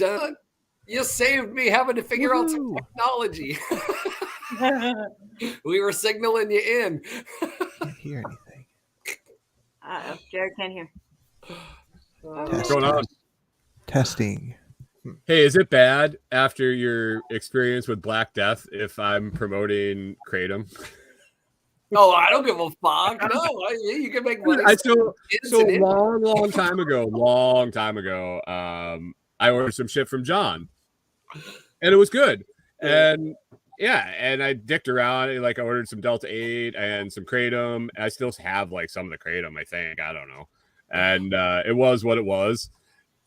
Done. You saved me having to figure out some technology. We were signaling you in. Can't hear anything. Jared can't hear. What's going on? Testing. Hey, is it bad after your experience with Black Death if I'm promoting Kratom? Oh, I don't give a fuck. No, you can make money. So long time ago, I ordered some shit from John, and it was good. And yeah, and I dicked around. And, like, I ordered some Delta 8 and some Kratom. I still have like some of the Kratom, I think. I don't know. And it was what it was.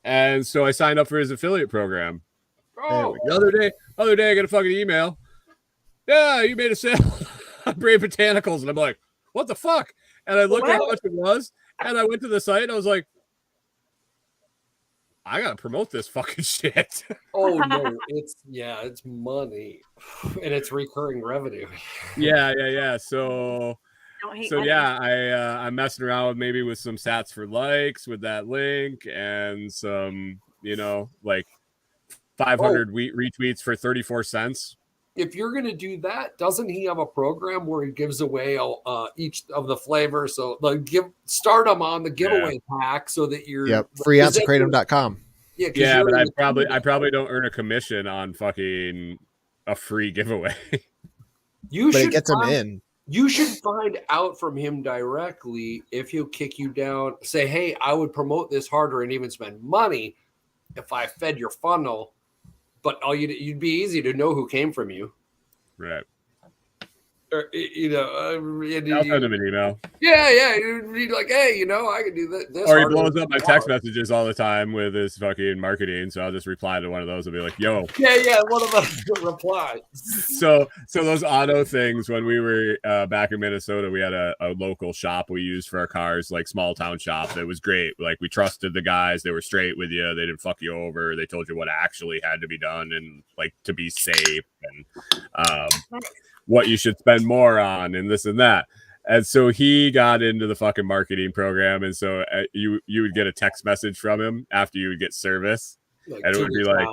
And so I signed up for his affiliate program. Oh, the other day I got a fucking email. Yeah, you made a sale on Brave Botanicals. And I'm like, what the fuck? And I looked at how much it was, and I went to the site, and I was like, I gotta promote this fucking shit. Oh no, it's money, and it's recurring revenue. Yeah. So I'm messing around with some sats for likes with that link and some, like 500 retweets for 34 cents. If you're going to do that, doesn't he have a program where he gives away each of the flavors? So start them on the giveaway pack so that you're freeounceofkratom.com. Yeah, but I probably don't earn a commission on fucking a free giveaway. But it gets them in. You should find out from him directly if he'll kick you down. Say, hey, I would promote this harder and even spend money if I fed your funnel. But you'd be easy to know who came from you. Right. Or, I'll send him an email. Yeah. You'd be like, hey, I can do this. Or he blows up my text messages all the time with his fucking marketing. So I'll just reply to one of those and be like, yo. Yeah, one of us reply. So those auto things, when we were back in Minnesota, we had a local shop we used for our cars, like small town shop. It was great. Like, we trusted the guys. They were straight with you. They didn't fuck you over. They told you what actually had to be done and like to be safe and what you should spend more on and this and that. And so he got into the fucking marketing program. And so you would get a text message from him after you would get service. And it would be like,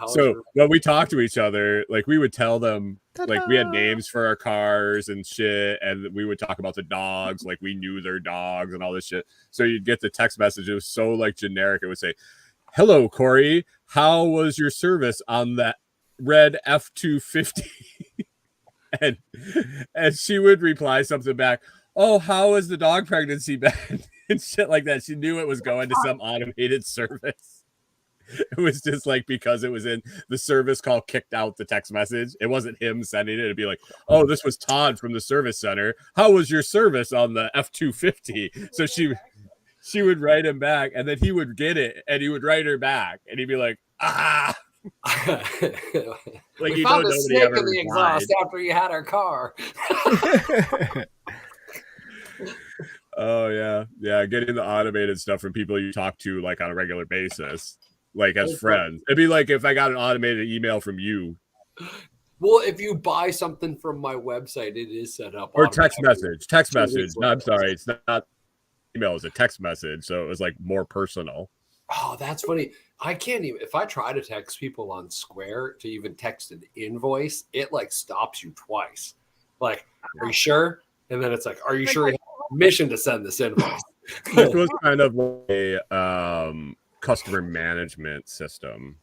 so when we talked to each other, like, we would tell them, like, we had names for our cars and shit. And we would talk about the dogs. Like, we knew their dogs and all this shit. So you'd get the text message. It was so like generic. It would say, hello, Corey. How was your service on that red F-250? And she would reply something back, oh, how is the dog pregnancy been? And shit like that. She knew it was going to some automated service. It was just like, because it was in the service call, kicked out the text message. It wasn't him sending it. It'd be like, oh, this was Todd from the service center. How was your service on the F-250? So she would write him back, and then he would get it, and he would write her back, and he'd be like, like, we found a snake in the exhaust after you had our car. Oh yeah, getting the automated stuff from people you talk to like on a regular basis, like as friends. It'd be like if I got an automated email from you. Well, if you buy something from my website, it is set up. Or text message. No, I'm sorry, it's not email. It's a text message, so it was like more personal. Oh, that's funny. I can't even, if I try to text people on Square to even text an invoice, it like stops you twice. Like, are you sure? And then it's like, are you sure you have permission to send this invoice? This was kind of a customer management system.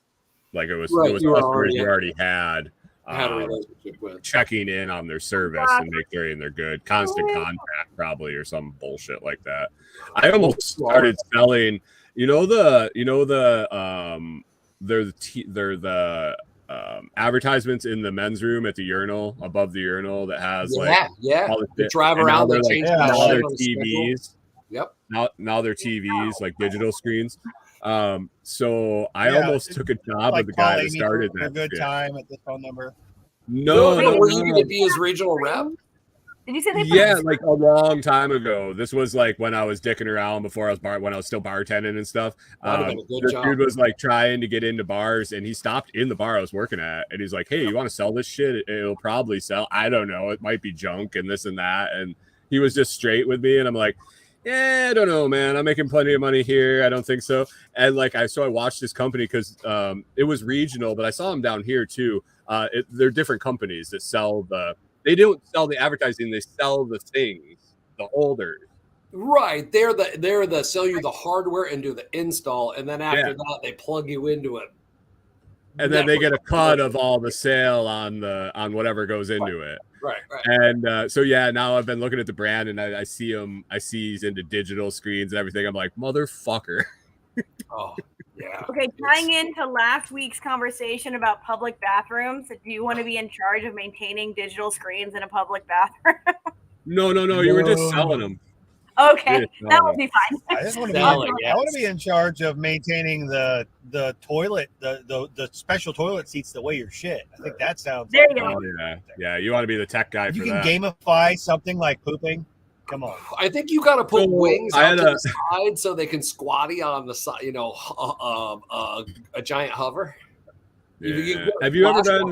Like, it was customers you already had a relationship with, checking in on their service and make sure they're good. Constant contact, probably, or some bullshit like that. I almost started selling. They're the advertisements in the men's room at the urinal, above the urinal, that has all the shit. Drive around, they're change now they're TVs. Yep. Now they're TVs, like digital screens. So I almost took a job with the guy that started that. A good time at this phone number. No. Were you going to be his regional rep? Did you say they like a long time ago. This was like when I was dicking around before when I was still bartending and stuff. This dude was like trying to get into bars, and he stopped in the bar I was working at, and he's like, hey, you want to sell this shit? It'll probably sell. I don't know. It might be junk and this and that. And he was just straight with me, and I'm like, Yeah, I don't know, man. I'm making plenty of money here. I don't think so. And like I watched this company because it was regional, but I saw them down here too. They're different companies that sell they don't sell the advertising, they sell the things, the holders. Right. They're the sell you the hardware and do the install, and then after that they plug you into it. And then they get a cut of all the sale on whatever goes into it. Right. And so now I've been looking at the brand, and I see him. I see he's into digital screens and everything. I'm like, motherfucker. Oh yeah. Okay, tying into last week's conversation about public bathrooms, do you want to be in charge of maintaining digital screens in a public bathroom? No. You were just selling them. Okay, that would be fine. I just want to Selling, be. I want to be in charge of maintaining the toilet, the special toilet seats that weigh your shit. I think that sounds. There you go. Oh, yeah. You want to be the tech guy If for you can that. gamify something like pooping. Come on. I think you got to put wings I out had to the side so they can squatty on the side. A giant hover. Yeah. Have you ever done?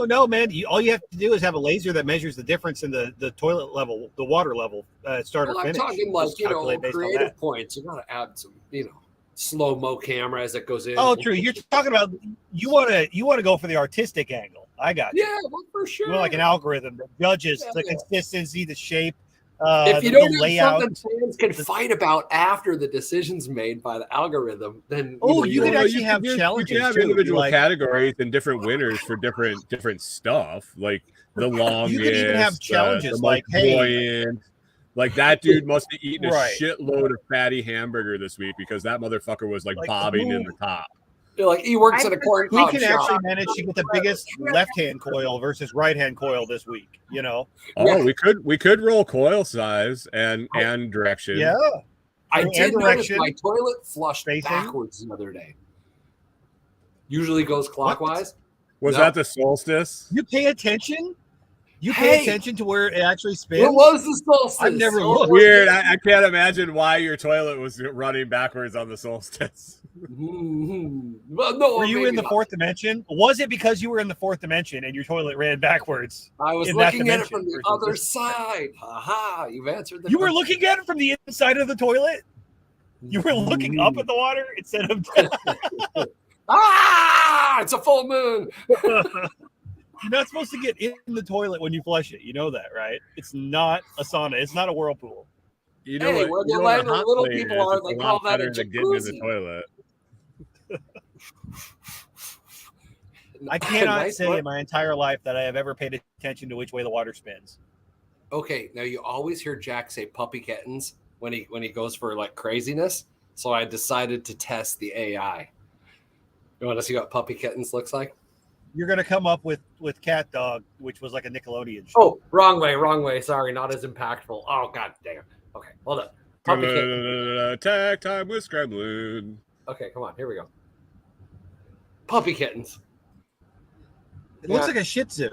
No, man. All you have to do is have a laser that measures the difference in the toilet level, the water level, start or Well, I'm finish. talking like Just calculate based on creative that. points. You got to add some slow-mo camera as it goes in. Oh, true. You're talking about you want to go for the artistic angle. I got you. Yeah, well, for sure. You want like an algorithm that judges the consistency, the shape, if you the don't layout. have something fans can fight about after the decision's made by the algorithm, then you could actually have challenges. You can have too, individual categories and different winners for different stuff, like the longest. You could even have challenges the like, hey, buoyant. Like that dude must have eaten a Right. shitload of fatty hamburger this week because that motherfucker was like bobbing in the top. You're like he works at a corn we cob can shop. actually manage to get the biggest left-hand coil versus right-hand coil this week. Oh, Yeah. we could roll coil size and direction. Yeah. I And did notice direction. my toilet flushed Spacing. backwards the other day. Usually goes clockwise. Was No. that the Solstice? You pay attention? You Hey. pay attention to where it actually spins? It was the Solstice. I've never Oh, looked. Weird. I can't imagine why your toilet was running backwards on the Solstice. Mhm. Well, no, Were you maybe in the not. fourth dimension? Was it because you were in the fourth dimension and your toilet ran backwards? I was in that looking at it dimension from the versus other this- side. Aha! You've answered the You were question. looking at it from the inside of the toilet? You were looking up at the water instead of Ah! It's a full moon. You're not supposed to get in the toilet when you flush it. You know that, right? It's not a sauna. It's not a whirlpool. You know Hey, what? where you the know what land a of hot little plate people is? are, It's they a call lot that a better than getting in the jacuzzi. toilet. I cannot Nice say one. in my entire life that I have ever paid attention to which way the water spins. Okay, now you always hear Jack say puppy kittens when he goes for like craziness. So I decided to test the AI. You want to see what puppy kittens looks like? You're gonna come up with Cat Dog, which was like a Nickelodeon show. Oh, wrong way. Sorry, not as impactful. Oh, god damn. Okay, hold on. Puppy kitten. Attack time with Scramblin'. Okay, come on. Here we go. Puppy kittens. It looks like a Shih Tzu.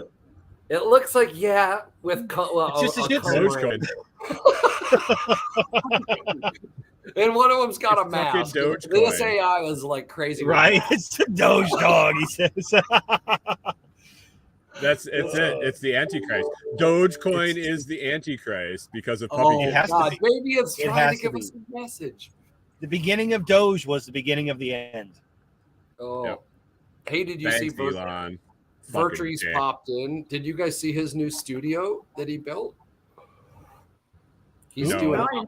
It looks like with It's just a Shih Tzu. Dogecoin. and one of them's got a It's fucking mask. Dogecoin. This AI is like crazy, Right? It's the Doge Dog, he says. It's It's the Antichrist. Dogecoin is the Antichrist because of puppy Oh It has to god, be. maybe it's It trying has to to give be. us a message. The beginning of Doge was the beginning of the end. Oh, Yep. hey, did you Thanks, see Elon. Fucking Vertrees dick. popped in? Did you guys see his new studio that he built? He's No. doing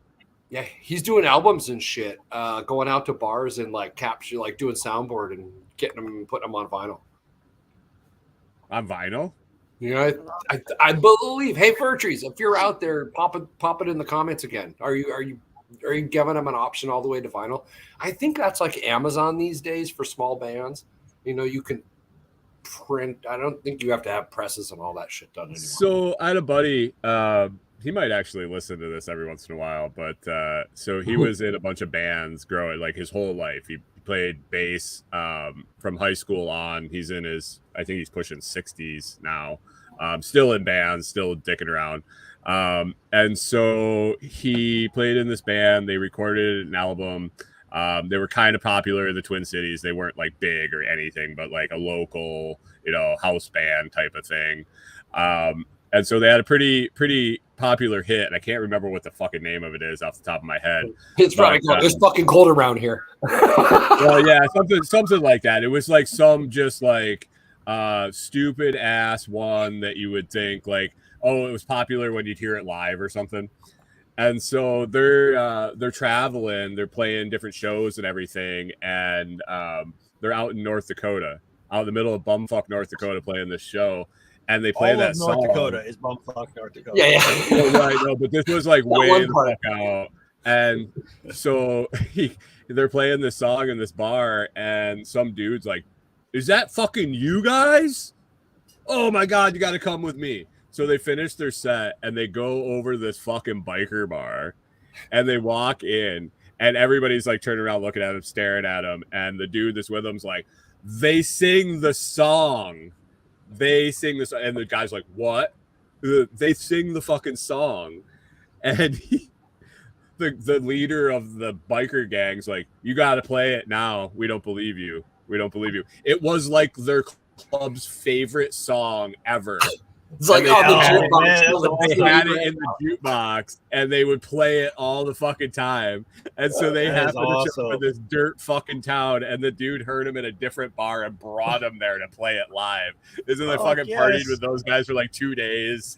he's doing albums and shit, going out to bars and like capture, like doing soundboard and getting them and putting them on vinyl. On vinyl? Yeah, I believe. Hey, Vertrees, if you're out there, pop it in the comments again. Are you giving them an option all the way to vinyl? I think that's like Amazon these days for small bands. You can print. I don't think you have to have presses and all that shit done anymore. So I had a buddy. He might actually listen to this every once in a while, but so he was in a bunch of bands growing like his whole life. He played bass from high school on. He's in I think he's pushing 60s now. Still in bands, still dicking around. And so he played in this band. They recorded an album. They were kind of popular in the Twin Cities. They weren't like big or anything, but like a local, house band type of thing. And so they had a pretty popular hit, and I can't remember what the fucking name of it is off the top of my head. It's probably called, it's fucking cold around here. Well, yeah, something like that. It was like some just like stupid ass one that you would think like, oh, it was popular when you'd hear it live or something. And so they're traveling, they're playing different shows and everything, and they're out in North Dakota, out in the middle of bumfuck North Dakota, playing this show, and they play all that of North song. Dakota is bumfuck North Dakota. Yeah. Oh, right, no, but this was like way the fuck out, and so they're playing this song in this bar, and some dude's like, "Is that fucking you guys? Oh my god, you got to come with me." So they finish their set and they go over this fucking biker bar and they walk in and everybody's like turning around looking at him, staring at him. And the dude that's with them's like, they sing the song. They sing this. And the guy's like, what? They sing the fucking song. And the leader of the biker gang's like, you got to play it now. We don't believe you. We don't believe you. It was like their club's favorite song ever. It's like, they oh, they had it in the jukebox and they would play it all the fucking time. And so they happened to show up in this dirt fucking town, and the dude heard him in a different bar and brought him there to play it live. Isn't they fucking partied with those guys for like 2 days?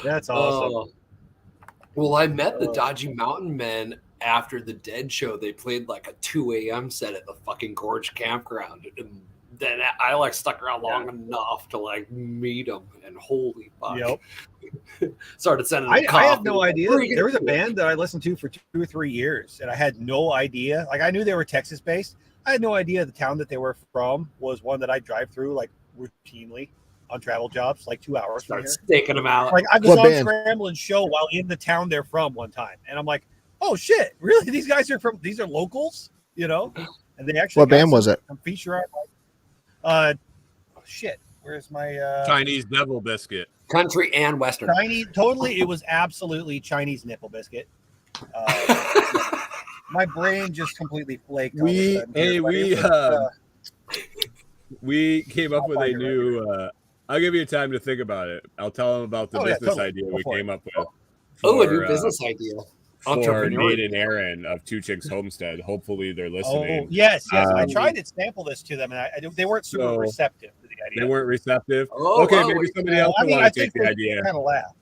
That's awesome. Well, I met the Dodgy Mountain Men after the Dead show. They played like a 2 a.m. set at the fucking Gorge Campground. And then I like stuck around long enough to like meet them, and holy fuck. Yep. Started sending I had no idea. There was a band that I listened to for 2 or 3 years, and I had no idea. Like, I knew they were Texas based. I had no idea the town that they were from was one that I drive through like routinely on travel jobs, like 2 hours. Started staking them out. Like, I was on Scramble and Show while in the town they're from one time, and I'm like, oh shit, really? These guys are from? These are locals, you know? And they actually. What band was it? Feature art. Shit. Where's my Chinese Devil Biscuit? Country and Western. Chinese. Totally, it was absolutely Chinese Nipple Biscuit. My brain just completely flaked. We came up with a new. I'll give you time to think about it. I'll tell them about the business idea we came up with. A new business idea. For Nate and Aaron of Two Chicks Homestead. Hopefully they're listening. Oh, yes. I tried to sample this to them, and they weren't super receptive to the idea. They weren't receptive? Maybe somebody else will want to take the idea. Kind of laugh.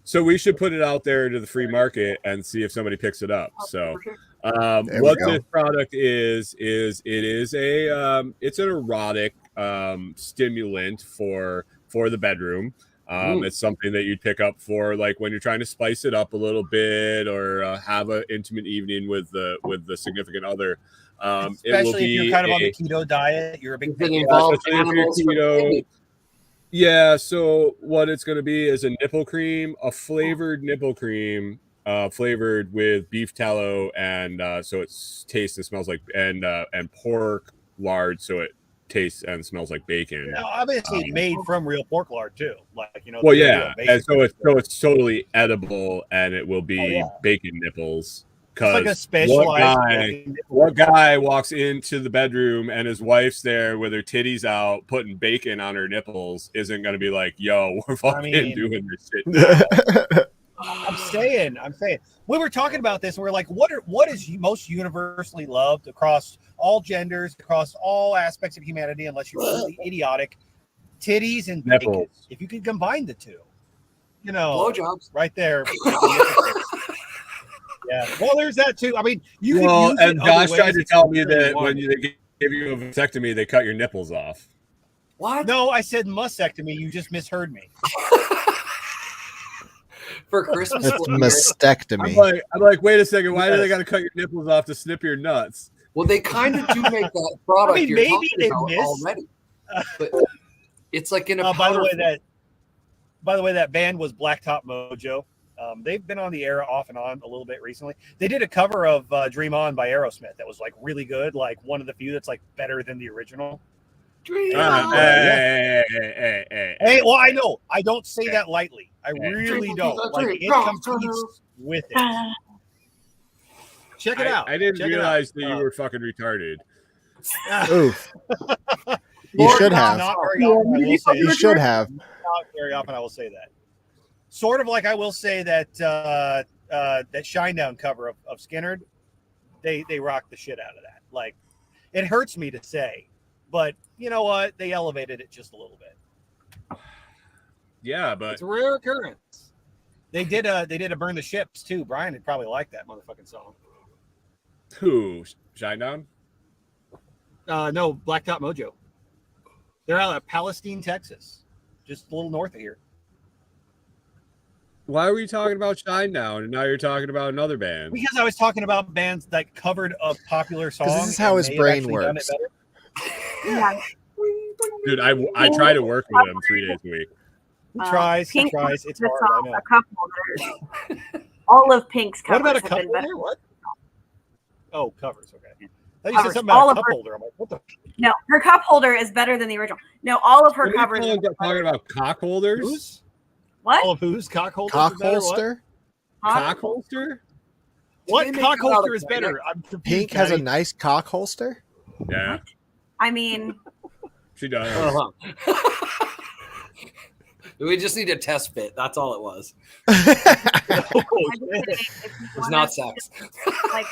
So we should put it out there to the free market and see if somebody picks it up. So what this product is it is it's an erotic stimulant for the bedroom. It's something that you'd pick up for like when you're trying to spice it up a little bit or have an intimate evening with the significant other. Especially if you're kind of on the keto diet, you're a big fan involved animals. Yeah, so what it's going to be is a nipple cream, a flavored nipple cream, flavored with beef tallow, and so it tastes and smells like and pork lard, so it tastes and smells like bacon. Obviously made from real pork lard too, like, you know. Well, yeah, and so it's totally edible, and it will be bacon nipples. Because like a specialized what guy walks into the bedroom and his wife's there with her titties out, putting bacon on her nipples, isn't going to be like, "Yo, we're fucking doing this shit now." I'm saying, we were talking about this, and we're like, what is most universally loved across all genders, across all aspects of humanity, unless you're really idiotic? Titties and nipples. bacon. If you could combine the two, you know, blowjobs right there. Yeah, well, there's that too. I mean, you can use and it Josh other tried to ways tell me if that you when want. they give you a vasectomy, they cut your nipples off. What? No, I said mastectomy. You just misheard me. For Christmas, It's mastectomy. I'm like, wait a second. Why do they got to cut your nipples off to snip your nuts? Well, they kind of do make that product. I mean, you're maybe talking they about missed. already, but it's like in a. By the way, that band was Blacktop Mojo. They've been on the air off and on a little bit recently. They did a cover of "Dream On" by Aerosmith that was like really good, like one of the few that's like better than the original. Dream Hey, well, I know. I don't say that lightly. I really don't. Like, it competes with it. Check it out. I didn't realize that you were fucking retarded. Oof. You should have. Not very often, I will say You that. should have. Not very often, I will say that. Sort of like I will say that that Shinedown cover of Skinnerd, they rocked the shit out of that. Like, it hurts me to say, but you know what? They elevated it just a little bit. Yeah, but It's a rare occurrence. They did a Burn the Ships too. Brian would probably like that motherfucking song. who? Shinedown? No, Blacktop Mojo. They're out of Palestine, Texas, just a little north of here. Why were you talking about Shinedown and now you're talking about another band? Because I was talking about bands that covered a popular song. This is how his and they brain actually done works. it better. Yeah. Dude, I try to work with him 3 days a week. He tries. Pink It's the hard. I song, know. a cup holder. All of Pink's What covers about a have cup been better. holder? What? Oh, covers. Okay. I thought you Covers. said something about All a of cup her- holder. I'm like, what the? No, her cup holder is better than the original. No, all of her What are covers. you talking about cock holders? Who's? What? All of whose cock holders? Cock is better, what? holster. Cock holster? What They make cock it out holster of is better? I'm confused. Pink has a Maddie. nice cock holster. Yeah, I mean, she does. Uh-huh. We just need a test fit. That's all it was. Oh, I shit. would say if you It's wanna not sex. Like,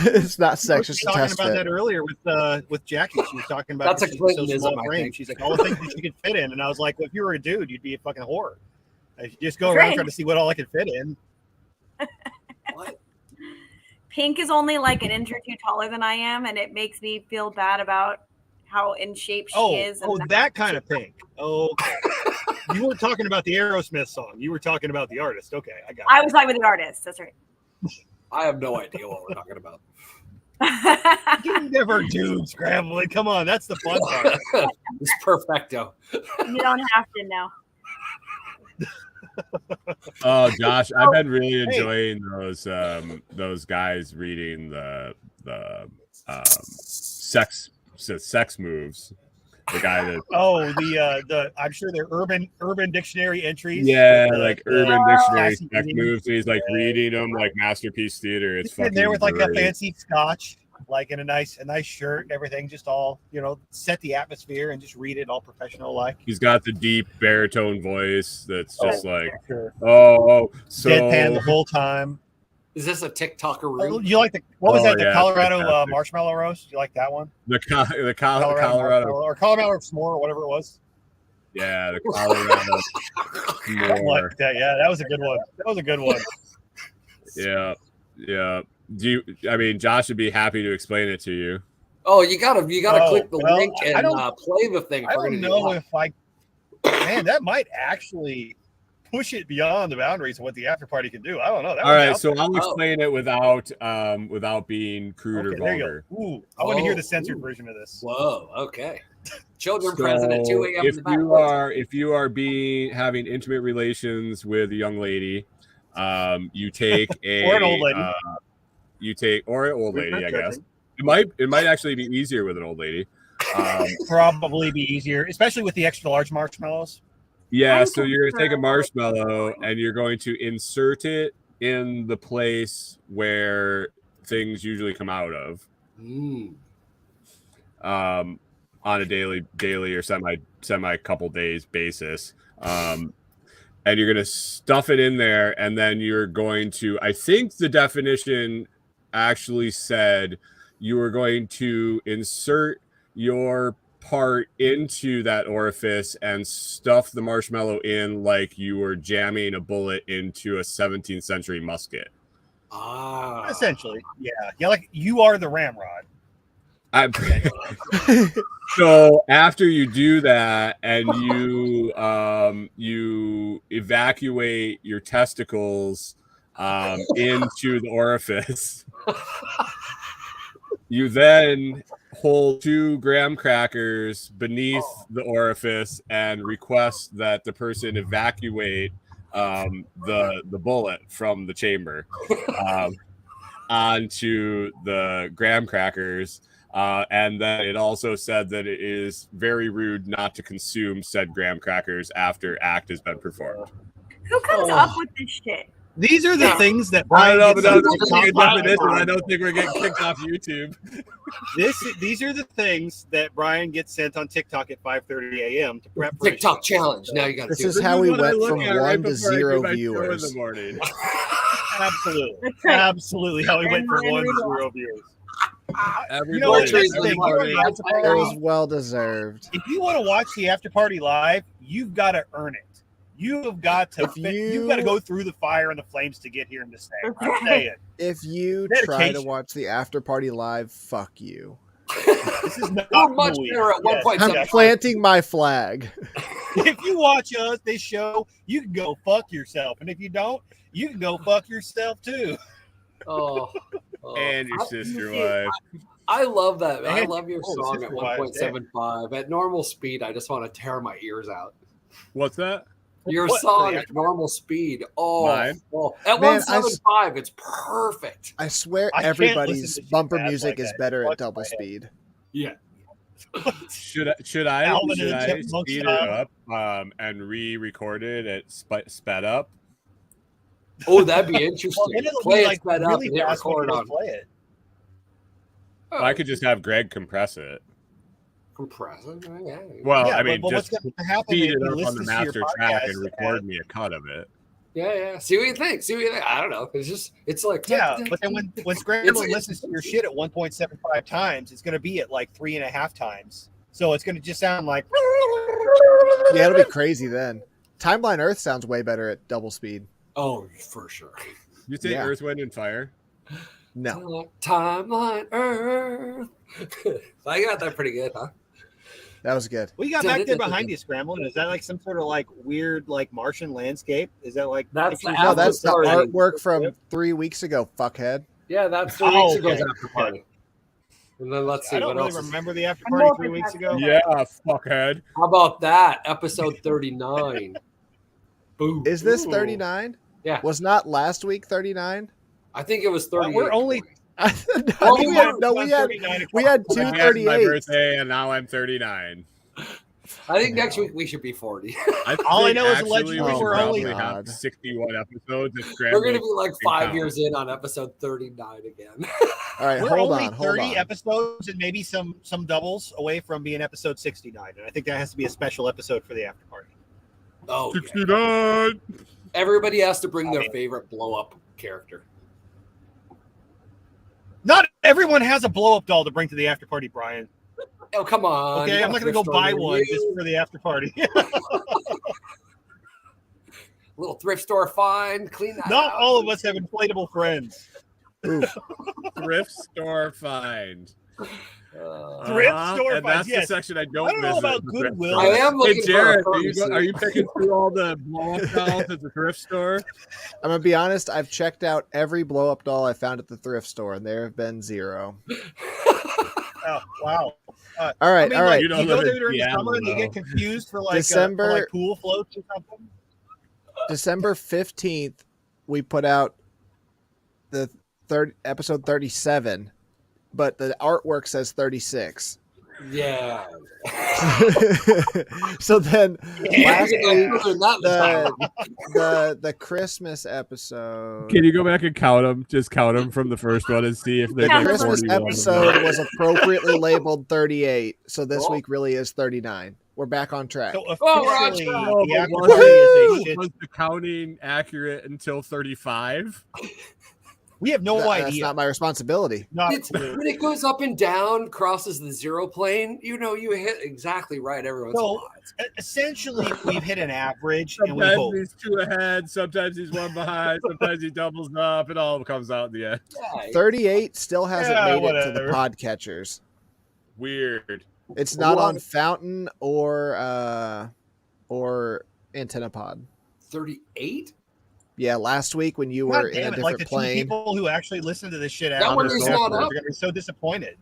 It's not I sex. was It's a talking test about fit. that earlier with Jackie. She was talking about That's that a she's so Clintonism, small I frame. think. She's like, all the things that you could fit in, and I was like, well, if you were a dude, you'd be a fucking whore. You just go That's around right. trying to see what all I could fit in. What? Pink is only like an inch or two taller than I am, and it makes me feel bad about how in shape she is. And That kind of pink. Oh, okay. You weren't talking about the Aerosmith song. You were talking about the artist. Okay, I got it. I was talking with the artist. That's right. I have no idea what we're talking about. You never do scrambling. Come on, that's the fun part. It's perfecto. You don't have to know. Oh, Josh, I've been really enjoying those guys reading the sex moves. The guy that the I'm sure they're urban dictionary entries. yeah, with the- like the Urban Dictionary classy sex reading. moves. He's like reading them like Masterpiece Theater. It's He's sitting fucking there with like a great. fancy scotch, like in a nice shirt, and everything, just all set the atmosphere and just read it all professional like. He's got the deep baritone voice that's just like Sure. so Deadpan the whole time. Is this a TikToker Oh, room? you like what was Oh, that? The yeah, Colorado fantastic. marshmallow roast? You like that one? the Colorado Colorado marshmallow, or Colorado s'more or whatever it was. yeah, the Colorado Something more. like that. Yeah, that was a good one. That was a good one. Yeah. I mean, Josh would be happy to explain it to you. Oh, you gotta click the well, link I and don't- play the thing. I don't know if man, that might actually push it beyond the boundaries of what the after party can do. I don't know. That All was right, out so there. I'll explain it without being crude Okay, or there you vulgar. go. Ooh, I want to hear the Oh, censored ooh. version of this. Whoa. Okay. Children So present at 2 a.m. if you are having intimate relations with a young lady, you take a Or an old lady. or an old We're lady, not I guess. judging. It might actually be easier with an old lady. Probably be easier, especially with the extra large marshmallows. Yeah, I so you're gonna take a prefer- marshmallow and you're going to insert it in the place where things usually come out of. On a daily or semi couple days basis. And you're going to stuff it in there, and then you're going to, I think the definition actually said you were going to insert your part into that orifice and stuff the marshmallow in like you were jamming a bullet into a 17th century musket. Essentially, yeah, like you are the ramrod. So after you do that and you evacuate your testicles into the orifice, you then hold 2 graham crackers beneath the orifice and request that the person evacuate the bullet from the chamber onto the graham crackers. And then it also said that it is very rude not to consume said graham crackers after act has been performed. Who comes up with this shit? These are the things that I Brian don't know, but gets that on was a TikTok. definition. I don't think we're getting kicked off YouTube. These are the things that Brian gets sent on TikTok at 5:30 a.m. to prep for his TikTok show. challenge. Now you got to This do is it. how we what I went look from at right 1 to before I do 0 my show in viewers. the morning. Absolutely, That's right. absolutely how he went from And 1 to we 0 viewers. Every You know what? morning, That's the every thing. morning. The after It was party, well deserved. if you want to watch the after party live, you've got to earn it. You have got to. If You've got to go through the fire and the flames to get here and to stay. I'm saying If you try to Dedication. watch the after party live, fuck you. this is not We're much Louis. better at Yes, 1.7. I'm planting my flag. If you watch us, this show, you can go fuck yourself, and if you don't, you can go fuck yourself too. Oh, And your sister wife. I love that. I And- love your oh, song at sister wives, yeah. 1.75. At normal speed, I just want to tear my ears out. What's that? Your What? song The at normal speed. Oh, Mine? At Man, 1.75, it's perfect. I swear I can't everybody's listen to bumper shit fast music like is that. better Fuck at double my head. speed. Yeah. Should I Alvin and the Chipmunks speed it style. up and re-record it at sped up? Oh, that'd be interesting. Well, then it'll Play be it like sped up really and hit fast when record you on. play it. Well, I could just have Greg compress it. Compress it. Yeah. Well, Yeah, I mean, but what's just going to happen speed if it he up on listens the to your master track podcast and record me a cut of it. Yeah. See what you think. I don't know. It's like. Yeah, but then when Scramble It's- listens to your shit at 1.75 times, it's going to be at like 3.5 times. So it's going to just sound like. Yeah, it'll be crazy then. Timeline Earth sounds way better at double speed. Oh, for sure. You say Yeah. Earth, Wind, and Fire? No, Timeline Earth. I got that pretty good, huh? that was good. What you got back there behind you, Scramble? Is that like some sort of like weird like Martian landscape? Is that like That's pictures the No, of that's the Sorry. artwork from 3 weeks ago, fuckhead. Yeah, that's 3 Oh, weeks ago's okay. after party. And then let's see I don't what really else. is- remember the after I'm party 3 weeks multitasking. ago. Yeah, fuckhead. How about that? Episode 39. Boom. Is this Ooh. 39? Yeah. Was not last week 39? I think it was 38. We're only- no, Well, we we had, were no, we had 39 we had o'clock. I guess my 238. birthday, and now I'm 39. I think next week we should be 40. All I think know is actually allegedly we we're probably only- have 61 episodes. If We're going to Scramble- be like Big 5 count. years in on episode 39 again. All right, We're hold only on, hold 30 on. episodes and maybe some doubles away from being episode 69. And I think that has to be a special episode for the after party. Oh, yeah. 69. Everybody has to bring their mean- favorite blow up character. Not everyone has a blow up doll to bring to the after party, Brian. Oh, come on. Okay, You I'm got not going to a go thrift store buy near one you. just for the after party. Little thrift store find, clean that Not out. all of us have inflatable friends. Thrift store find. Thrift store and find, that's yes. the section I don't I don't know visit, about the thrift Goodwill. store. I am Hey, looking Jared, for a are furnace. you picking through all the blow-up dolls at the thrift store? I'm gonna be honest. I've checked out every blow up doll I found at the thrift store, and there have been 0. Oh, wow. All right, I mean, all like, right. You you don't go live there in during the Seattle, summer and you though. get confused for like, December- for like pool floats or something. December 15th, we put out the third episode 37, but the artwork says 36. Yeah. So then last week, That the Christmas episode. Can you go back and count them? Just count them from the first one and see if The they Yeah, get Christmas 41. episode was appropriately labeled 38, so this Oh. week really is 39. We're back on track. So Oh, we're on officially, track. the after Was party is a shit. was the counting accurate until 35? We have no That's idea. not my responsibility. Not a It's, clue. when it goes up and down, crosses the zero plane, you hit exactly right every once in a So, while. Essentially, we've hit an average, and we Sometimes hope. he's 2 ahead, sometimes he's 1 behind, sometimes he doubles up. It all comes out in the end. Yeah, 38 still hasn't Yeah, made it to the whatever. podcatchers. Weird. It's not Well, on Fountain or Antenna Pod. 38? Yeah, last week when you God were in a damn it! Like different the two plane. people who actually listen to this shit That out, one they're is going not up. to be so disappointed.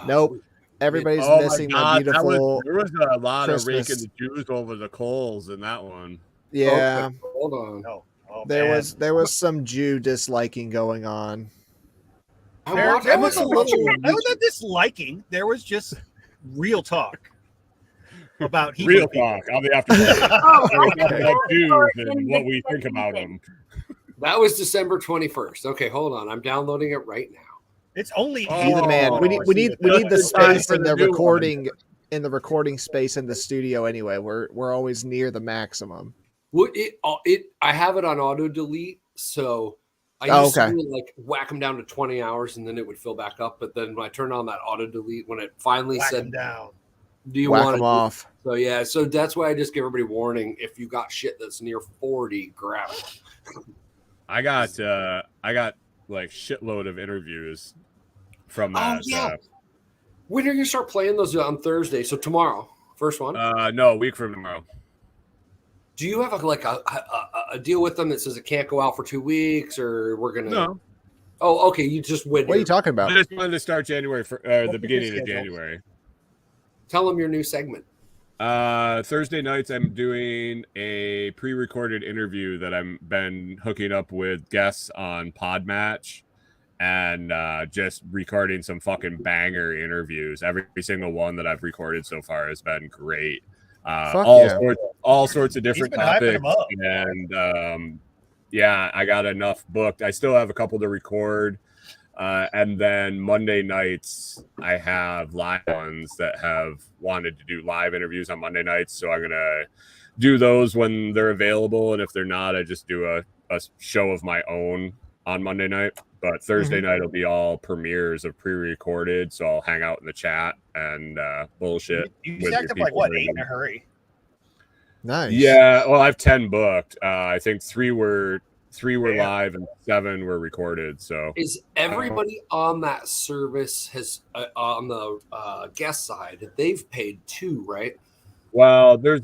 Nope. Everybody's Oh missing my my God, that was- beautiful. there was a lot of Christmas. raking the Jews over the coals in that one. Yeah, Okay, hold on. No, oh, there man. was some Jew disliking going on. There was a little. There was not disliking. There was just real talk about Hebrew Real people. talk on the after party. Oh, We're talking about Jews Or and in what the we think about second them. That was December 21st. Okay, hold on. I'm downloading it right now. It's only Be the man. We need the Just in time space for in the the new recording space in the studio anyway. We're always near the maximum. Well, I have it on auto delete, so I used to do, like whack them down to 20 hours and then it would fill back up. But then when I turned on that auto delete, when it finally whack said them down. Do you Whack want them to off? So yeah, so that's why I just give everybody warning. If you got shit that's near 40, grab it. I got like shitload of interviews from that. Oh yeah. When are you gonna start playing those on Thursday? So tomorrow, first one. No, a week from tomorrow. Do you have a deal with them that says it can't go out for 2 weeks, or we're gonna? No. Oh, okay. You just win. What are you talking about? I just wanted to start January for the beginning of January. Tell them your new segment. Thursday nights, I'm doing a pre-recorded interview that I've been hooking up with guests on Podmatch, and just recording some fucking banger interviews. Every single one that I've recorded so far has been great. All sorts of different topics, and yeah, I got enough booked. I still have a couple to record. And then Monday nights, I have live ones that have wanted to do live interviews on Monday nights. So I'm going to do those when they're available. And if they're not, I just do a show of my own on Monday night. But Thursday night will be all premieres of pre-recorded. So I'll hang out in the chat and bullshit. You stacked up like what, 8 in a hurry? Nice. Yeah. Well, I have 10 booked. I think three were live and 7 were recorded. So is everybody on that service has on the guest side, they've paid too, right? Well, there's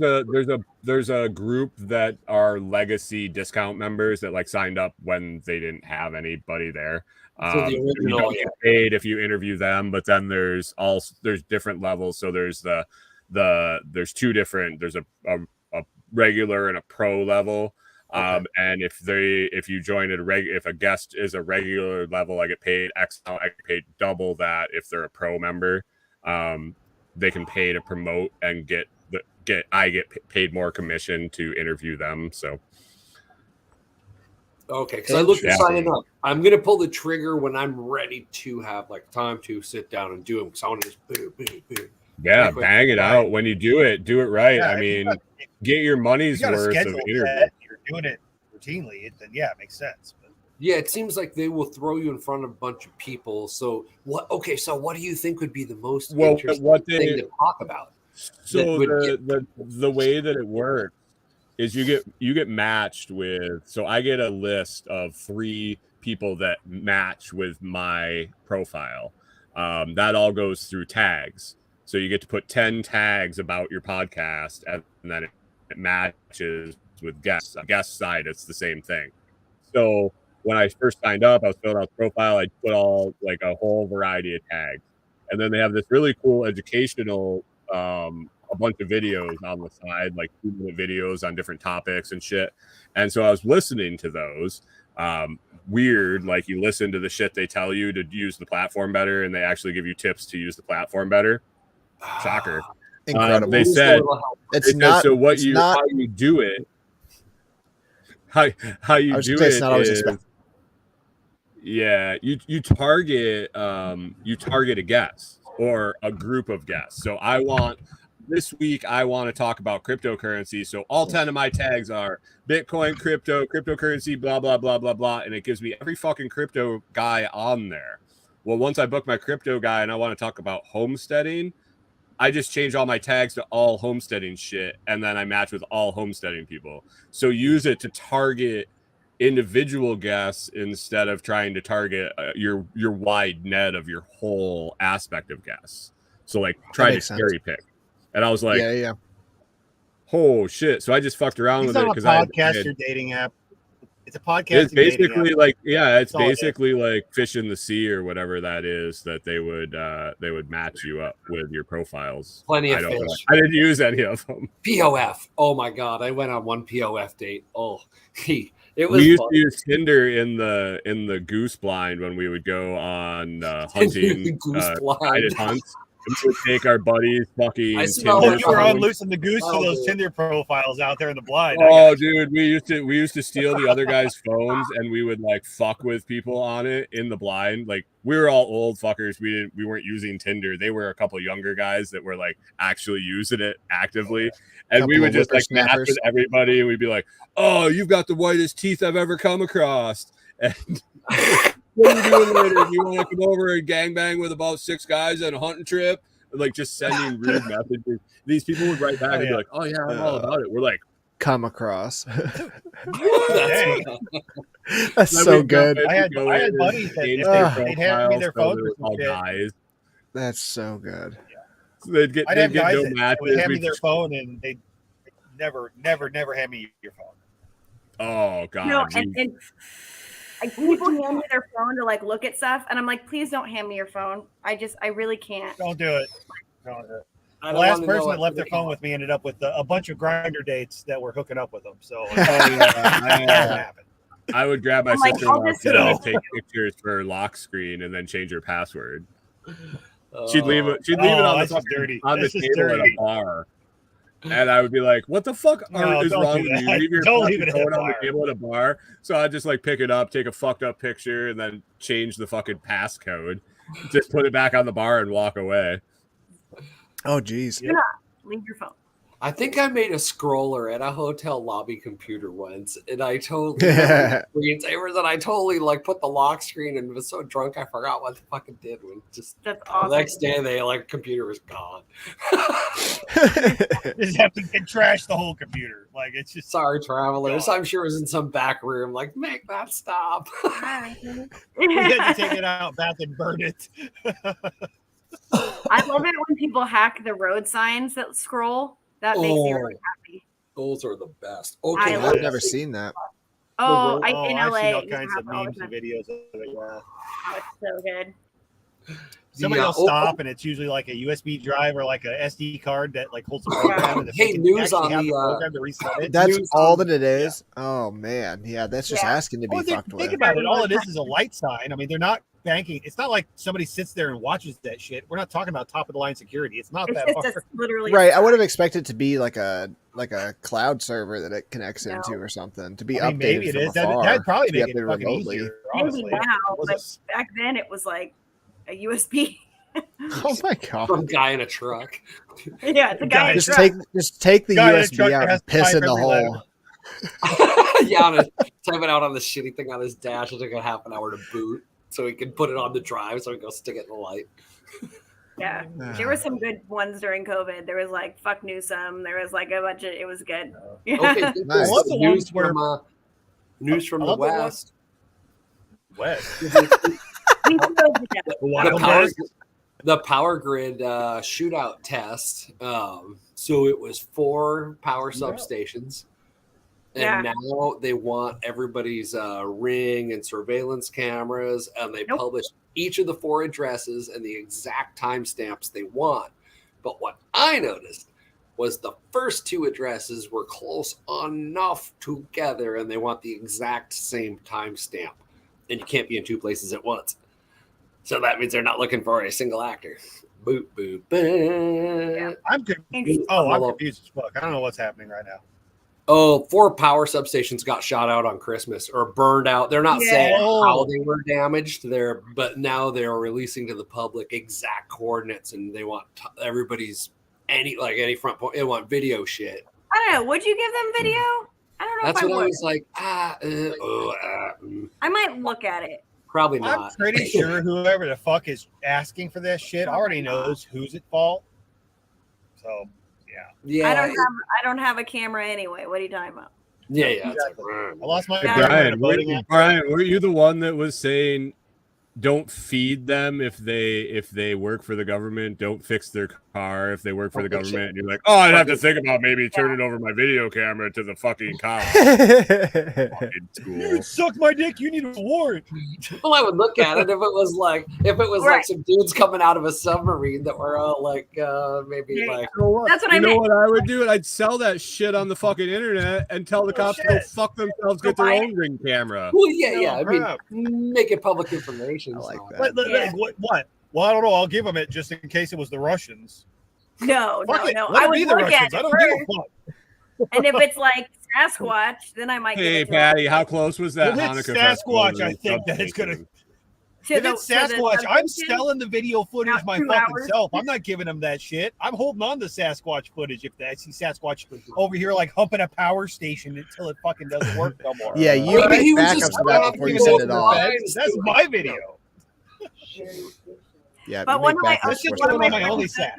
a group that are legacy discount members that like signed up when they didn't have anybody there. So the original, you don't get paid if you interview them, but then there's different levels. So there's there's 2 different. There's a regular and a pro level. And if you join if a guest is a regular level, I get paid X amount. I get paid double that if they're a pro member. They can pay to promote and I get paid more commission to interview them. So okay, because I looked at signing up. I'm gonna pull the trigger when I'm ready to have like time to sit down and do them. Because I want to just boom. Yeah, bang it out. When you do it right. Yeah, I mean, get your money's worth of interview. You're doing it routinely, then yeah, it makes sense. But yeah, it seems like they will throw you in front of a bunch of people. So what? Okay, so what do you think would be the most interesting thing to talk about? So the way that it works is you get matched with. So I get a list of 3 people that match with my profile. That all goes through tags. So you get to put 10 tags about your podcast, and then it matches with guests. On guest side, it's the same thing. So when I first signed up, I was filling out the profile. I put all like a whole variety of tags, and then they have this really cool educational, a bunch of videos on the side, like 2-minute videos on different topics and shit. And so I was listening to those. Weird, like you listen to the shit they tell you to use the platform better, and they actually give you tips to use the platform better. Shocker. Incredible. They said so what it's you not, how you do it how you do it is, yeah, you target a guest or a group of guests. So this week I want to talk about cryptocurrency, so all 10 of my tags are Bitcoin, cryptocurrency, blah blah blah blah blah, and it gives me every fucking crypto guy on there. Well, once I book my crypto guy and I want to talk about homesteading, I just change all my tags to all homesteading shit, and then I match with all homesteading people. So use it to target individual guests instead of trying to target your wide net of your whole aspect of guests. So like try to cherry pick. And I was like, yeah. Oh shit! So I just fucked around with it because I podcast or dating app. It's a podcast. It's basically like it's basically like Fish in the Sea or whatever that is that they would match you up with your profiles. Plenty of fish. I didn't use any of them. POF. Oh my god, I went on one POF date. Oh, it was. We used to use Tinder in the goose blind when we would go on hunting guided hunts. we would take our buddies fucking I smell Tinder You were Oh, unloosing the goose to oh, those dude. Tinder profiles out there in the blind. Oh, dude, we used to steal the other guys' phones, and we would like fuck with people on it in the blind. Like we were all old fuckers. We weren't using Tinder. They were a couple younger guys that were like actually using it actively, and we Couple would of just like match whippersnappers. with everybody. And we'd be like, "Oh, you've got the whitest teeth I've ever come across." And what are you doing later? Do you want to come over and gangbang with about 6 guys on a hunting trip? Like just sending rude messages. These people would write back and be like, "Oh yeah, I'm all about it." We're like, Come across. Hey, That's so good. I had buddies that if they'd hand me their phones or some all shit. guys. That's so good. So they'd get I'd have guys no that matches. would hand me We'd their just- phone and they'd never hand me your phone. Oh god. No, geez. and like people hand me their phone to like look at stuff, and I'm like, please don't hand me your phone. I really can't. Don't do it. Don't do it. I The don't last wanna know person what that left their they phone are. with me ended up with a bunch of grinder dates that were hooking up with them. So Oh, yeah. that happened. I would grab my I'm like, sister-in-law I'll just phone and know. take pictures for her lock screen and then change her password. Oh. She'd leave it. She'd leave it on the this is fucking- dirty. on the This is table at a dirty. bar. And I would be like, "What the fuck No, is don't wrong do with you? that. Leave your Don't fucking leave it at phone a on the bar." table at a bar." So I'd just like pick it up, take a fucked up picture, and then change the fucking passcode. Just put it back on the bar and walk away. Oh, geez. Yeah. Leave your phone. I think I made a scroller at a hotel lobby computer once, and I totally screensavers, and I totally like put the lock screen and was so drunk I forgot what the fuck it did. When just That's the awesome. next day, the like computer was gone. Just have to trash the whole computer. Like it's just Sorry, travelers. God. I'm sure it was in some back room. Like, make that stop. we had to take it out back and burn it. I love it when people hack the road signs that scroll. That makes me really happy. Those are the best. I Okay, love I've never seen that. Oh, road- in I've LA, seen all you kinds have of all the memes and time. videos of it. Yeah. Oh, it's so good. Somebody Yeah, will stop and it's usually like a USB drive or like a SD card that like holds the program. And Hey, they can news actually on have the, program to reset it. That's News all on- that it is. Oh man, yeah, that's just Yeah. asking to be Well, fucked think with. about it. All it is a light sign. I mean, they're not banking. It's not like somebody sits there and watches that shit. We're not talking about top of the line security. It's not It's that just far. literally Right, I would have expected to be like a cloud server that it connects No. into or something to be I mean, maybe updated it from is. afar. That'd probably to be make it updated fucking remotely. easier. maybe Honestly. now, It but was back then it was like a USB. Oh my god! Some guy in a truck. Yeah, it's a guy. in a Just truck. take the Guy in a USB truck out that has and piss to in the type every hole. Yeah, type it out on the shitty thing on his dash. It took a half an hour to boot, so he could put it on the drive, so he can go stick it in the light. Yeah, there were some good ones during COVID. There was like fuck Newsom. There was like a bunch of. It was good. Yeah. Okay, Nice. I love the news ones where- from news from I the love the ones- west. West. We feel the death. The The Wild power, West. the power grid shootout test. So it was 4 power substations, and Yeah. now they want everybody's ring and surveillance cameras, and they Nope. publish each of the 4 addresses and the exact timestamps they want. But what I noticed was the first 2 addresses were close enough together, and they want the exact same timestamp, and you can't be in 2 places at once. So that means they're not looking for a single actor. Boop, boop, boop. I'm confused. I'm confused as fuck. I don't know what's happening right now. Oh, 4 power substations got shot out on Christmas or burned out. They're not saying how they were damaged there, but now they're releasing to the public exact coordinates, and they want everybody's any front point. They want video shit. I don't know. Would you give them video? I don't know That's if I what I would. was like. I might look at it. Probably I'm not. pretty sure whoever the fuck is asking for this shit already knows who's at fault. So, yeah. Yeah, I don't have a camera anyway. What are you talking about? yeah. It's like, Exactly. I lost my Yeah. camera in a Brian, voting app. were you the one that was saying don't feed them if they work for the government, don't fix their car if they work for the Don't fix government, and you're like, oh, I'd have to think about maybe turning over my video camera to the fucking cop. Fucking school. You suck my dick. You need a warrant. Well, I would look at it if it was like Right. some dudes coming out of a submarine that were all like maybe Yeah. like That's what I You know meant. what I would do? I'd sell that shit on the fucking internet and tell the cops to go shit. fuck themselves, Go get their buy own ring camera. well, yeah. No, I mean, crap. make it public information. I like so. that. What? Well, I don't know. I'll give him it just in case it was the Russians. No. Fuck it. I Let it would be the look at Russians. I it don't give a first. fuck. And if it's like Sasquatch, then I might Hey, give it to Patty, how close was that If it's Hanukkah festival Sasquatch, to I the think that it's gonna. him. If it's Sasquatch, I'm selling the video footage Not my 2 fucking hours. self. I'm not giving him that shit. I'm holding on to Sasquatch footage if I see Sasquatch over here like humping a power station until it fucking doesn't work no more. Yeah, you Maybe make he was backups just to that not before you giving send it it off. lines. That's my video. Yeah, But you one make of my backups shit's before going you on my send it only off. set.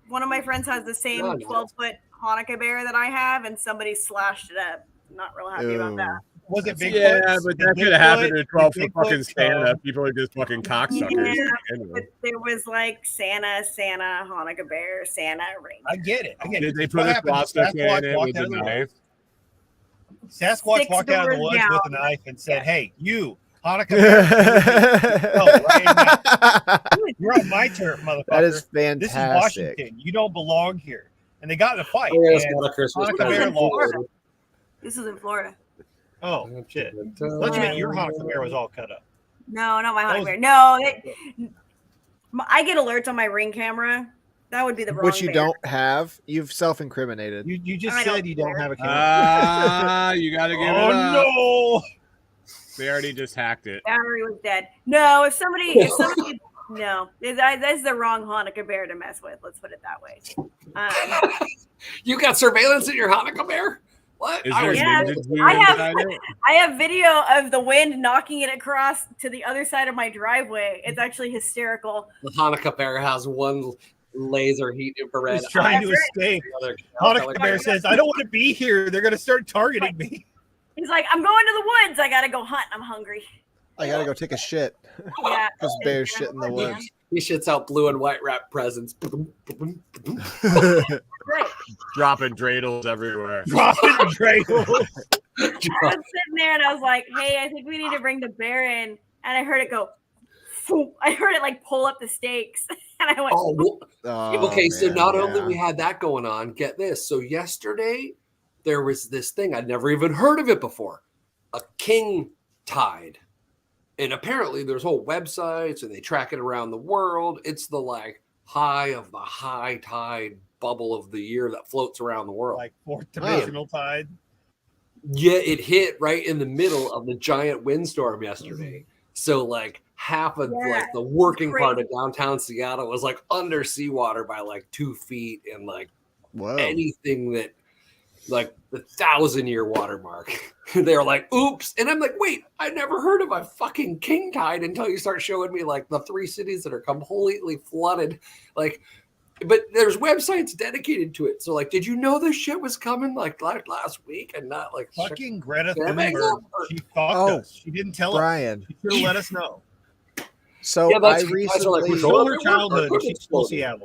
One of my friends has the same No, no. 12-foot Hanukkah bear that I have, and somebody slashed it up. Not real happy about that. Was it Bigfoot? Yeah, but that could have happened to 12 foot Bigfoot, fucking Santa. People are just fucking cocksuckers. Yeah, Anyway. but there was like Santa, Hanukkah bear, Santa ring. I get it. Did they What put a happened? swastika in Sasquatch it walked with out a of the woods. knife? Sasquatch 6 walked out of the doors woods down. with a knife and said, "Hey, you, Hanukkah bear, no, right now. You're on my turf, motherfucker. That is This is fantastic. Washington. You don't belong here." And they got in a fight. Oh, yeah, it's and not a Christmas Hanukkah present. bear lost. This is in Florida. Oh shit! Thought you meant your Hanukkah bear was all cut up. No, not my That Hanukkah was- bear. No, I get alerts on my ring camera. That would be the wrong Which you bear. don't have. You've self-incriminated. You just I said don't you don't care. have a camera. Ah, you gotta give it Oh up. no! We already just hacked it. Battery was dead. No, if somebody, no, that's the wrong Hanukkah bear to mess with. Let's put it that way. You got surveillance in your Hanukkah bear? What? Is I there was- Yeah, ninja zoo I have- inside it? I have video of the wind knocking it across to the other side of my driveway. It's actually hysterical. The Hanukkah bear has one laser heat infrared. He's trying to That's escape. Other- Hanukkah bear says, "I don't want to be here. They're gonna start targeting me." He's like, I'm going to the woods. I gotta go hunt. I'm hungry. I gotta go take a shit. Yeah. Because bears shit in the woods. He shits out blue and white wrap presents. Great. Dropping dreidels everywhere. Dropping dreidels. I was sitting there and I was like, hey, I think we need to bring the bear in. And I heard it go, phoom. I heard it like pull up the stakes. And I went, Oh, well, Oh, okay. So man, not only yeah. we had that going on, get this. So yesterday there was this thing I'd never even heard of it before, a king tide, and apparently there's whole websites and they track it around the world. It's the like high of the high tide bubble of the year that floats around the world. Like fourth dimensional tide. Yeah, it hit right in the middle of the giant windstorm yesterday. So like half of Yeah, like the working part crazy. of downtown Seattle was like under seawater by like 2 feet, and like Whoa. anything that like the 1,000-year watermark. They were like, oops. And I'm like, wait, I never heard of a fucking king tide until you start showing me like the 3 cities that are completely flooded. Like, but there's websites dedicated to it. So like, did you know this shit was coming like last week and not like Fucking Greta Yeah, Thunberg. Mexico. She fucked Oh, us. She didn't tell us. Brian. She should have let us know. So Yeah, I that's- you guys are like, recently we're Stole her Or- childhood. or- She stole Seattle.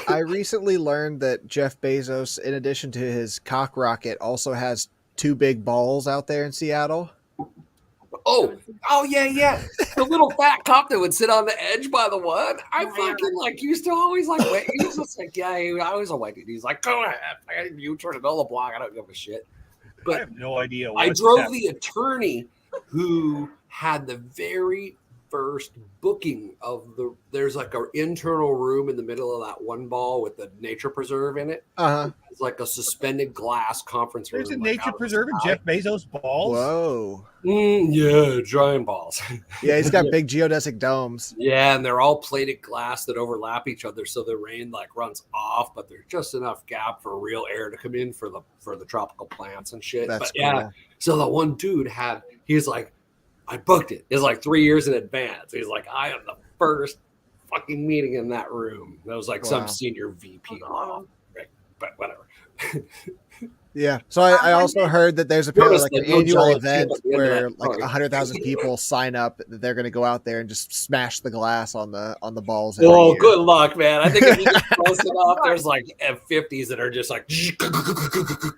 I recently learned that Jeff Bezos, in addition to his cock rocket, also has 2 big balls out there in Seattle. Oh yeah. The little fat cop that would sit on the edge by the one. I fucking like used to always like wait. He was just like, yeah, I was a white dude. He's like, go ahead. You turn it on the block. I don't give a shit. I But have no idea. I what's drove happening. the attorney who had the very first booking of there's like an internal room in the middle of that one ball with the nature preserve in it. Uh-huh. It's like a suspended glass conference room. There's a like, nature out of the preserve in sky. Jeff Bezos' balls. Whoa. Yeah, giant balls. Yeah, he's got big geodesic domes. Yeah, and they're all plated glass that overlap each other, so the rain like runs off, but there's just enough gap for real air to come in for the tropical plants and shit. That's but cool. yeah, so the one dude he's like, I booked it. It's like 3 years in advance. He's like, I am the first fucking meeting in that room. That was like Wow. some senior VP law, right? But whatever. Yeah. So I also heard that there's apparently like an Notice that no annual giant event ship at the end of where that like party. 100,000 people sign up that they're going to go out there and just smash the glass on the balls. every Oh, year. good luck, man. I think if you get close enough, there's like F-50s that are just like,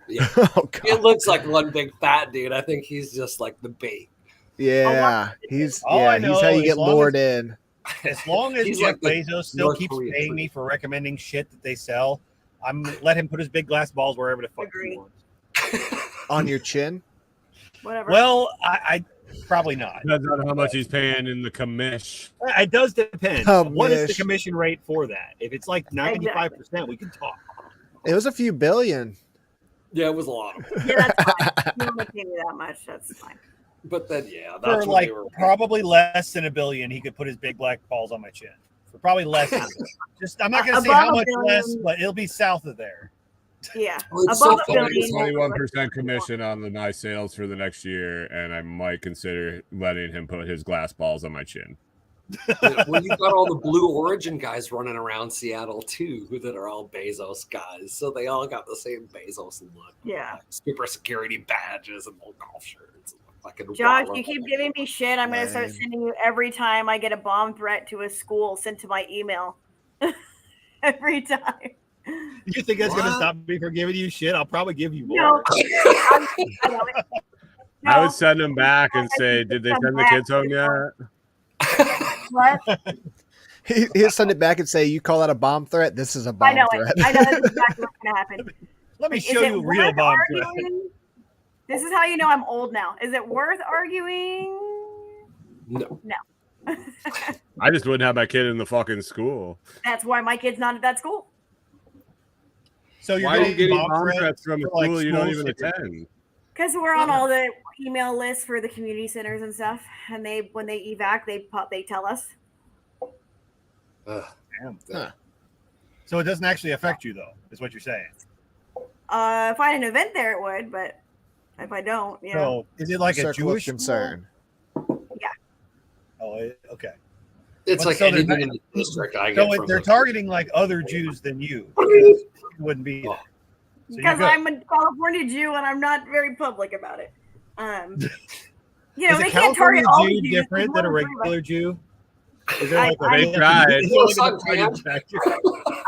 yeah. Oh, It God. looks like one big fat dude. I think he's just like the bait. Yeah. He's All I he's how know you is get long as- lured in. As long as He's Jeff like the Bezos still North keeps Korean paying freak. me for recommending shit that they sell, I'm let him put his big glass balls wherever the fuck he Agreed. wants. On your chin. Whatever. Well, I Probably not. Depends on how much he's paying in the commish. It does depend. What is the commission rate for that? If it's like 95%, we can talk. It was a few billion. Yeah, it was a lot. Yeah, that's fine. You don't pay me that much. That's fine. But then, yeah, that's For like probably less than $1 billion, he could put his big black balls on my chin. For probably less than just I'm not going to say how much less, but it'll be south of there. Yeah, Well, above $1 billion. 21% commission on my sales for the next year, and I might consider letting him put his glass balls on my chin. Well, you got all the Blue Origin guys running around Seattle too, that are all Bezos guys. So they all got the same Bezos look. Yeah. Like super security badges and old golf shirts. Like Josh, you keep giving me shit. I'm going to start sending you every time I get a bomb threat to a school sent to my email. Every time. You think that's going to stop me from giving you shit? I'll probably give you more. No. I would send them back and say, did they send the kids home yet? What? He'll send it back and say, you call that a bomb threat? This is a bomb threat. I know that's exactly what's going to happen. Let me show you a real bomb threat. This is how you know I'm old now. Is it worth arguing? No. I just wouldn't have my kid in the fucking school. That's why my kid's not at that school. So you're why are you getting bomb threats from a school you don't even attend? Because we're on all the email lists for the community centers and stuff, and when they evac, they tell us. Damn. Huh. So it doesn't actually affect you, though, is what you're saying. If I had an event there, it would, but if I don't, you know. So is it like a Jewish concern? Yeah. Oh, okay. It's but like so anything in the district. They're targeting like other Jews than you. You wouldn't be there. So because I'm a California Jew and I'm not very public about it. You know, is they a can't California target all Jew Jews. different than a regular Jew? Is there like they tried.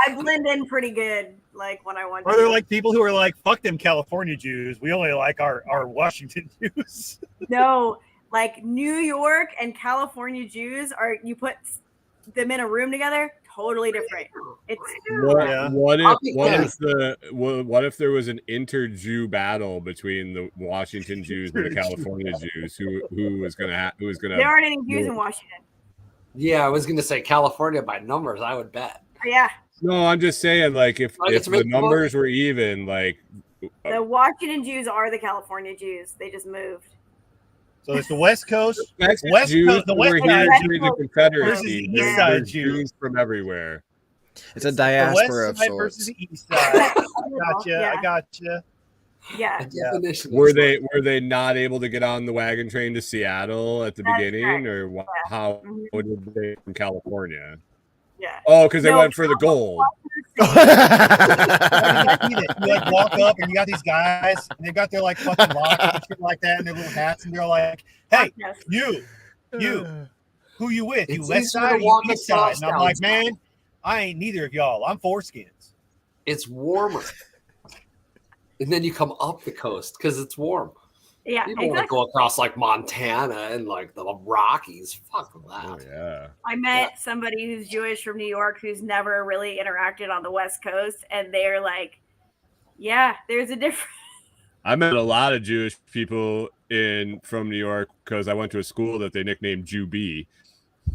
I blend in pretty good, like when I want to. Are there like people who are like, fuck them California Jews, we only like our Washington Jews? No, like New York and California Jews you put them in a room together, totally different. It's what if there was an inter-Jew battle between the Washington Jews and the California Jews? Who was gonna there aren't any Jews in Washington. Yeah, I was gonna say California by numbers, I would bet. Yeah. No, I'm just saying, like, if the numbers were even, like, the Washington Jews are the California Jews. They just moved. So it's the West Coast. The West Coast, the West Side during the Confederacy. There's Jews from everywhere. It's a diaspora of sorts. Versus the East Side. I gotcha. Yeah. Were they not able to get on the wagon train to Seattle at the beginning, or how did they from California? Yeah. Oh, because they went for the gold. You like walk up and you got these guys and they've got their like fucking locks and shit like that and their little hats and they're like, "Hey, you, who you with? You West Side or you East Side?" And I'm like, "Man, I ain't neither of y'all. I'm foreskins." It's warmer. And then you come up the coast because it's warm. Yeah, you don't want to go across like Montana and like the Rockies. Fuck that. Oh, yeah. I met somebody who's Jewish from New York who's never really interacted on the West Coast, and they're like, "Yeah, there's a difference." I met a lot of Jewish people from New York because I went to a school that they nicknamed Jew B.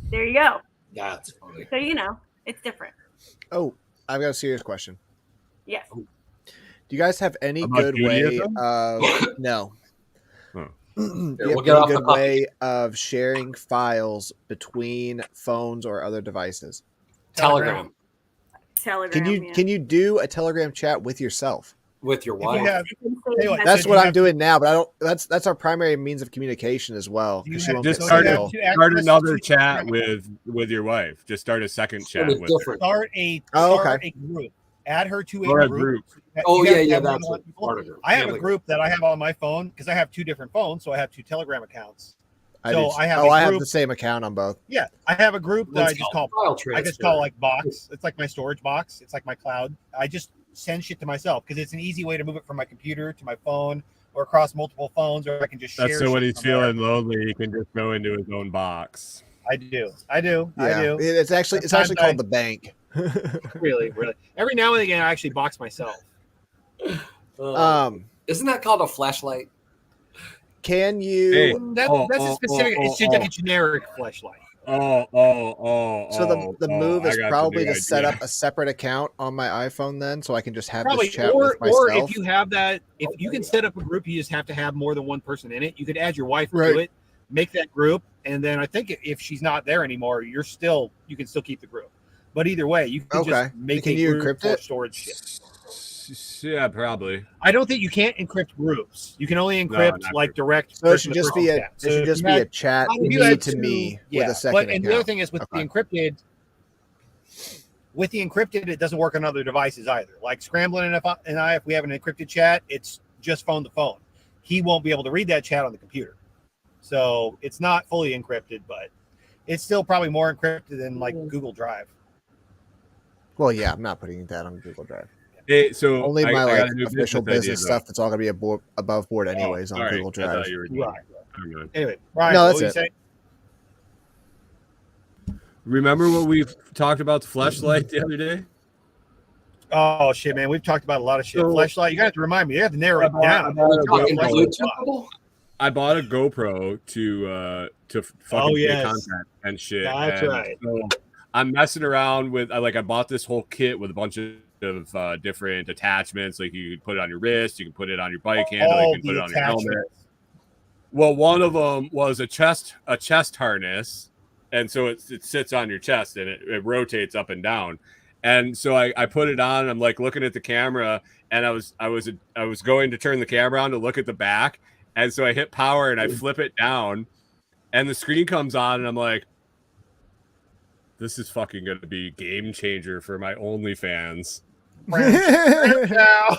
There you go. That's funny. So you know, it's different. Oh, I've got a serious question. Yes. Do you guys have any About good Judaism? way of no? Do you We'll have any good way of sharing files between phones or other devices? Telegram. Can you do a Telegram chat with yourself? With your wife? That's what I'm doing now, but I don't. That's our primary means of communication as well. Just start another chat with your wife. Just start a second chat with her. Start a group. Add her to a group. Oh yeah, that's part of it. I have a group that I have on my phone because I have two different phones, so I have two Telegram accounts. I have the same account on both. Yeah, I have a group that I just call like box. It's like my storage box. It's like my cloud. I just send shit to myself because it's an easy way to move it from my computer to my phone or across multiple phones, or I can just share. That's so when he's feeling lonely, he can just go into his own box. I do. It's actually called the bank. Really. Every now and again, I actually box myself. Isn't that called a flashlight? Can you? Hey. That's a specific. It's just like a generic fleshlight. So the move is I got the probably new to set idea. up a separate account on my iPhone then, so I can just have Probably, this chat or with myself. if you have that, if you can set up a group, you just have to have more than one person in it. You could add your wife Right. to it, make that group, and then I think if she's not there anymore, you can still keep the group. But either way, you can just make Can a you group encrypt for it? storage shit. Yeah, probably. I don't think you can't encrypt groups. You can only encrypt not like groups. direct. So it should just be a chat. it should just be a chat if you me had to two- me yeah. with a second But account. and the other thing is with the encrypted, it doesn't work on other devices either. Like Scrambling and I, if we have an encrypted chat, it's just phone to phone. He won't be able to read that chat on the computer, so it's not fully encrypted, but it's still probably more encrypted than like Google Drive. Well, yeah, I'm not putting that on Google Drive. Hey, so Only my I like got a new official business idea, stuff that's all gonna be above board anyways on all right. Google I Drive. thought you were Right. Never mind. Anyway, Ryan, No, what that's were you it. saying? Remember what we've talked about the fleshlight the other day? Oh shit, man, we've talked about a lot of shit. So- Fleshlight, you got to remind me. You have to narrow it down. Talking GoPro. blue temple? I bought a GoPro to fucking get yes. content and shit. That's and right. So I'm messing around with I bought this whole kit with a bunch of different attachments. Like you can put it on your wrist, you can put it on your bike handle, All you can put the it on your helmet. attachments. Well, one of them was a chest harness, and so it sits on your chest and it rotates up and down. And so I put it on. And I'm like looking at the camera, and I was going to turn the camera on to look at the back, and so I hit power and I flip it down, and the screen comes on, and I'm like, this is fucking gonna be game changer for my OnlyFans.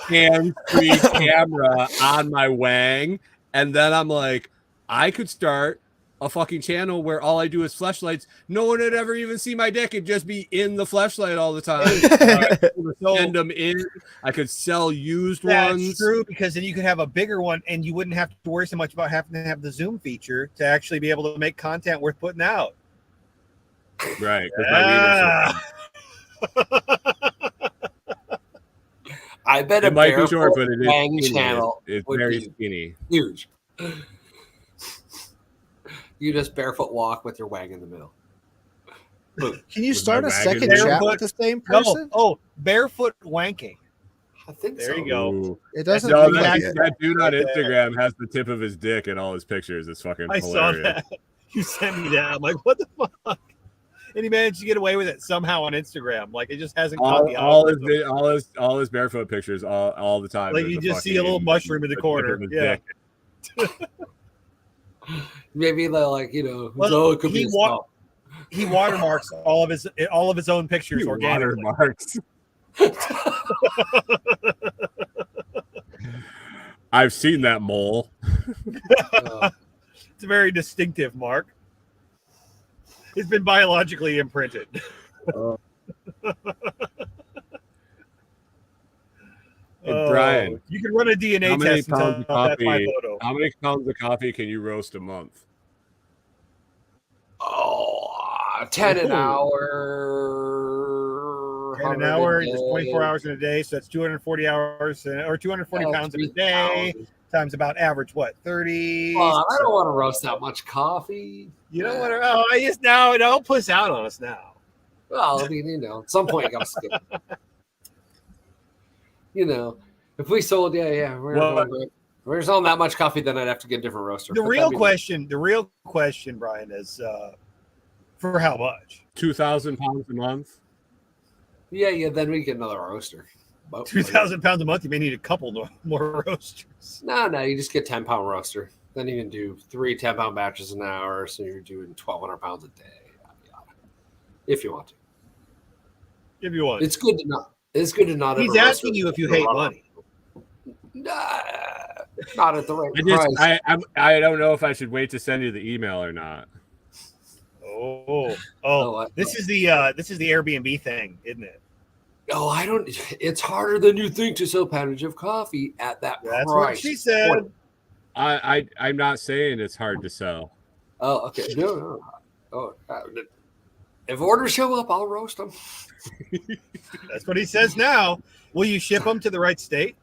Hands-free camera on my wang. And then I'm like, I could start a fucking channel where all I do is fleshlights. No one would ever even see my dick. It'd just be in the fleshlight all the time. Send them in. I could sell used ones. That's true, because then you could have a bigger one and you wouldn't have to worry so much about having to have the Zoom feature to actually be able to make content worth putting out. Right. 'Cause my I bet it a might be short, but it is Wang skinny. channel It's would very be skinny. huge. You just barefoot walk with your wang in the middle. Boom. Can you With start my a wagon second there. chat with the same person? Oh, barefoot wanking. I think There so. you go. Ooh. It doesn't. No, look like it. that dude on Right there. Instagram has the tip of his dick in all his pictures. It's fucking I saw hilarious. that. You sent me that. I'm like, what the fuck? And he managed to get away with it somehow on Instagram. Like it just hasn't caught the all algorithm. his barefoot pictures all the time. Like There's you just see a little fucking- mushroom in the tip corner. of his Yeah. dick. Maybe they're like, you know, Well, so it could be he a wa- small. He watermarks all of his own pictures You organically. watermarks. I've seen that mole. It's a very distinctive mark. It's been biologically imprinted. Hey, Brian, You can run a DNA how many test and pounds of tell that's my coffee? photo. How many pounds of coffee can you roast a month? Oh, 10 an Ooh. hour. 10 an 100 hour, a just day. 24 hours in a day. So that's 240 hours or 240 Oh, pounds in a day 3,000. times about average, what, 30? Well, I don't want to roast that much coffee. You don't want to, oh, I just now, don't puss out on us now. Well, I mean, you know, at some point you got to skip. You know, if we sold, we're selling that much coffee, then I'd have to get a different roaster. The But real that'd be question, Brian, is for how much? 2,000 pounds a month. Yeah, then we get another roaster. But 2,000 pounds a month, you may need a couple more roasters. No, you just get 10-pound roaster. Then you can do 3 10-pound batches an hour, so you're doing 1,200 pounds a day. Yada. If you want to. If you want. It's good to not. It's good to not. He's ever asking roast you if you roaster. hate money. Nah, not at the right I price. I don't know if I should wait to send you the email or not. This is the Airbnb thing, isn't it? Oh, I don't. It's harder than you think to sell poundage of coffee at that That's price. what she said. I'm not saying it's hard to sell. Oh, okay. No. Oh, if orders show up, I'll roast them. That's what he says now. Will you ship them to the right state?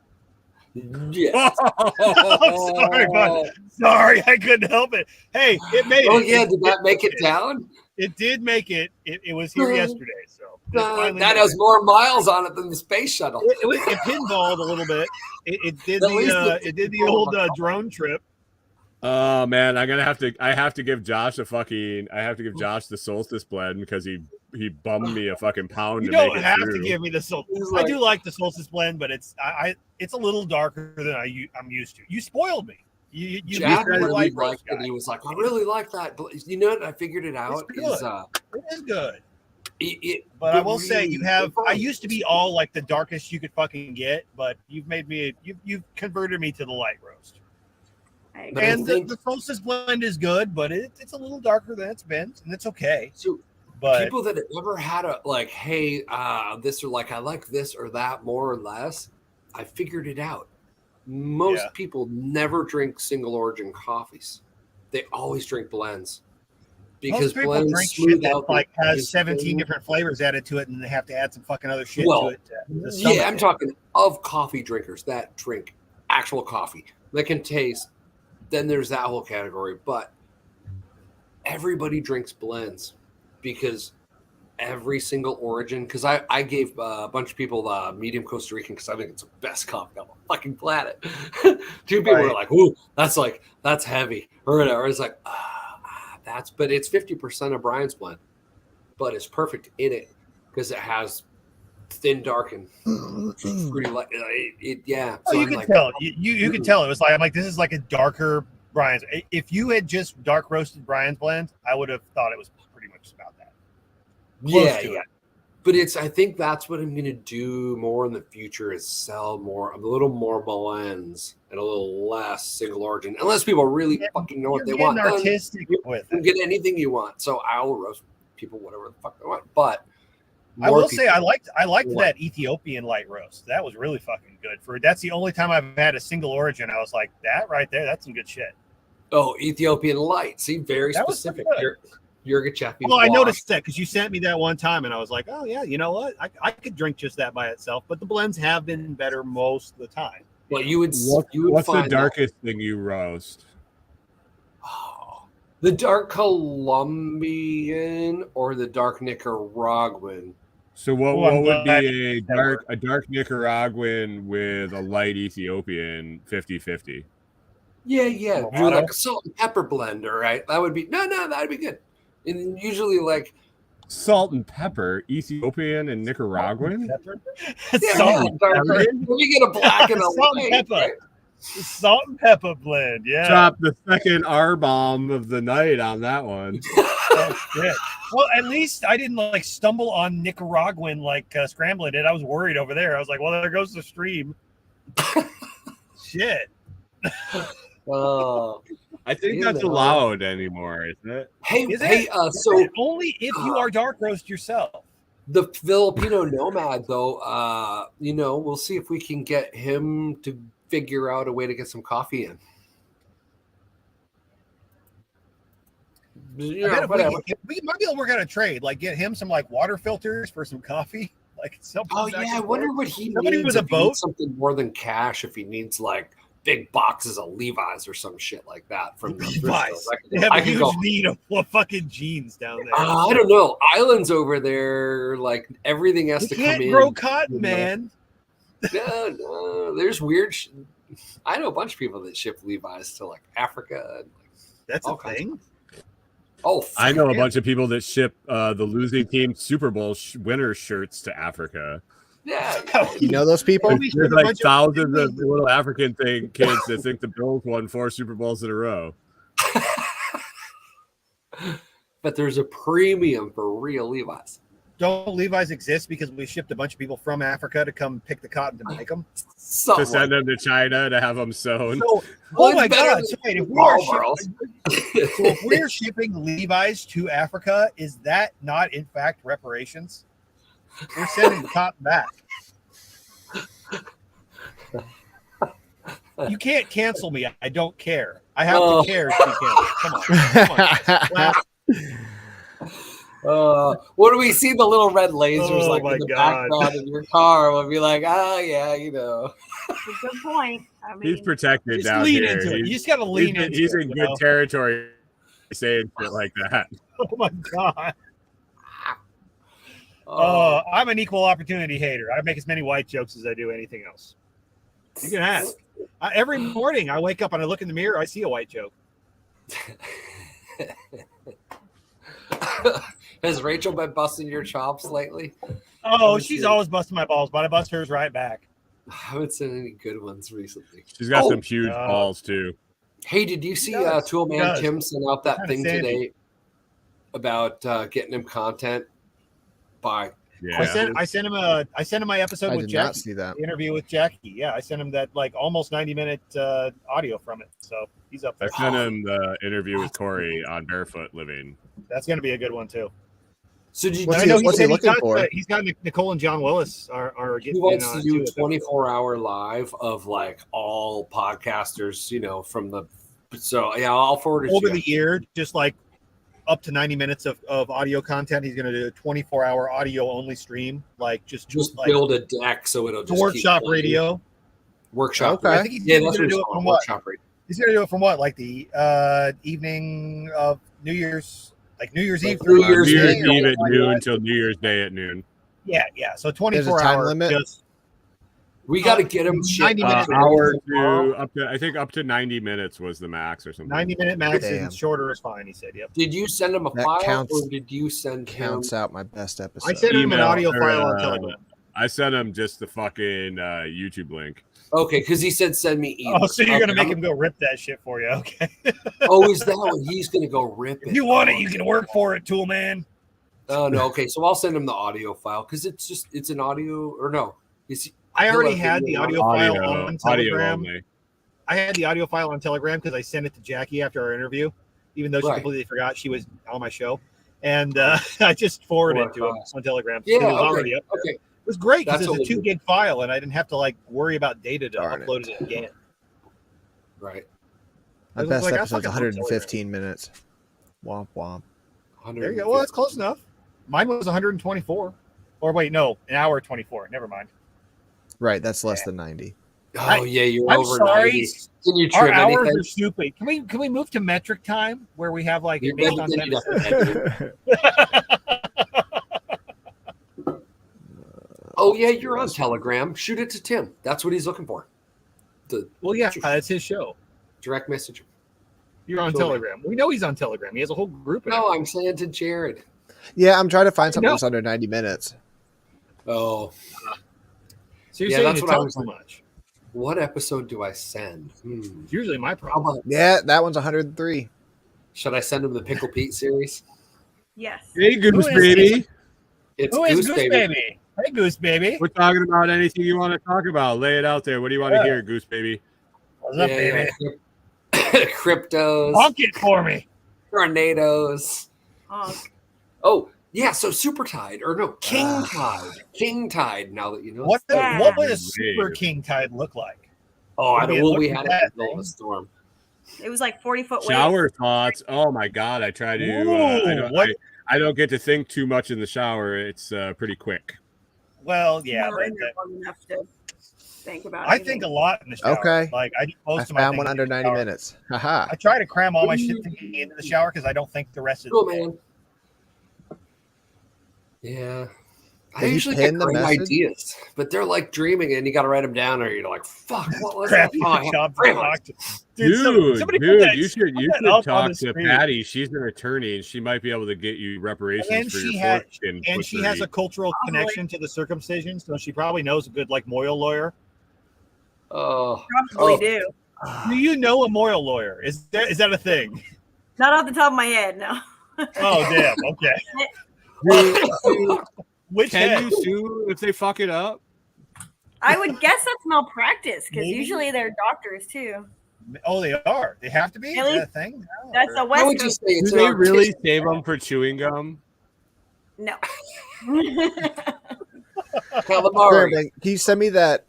Yes. I'm sorry, bud. Sorry, I couldn't help it. Hey, it made Oh it. yeah, did that make it down? It did make it. It was here yesterday, so it finally That made has it. more miles on it than the space shuttle. It pinballed a little bit. It did At least the old drone trip. Oh man, I have to give Josh the Solstice blend because he bummed me a fucking pound. You to make don't it have through. to give me the Solstice. Like, I do like the Solstice blend, but it's a little darker than I'm used to. You spoiled me. You Jack made me a really light liked roast it. guy. He was like, I really like that. You know what? I figured it out. It's good. It is good. But I will say I used to be all like the darkest you could fucking get, but you've converted me to the light roast. But And the Solstice blend is good, but it's a little darker than it's been, and it's okay. So But people that have ever had a like, hey, this or like I like this or that more or less, I figured it out. Most people never drink single origin coffees. They always drink blends. Because most people blends drink smooth shit out that like has taste 17 thing. different flavors added to it, and they have to add some fucking other shit Well, to it. To stomach yeah, I'm it. talking of coffee drinkers that drink actual coffee that can taste. Then there's that whole category, but everybody drinks blends because every single origin. Because I gave a bunch of people medium Costa Rican because I think it's the best coffee on the fucking planet. Two people were like, "Ooh, that's heavy," or whatever. It's like but it's 50% of Brian's blend, but it's perfect in it because it has thin, dark, and fruity. Like yeah. Oh, So you I'm can like, tell. You can tell. It was like I'm like this is like a darker Brian's. If you had just dark roasted Brian's blend, I would have thought it was pretty much about that. Close to it. But I think that's what I'm gonna do more in the future is sell more, a little more blends and a little less single origin, unless people really fucking know what they want. Artistic with you it. can get anything you want. So I'll roast people whatever the fuck they want. But I will say I liked what? that Ethiopian light roast. That was really fucking good. That's the only time I've had a single origin. I was like, that right there, that's some good shit. Oh, Ethiopian light. See, very That was specific. good. Yurgachev. Well, I noticed that because you sent me that one time, and I was like, oh yeah, you know what? I could drink just that by itself. But the blends have been better most of the time. Well, you would. What's the find darkest thing you roast? The dark Colombian or the dark Nicaraguan. So what I'm would glad be a dark Nicaraguan with a light Ethiopian 50-50? Yeah. Do like a salt and pepper blender, right? That would be that'd be good. And usually like Salt and pepper, Ethiopian and Nicaraguan. Salt and pepper. Let me get a black and a Salt and white. pepper. Salt and pepper blend. Yeah. Drop the second R bomb of the night on that one. Oh, shit. Well, at least I didn't like stumble on Nicaraguan like scrambling it. I was worried over there. I was like, well, there goes the stream. Shit. I think that's allowed anymore, isn't it? So only if you are dark roast yourself. The Filipino nomad, though, we'll see if we can get him to figure out a way to get some coffee in. We might be able to work out a trade, like get him some like water filters for some coffee. Like something. Oh yeah, I wonder what he Somebody needs. with a If he boat? needs something more than cash. If he needs like big boxes of Levi's or some shit like that from the thrift Levi's. stores. They have I a can huge go. need of fucking jeans down there. I don't know. Islands over there, like everything has You to can't come in. grow cotton, man. No, there's weird. I know a bunch of people that ship Levi's to like Africa. And, like, That's all a kinds thing. I know a bunch of people that ship the losing team Super Bowl winner shirts to Africa. Yeah, You know those people? There's like thousands of little African kids that think the Bills won 4 Super Bowls in a row. but there's a premium for real Levi's. Don't Levi's exist because we shipped a bunch of people from Africa to come pick the cotton to make them? To send them to China to have them sewn. So, oh my God! So wait, if we're shipping Levi's to Africa, is that not in fact reparations? We're sending the cotton back. You can't cancel me. I don't care. I have to care to be canceled. Come on. When we see the little red lasers Oh like my in the God. background of your car, we'll be like, yeah, That's a good point. I mean, He's protected Just down lean here. into it. You He's, just got to lean into he's it. in you good know? territory saying shit like that. Oh my God. oh, I'm an equal opportunity hater. I make as many white jokes as I do anything else. You can ask. Every morning I wake up and I look in the mirror, I see a white joke. Has Rachel been busting your chops lately? Oh, she's always busting my balls, but I bust hers right back. I haven't seen any good ones recently. She's got some huge no. balls too. Hey, did you see does. Tool He Man does. Tim sent out that Kinda thing sandy. today about getting him content by Yeah. I sent him my episode I with did not Jackie. see that. The interview with Jackie. Yeah, I sent him that like almost 90-minute audio from it. So he's up I there. sent him the interview with Corey on Barefoot Living. That's going to be a good one too. So did What's I he- know what's he looking for? He's got Nicole and John Willis are he getting wants in to on do it, too. 24-hour live of like all podcasters, from the. So yeah, I'll forward it Over to you. the year, just like up to 90 minutes of audio content. He's going to do a 24-hour audio only stream, like just like build a deck so it'll just workshop keep playing. radio. Workshop. Okay. I think he's Yeah, going that's to what do it's it called. from what? Workshop radio. He's going to do it from what? Like the evening of New Year's, like New Year's Like Eve New through New Year's Year's Day. Eve at noon until New Year's Day at noon. Yeah. So There's a 24 time hours. limit? Just We got to get him 90 minutes. Hour to up to 90 minutes was the max or something. 90-minute max Damn. and shorter is fine. He said, "Yep." Did you send him a That file counts- or did you send Counts him? out my best episode. I sent him an Email audio or, file on Telegram. I sent him just the fucking YouTube link. Okay, because he said send me either. Oh, so you're gonna Okay, make him go rip that shit for you? Okay. Oh, is that what he's gonna go rip it? If you want it, you can work for it, Tool Man. Oh no. Okay, so I'll send him the audio file because it's an audio or no? I He'll already have had the video audio Audio, file on audio Telegram. only. I had the audio file on Telegram because I sent it to Jackie after our interview, even though she Right. completely forgot she was on my show, and I just forwarded it to him on Telegram. Yeah. It was Okay. already up there. Okay. It was great because That's it's a what we 2 gig file, and I didn't have to like worry about data to Darn upload it again. Right. My I was best like, I episode's fucking love 115 minutes. Womp womp. There you go. Well, that's close enough. Mine was 124. Or wait, no, an hour 24. Never mind. Right, that's less than 90. Oh yeah, you're I'm over sorry. 90. Can you Our trim hours anything? are stupid. Can we move to metric time where we have like You based better on get 10 it up. Oh yeah, you're on Telegram. Shoot it to Tim. That's what he's looking for. Well, yeah, that's his show. Direct message him. You're on Cool. Telegram. We know he's on Telegram. He has a whole group. in it. No, I'm saying to Jared. Yeah, I'm trying to find something No. that's under 90 minutes. Oh, So you're Yeah, saying that's you what I talk was too like. much. what episode do I send? It's usually my How problem. about, Yeah, that one's 103. should I send him the Pickle Pete series? yes. Hey, Goose Who is Baby. It's Who is Goose Goose Baby. Baby? Hey, Goose Baby. We're talking about anything you want to talk about. Lay it out there. What do you want to hear, Goose Baby? What's up, baby? Cryptos, Honk it for me. tornadoes. Oh, Oh, yeah. So Super Tide or no King Tide. King Tide. Now that you know. What Yeah. what would a super Wave. king tide look like? Oh, I Maybe don't. it Well, we looked had at it that in the middle of a thing. storm. it was like 40-foot wave. Shower thoughts. Oh my god, I try to. Ooh, what? I don't get to think too much in the shower. It's pretty quick. Well, yeah, Never but in there long enough to think about. I anything. think a lot in the shower. Okay. Like I do I most of my found one thinking under in the 90 shower. minutes. Haha. I try to cram all my shit thinking into the shower because I don't think the rest of Cool, the day. man. Yeah. I Did you usually get pin the great message? ideas, but they're like dreaming and you got to write them down or you're like, fuck, what was Crap, that? Oh, I you have job to three talk to. Dude, somebody put that- you should put you that should up on talk the to screen. Patty. She's an attorney and she might be able to get you reparations And for she your had- foreskin. And she has a cultural Probably. connection to the circumcision, so she probably knows a good like Moyle lawyer. Oh, Probably Oh. do. Do you know a Moyle lawyer? Is that a thing? Not off the top of my head, no. Oh damn. Okay. Which Can head? you sue if they fuck it up? I would guess that's malpractice because Maybe. usually they're doctors too. Oh, they are. They have to be. Is Really? that a thing? No, That's or- a I West would Coast. just say it's Do an they really artistic- save them for chewing gum? No. calamari. Fairbank, can you send me that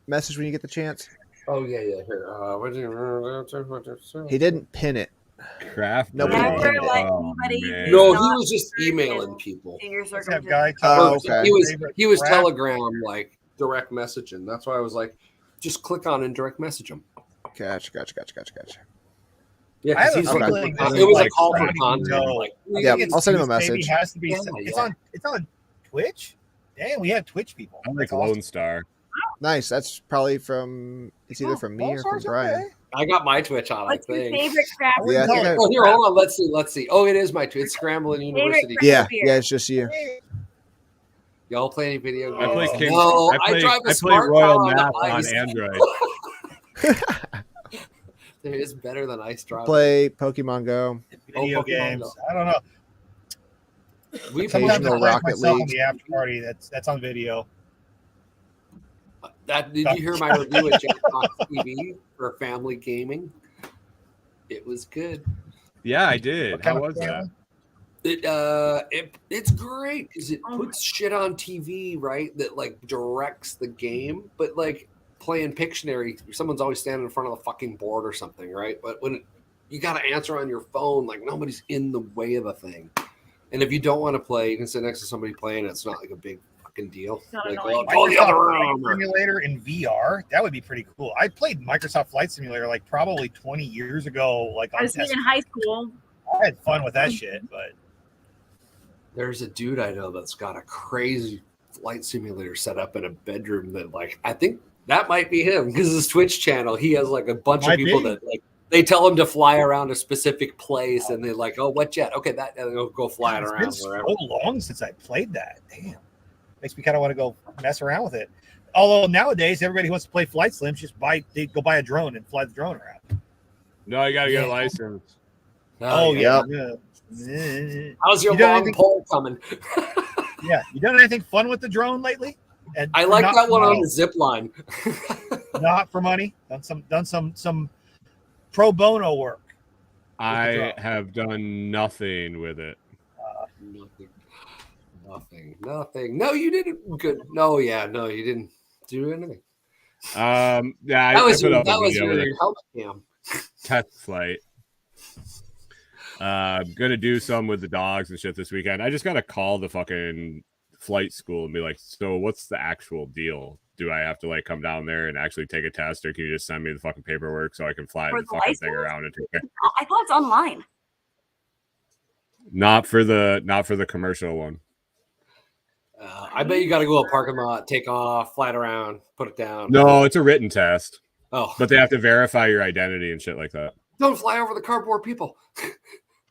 message when you get the chance? Oh yeah. Here. What do you? He didn't pin it. Craft. Nobody brew. Never let Oh, anybody man. do No, not he was just person emailing people. in your Let's have circumstances. guy Oh, talk about okay. his favorite He was craft. Telegram, like direct messaging. That's why I was like, just click on and direct message him. Gotcha. Yeah, I have because a he's looking feeling for this it was is a call I for don't even content. know. Like, I Yeah, think it's I'll send him a Zeus maybe message. has to be. Yeah. It's on Twitch. Damn, we have Twitch people. I like That's awesome. Lone Star. Nice. That's probably from. It's either from me Lone or from Star's Brian. okay. I got my Twitch on, What's I your think. favorite craft I wouldn't Yeah, I call think it Oh, here, crap. hold on. Let's see. Oh, it is my Twitch. It's Scramble and University. craft Yeah, beer? yeah, it's just you. Y'all play any video I play games? King. No, I drive a play smart Royal car on Nap the on ice. Android. It is better than ice driving. Play Pokemon Go. Video Pokemon games. Go. I don't know. We Sometimes Occasional I play Rocket myself League. on the after party. That's on video. Did you hear my review of Jackbox TV for family gaming? It was good. Yeah, I did. What How kind of was that? It's great because it puts shit on TV, right? That like directs the game, but like playing Pictionary, someone's always standing in front of the fucking board or something, right? But when you got to answer on your phone, like nobody's in the way of the thing. And if you don't want to play, you can sit next to somebody playing. It's not like a big fucking deal. Not Like, annoying. go the other Flight room. Simulator in VR. That would be pretty cool. I played Microsoft Flight Simulator like probably 20 years ago. Like I on was test. in high school. I had fun with that shit, but There's a dude I know that's got a crazy flight simulator set up in a bedroom that, like, I think that might be him because his Twitch channel, he has like a bunch of Might people be. that like they tell him to fly around a specific place and they're like, oh, what jet? Okay, that, and they'll go flying it's around been wherever. so long since I played that. Damn, makes me kind of want to go mess around with it. Although nowadays everybody who wants to play Flight Sims just go buy a drone and fly the drone around. No, you gotta get a license. Oh Yep. yeah. How's your You done long anything- pole coming? Yeah, you done anything fun with the drone lately? And I like not that for one on money? the zip line. Not for money. Done some pro bono work. I have done nothing with it. Nothing. No, you didn't. Good. No, yeah, no, you didn't do anything. Yeah, That was I put your, up a video with a help cam. test flight. Gonna do some with the dogs and shit this weekend. I just gotta call the fucking flight school and be like, so what's the actual deal? Do I have to like come down there and actually take a test, or can you just send me the fucking paperwork so I can fly For the the fucking thing license? around and take it? I thought it's online. Not for the commercial one. I bet you got to go to a parking lot, take off, fly it around, put it down. No, it's a written test, Oh, but they have to verify your identity and shit like that. don't fly over the cardboard people.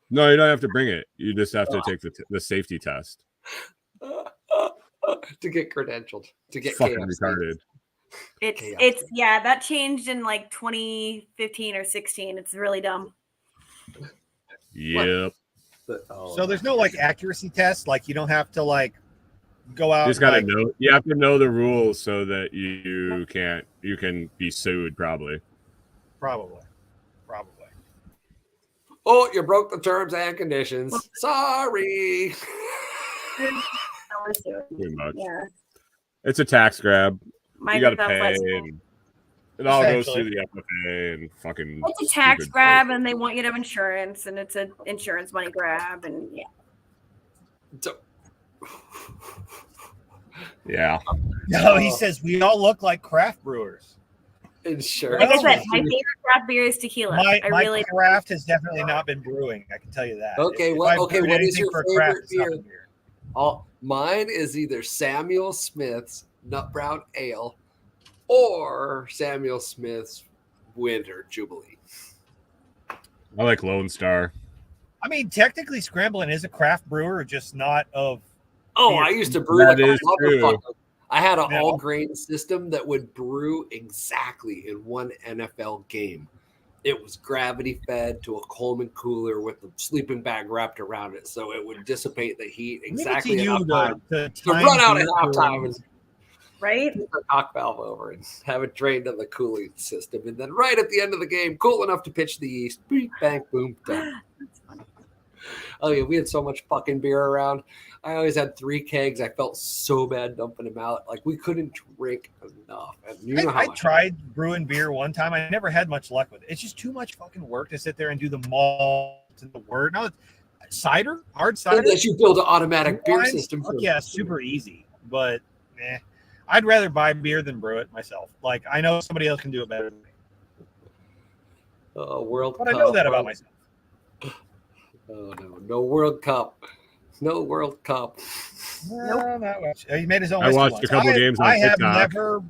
No, you don't have to bring it. You just have to take the safety test. To get credentialed, to get Fucking KFC. retarded. It's yeah, that changed in like 2015 or 16. It's really dumb. Yep. So there's no like accuracy test. Like you don't have to like go out. You just gotta and, like, know. You have to know the rules so that you can be sued probably. Probably. Oh, you broke the terms and conditions. Sorry. Pretty much. Yeah. It's a tax grab. You gotta Microsoft pay, Flight School. and it all goes Essentially. through the FFA and fucking. It's a tax stupid grab, place. and they want you to have insurance, and it's an insurance money grab, and yeah. Yeah. No, he says we all look like craft brewers. Insurance. Like I said, my favorite craft beer is tequila. My I really craft has definitely not been brewing. I can tell you that. Okay, If well, I've okay, brewed what is anything your for a favorite it's not beer? been beer. Mine is either Samuel Smith's Nut Brown Ale or Samuel Smith's Winter Jubilee. I like Lone Star. I mean, technically, Scrambling is a craft brewer, just not of. Oh, Beer. I used to brew That like a is true. motherfucker. I had an Yeah. all grain system that would brew exactly in one NFL game. It was gravity fed to a Coleman cooler with the sleeping bag wrapped around it, so it would dissipate the heat exactly Leave it enough to time you to time run out at beer halftime brewing. and right. put the cock valve over and have it drained to the cooling system, and then right at the end of the game, cool enough to pitch the yeast. Beep, bang, boom, done. Oh yeah, we had so much fucking beer around. I always had 3 kegs. I felt so bad dumping them out. Like we couldn't drink enough. And you know how I much tried brewing beer one time. I never had much luck with it. It's just too much fucking work to sit there and do the malt and the wort. No, cider, hard cider. unless you build an automatic beer Wine, system. fuck yeah, super easy. But I'd rather buy beer than brew it myself. Like I know somebody else can do it better than me. World But Cup. I know that about myself. Oh no, no World Cup. No World Cup. No, not much. He made his own. I whiskey watched once. a couple games on TikTok.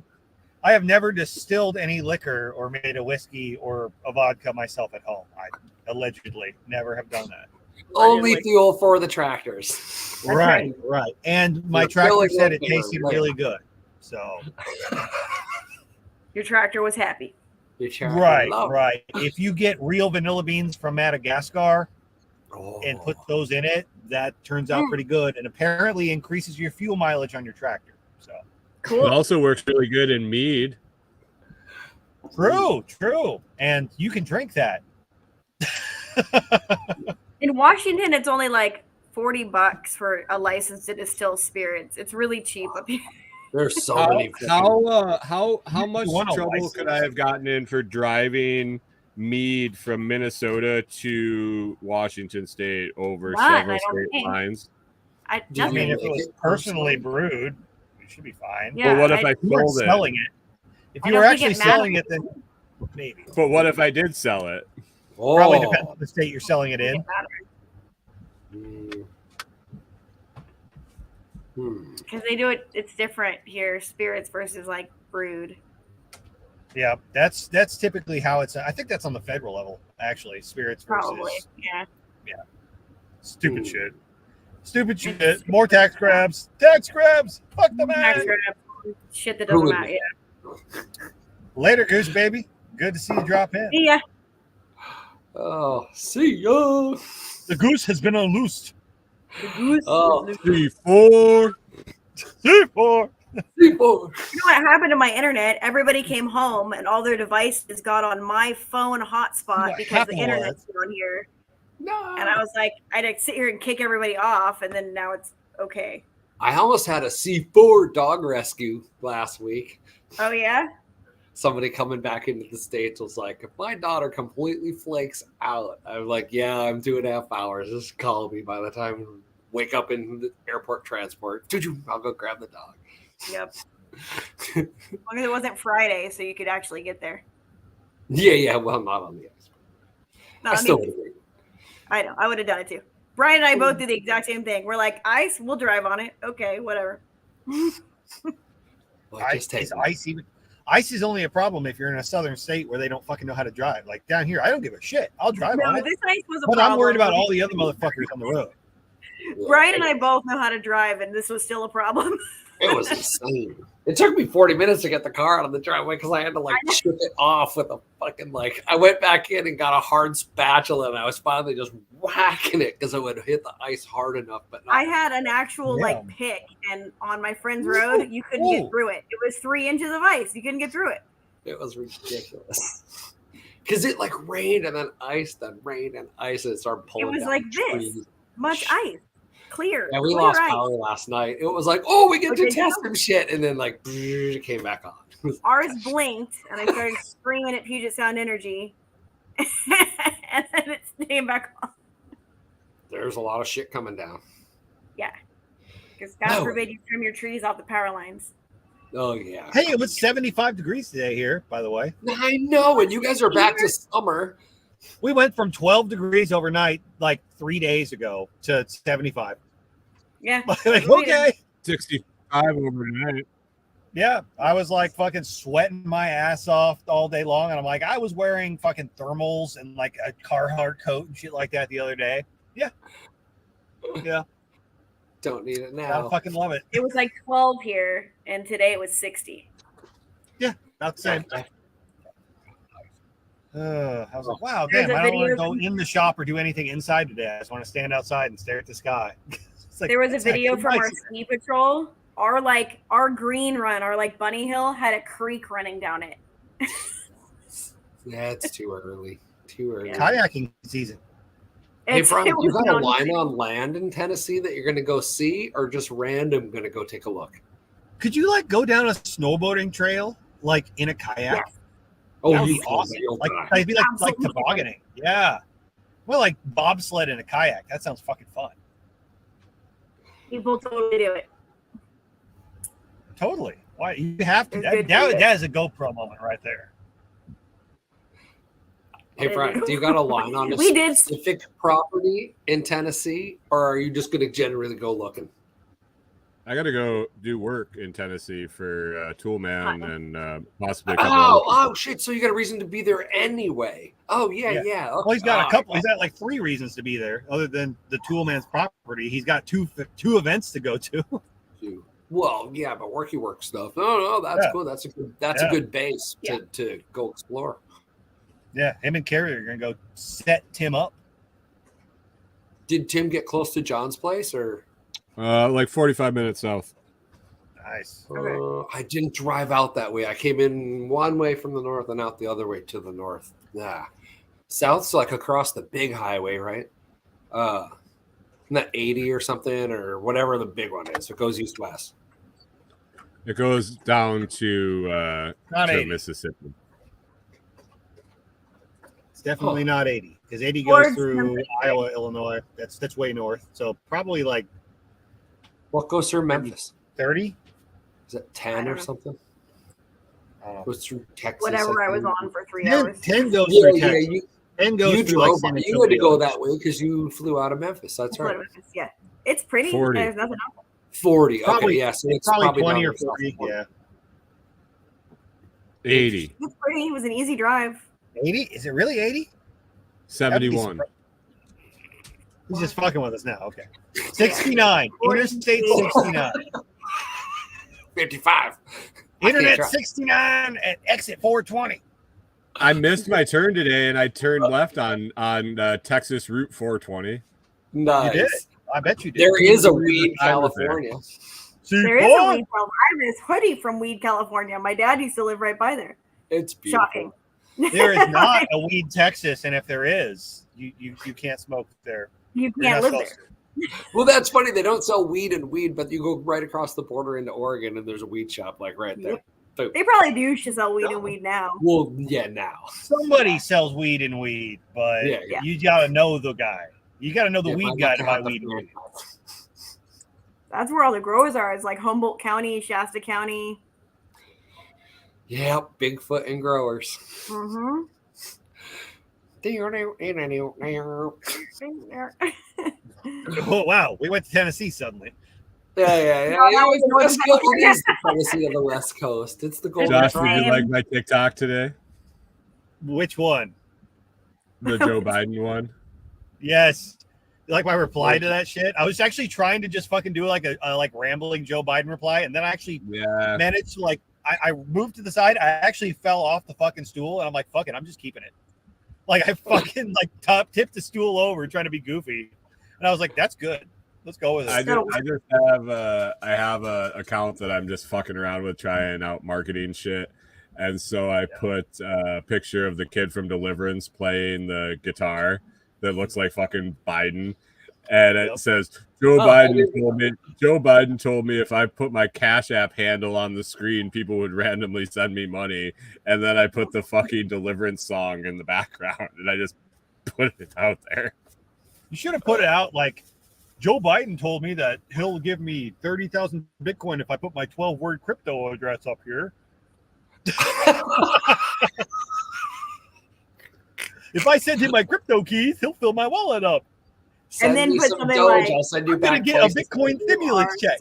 I have never distilled any liquor or made a whiskey or a vodka myself at home. I allegedly never have done that. Only fuel for the tractors. Right. And my tractor said it tasted really good. So Your tractor was happy. Right. If you get real vanilla beans from Madagascar and put those in it, that turns out pretty good and apparently increases your fuel mileage on your tractor. So cool. It also works really good in mead. True. And you can drink that. In Washington, it's only like $40 for a license to distill spirits. It's really cheap up here. There's so many. How much want a trouble license? could I have gotten in for driving mead from Minnesota to Washington State over several state lines? I mean, if it was personally brewed, it should be fine. Yeah, but what if I sold it? Selling it? If you were actually selling it, then maybe. But what if I did sell it? Probably depends on the state you're selling it in. Because they do it, it's different here, spirits versus like brewed. Yeah, that's typically how it's. I think that's on the federal level, actually. Spirits versus. Probably, yeah. Stupid shit. More tax grabs. Fuck the man. Tax grabs. Shit that doesn't matter. Yeah. Later, Goose baby. Good to see you drop in. See ya. Oh, see ya. The goose has been unloosed. The goose. C4. You know what happened to my internet? Everybody came home and all their devices got on my phone hotspot because the internet's down here. No. And I was like, I had to sit here and kick everybody off, and then now it's okay. I almost had a C4 dog rescue last week. Oh, yeah? Somebody coming back into the States was like, if my daughter completely flakes out, I'm like, yeah, I'm 2.5 hours. Just call me by the time I wake up in the airport transport. I'll go grab the dog. Yep. As long as it wasn't Friday, so you could actually get there. Yeah. Well, not on the ice. I still would agree. I know. I would have done it too. Brian and I both did the exact same thing. We're like, ice, we'll drive on it. Okay, whatever. Ice is only a problem if you're in a southern state where they don't fucking know how to drive. Like down here, I don't give a shit. I'll drive on it. This ice was a but problem. I'm worried about all the other motherfuckers on the road. Brian and I both know how to drive, and this was still a problem. It was insane. It took me 40 minutes to get the car out of the driveway because I had to chip it off with a fucking I went back in and got a hard spatula, and I was finally just whacking it because it would hit the ice hard enough. But not. I had an actual pick, and on my friend's road, you couldn't get through it. It was 3 inches of ice. You couldn't get through it. It was ridiculous because it rained and then ice, then rained and ice, and it started pulling. It was down like trees. this much ice. Clear. Yeah, we clear lost ice. power last night. It was like, oh, we get to test some shit, and then it came back on. Ours blinked, and I started screaming at Puget Sound Energy, and then it came back on. There's a lot of shit coming down. Yeah, because God forbid you trim your trees off the power lines. Oh yeah. Hey, it was 75 degrees today here, by the way. I know, and you guys are back to summer. We went from 12 degrees overnight, 3 days ago, to 75. Yeah. Okay. 65 overnight. Yeah. I was fucking sweating my ass off all day long. And I'm like, I was wearing fucking thermals and a Carhartt coat and shit like that the other day. Yeah. Yeah. Don't need it now. I fucking love it. It was 12 here, and today it was 60. Yeah. Not the same. I was like, wow, damn, I don't want to go in the shop or do anything inside today. I just want to stand outside and stare at the sky. There was a video from our ski patrol. Our green run, our bunny hill had a creek running down it. Yeah, it's too early. Too early. Kayaking season. Hey, Brian, it do you was got a down line here. on land in Tennessee that you're going to go see, or just random going to go take a look? Could you like go down a snowboarding trail like in a kayak? Yes. Oh, That'd you be can, awesome. but you'll Like die. it'd be like Absolutely. tobogganing. Yeah. Well, like bobsled in a kayak. That sounds fucking fun. People totally do it. Totally. Why you have to? It's That, good that, for you. that is a GoPro moment right there. Hey, Brian, do you got a line on a We did. specific property in Tennessee, or are you just going to generally go looking? I got to go do work in Tennessee for Toolman and possibly a couple Oh, shit. So you got a reason to be there anyway. Oh, yeah. Yeah. Okay. Well, he's got a couple. He's got like 3 reasons to be there, other than the Toolman's property. He's got two events to go to. Well, yeah, but worky work stuff. No, that's cool. That's a good base to go explore. Yeah, him and Carrie are gonna go set Tim up. Did Tim get close to John's place, or? like 45 minutes south. Nice. I didn't drive out that way. I came in one way from the north and out the other way to the north. Yeah, south's like across the big highway, right? Isn't that 80 or something, or whatever the big one is? It goes east west. It goes down to Not 80. Mississippi. It's definitely not 80 because 80 goes Towards through Memphis. Iowa, Illinois. That's way north. So probably like What goes through Memphis? 30. Is it 10 or something? I don't know. Goes through Texas. Whatever I was think. on for 3 10, hours. 10 goes Yeah, through yeah. Texas. 10 goes You through like drove. San You had to go Antonio. that way because you flew out of Memphis. That's right. Yeah, it's pretty. 40. There's nothing else. 40. Okay, Probably- yeah. So It's probably 20 down or the south 40. Yeah. 80. It's pretty. It was an easy drive. 80? Is it really 80? 71. He's just fucking with us now. Okay. 69. Interstate 69. 55. Internet 69 at exit 420. I missed my turn today, and I turned left on Texas Route 420. Nice. You did. I bet you did. There is a weed, I was there. California. There is a weed California. I have this hoodie from Weed, California. My dad used to live right by there. It's beautiful. Shocking. There is not a weed Texas, and if there is, you can't smoke there. You You're can't not live supposed there. Well, that's funny. They don't sell weed and weed, but you go right across the border into Oregon, and there's a weed shop like right there. Boom. They probably do sell weed and weed now. Well, yeah, now. Somebody sells weed and weed, but Yeah. you gotta know the guy. You gotta know the Yeah, weed might guy not to buy have the weed and weed. That's where all the growers are. It's like Humboldt County, Shasta County. Yeah, Bigfoot and growers. Mm-hmm. Oh wow, we went to Tennessee suddenly. Yeah. No, that was The Northern West Coast California. is the Tennessee of the West Coast. It's the Golden Josh, did Triangle. you like my TikTok today? Which one? The Joe Biden one? Yes. Like my reply to that shit. I was actually trying to just fucking do like a like rambling Joe Biden reply, and then I actually Yeah. managed to like I moved to the side. I actually fell off the fucking stool, and I'm like, fuck it, I'm just keeping it. Like I fucking like tipped the stool over trying to be goofy, and I was like, that's good. Let's go with it. I just have a account that I'm just fucking around with, trying out marketing shit. And so I put a picture of the kid from Deliverance playing the guitar that looks like fucking Biden. And it says, Joe Biden told me if I put my Cash App handle on the screen, people would randomly send me money. And then I put the fucking Deliverance song in the background, and I just put it out there. You should have put it out like, Joe Biden told me that he'll give me 30,000 Bitcoin if I put my 12-word crypto address up here. If I send him my crypto keys, he'll fill my wallet up. And then put something like, I'll send you I'm gonna back get a places. Bitcoin stimulus check.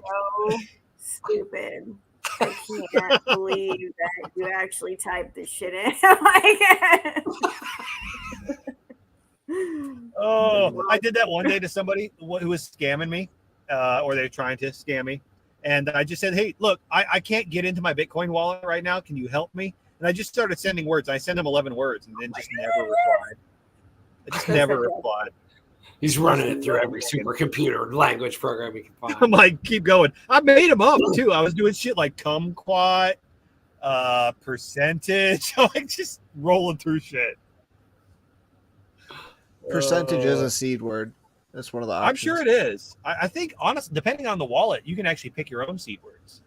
So stupid. I can't believe that you actually typed this shit in. Oh, I did that one day to somebody who was scamming me, or they were trying to scam me. And I just said, hey, look, I can't get into my Bitcoin wallet right now. Can you help me? And I just started sending words. I sent him 11 words and then just never replied. I just never replied. He's running it through every supercomputer language program he can find. I'm like, keep going. I made them up too. I was doing shit like kumquat, percentage, like just rolling through shit. percentage is a seed word. That's one of the options. I'm sure it is. I think, honestly, depending on the wallet, you can actually pick your own seed words.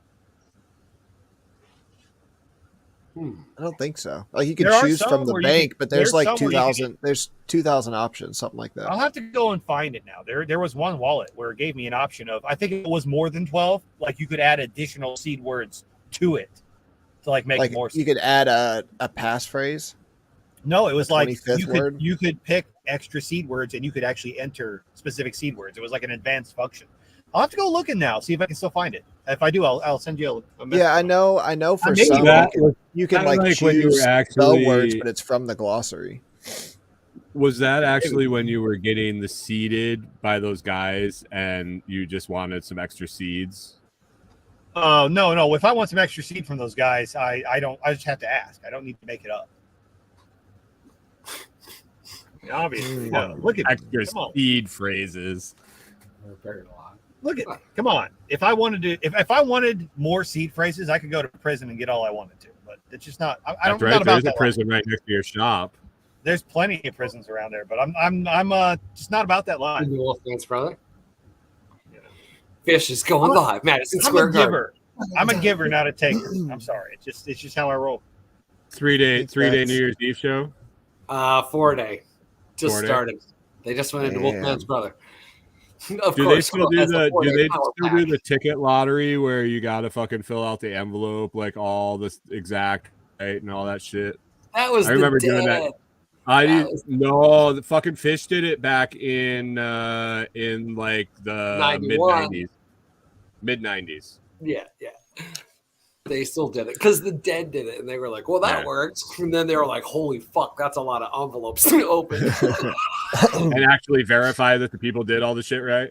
I don't think so. Like you can There are choose some from the where you bank, can- but there's there's like some where you can- 2,000. There's 2,000 options, something like that. I'll have to go and find it now. There was one wallet where it gave me an option of, I think it was more than 12. Like you could add additional seed words to it to like make Like it more. you could add a passphrase. No, it was like 25th word? you could pick extra seed words and you could actually enter specific seed words. It was like an advanced function. I'll have to go looking now, see if I can still find it. If I do, I'll send you a message. Yeah, I know for Maybe some that you can kinda like like when you choose were actually- the words, but it's from the glossary. Was that actually when you were getting the seeded by those guys and you just wanted some extra seeds? Oh no! If I want some extra seed from those guys, I don't. I just have to ask. I don't need to make it up. Obviously, no. Look at Extra come on. seed phrases. Look at come on. If I wanted to, if I wanted more seed phrases, I could go to prison and get all I wanted to. But it's just not. I don't. That's right. Not about There's a that prison right next to your shop. There's plenty of prisons around there, but I'm just not about that line. Thanks, brother. Fish is going live. Madison I'm Square a Garden. giver. I'm a giver, not a taker. I'm sorry. It's just how I roll. 3-day New Year's Eve show. 4-day. Just 4-day. started. They just went into Damn. Wolfman's brother. Of Do they course, still do has a the 4-day do they power still pack. do the ticket lottery where you gotta fucking fill out the envelope like all this exact right and all that shit? That was I remember the doing that. dead. I That did no the fucking Fish did it back in like the 91. mid 90s. Yeah. They still did it because the dead did it, and they were like, "Well, that Yeah. works." And then they were like, "Holy fuck, that's a lot of envelopes to open." And actually verify that the people did all the shit right.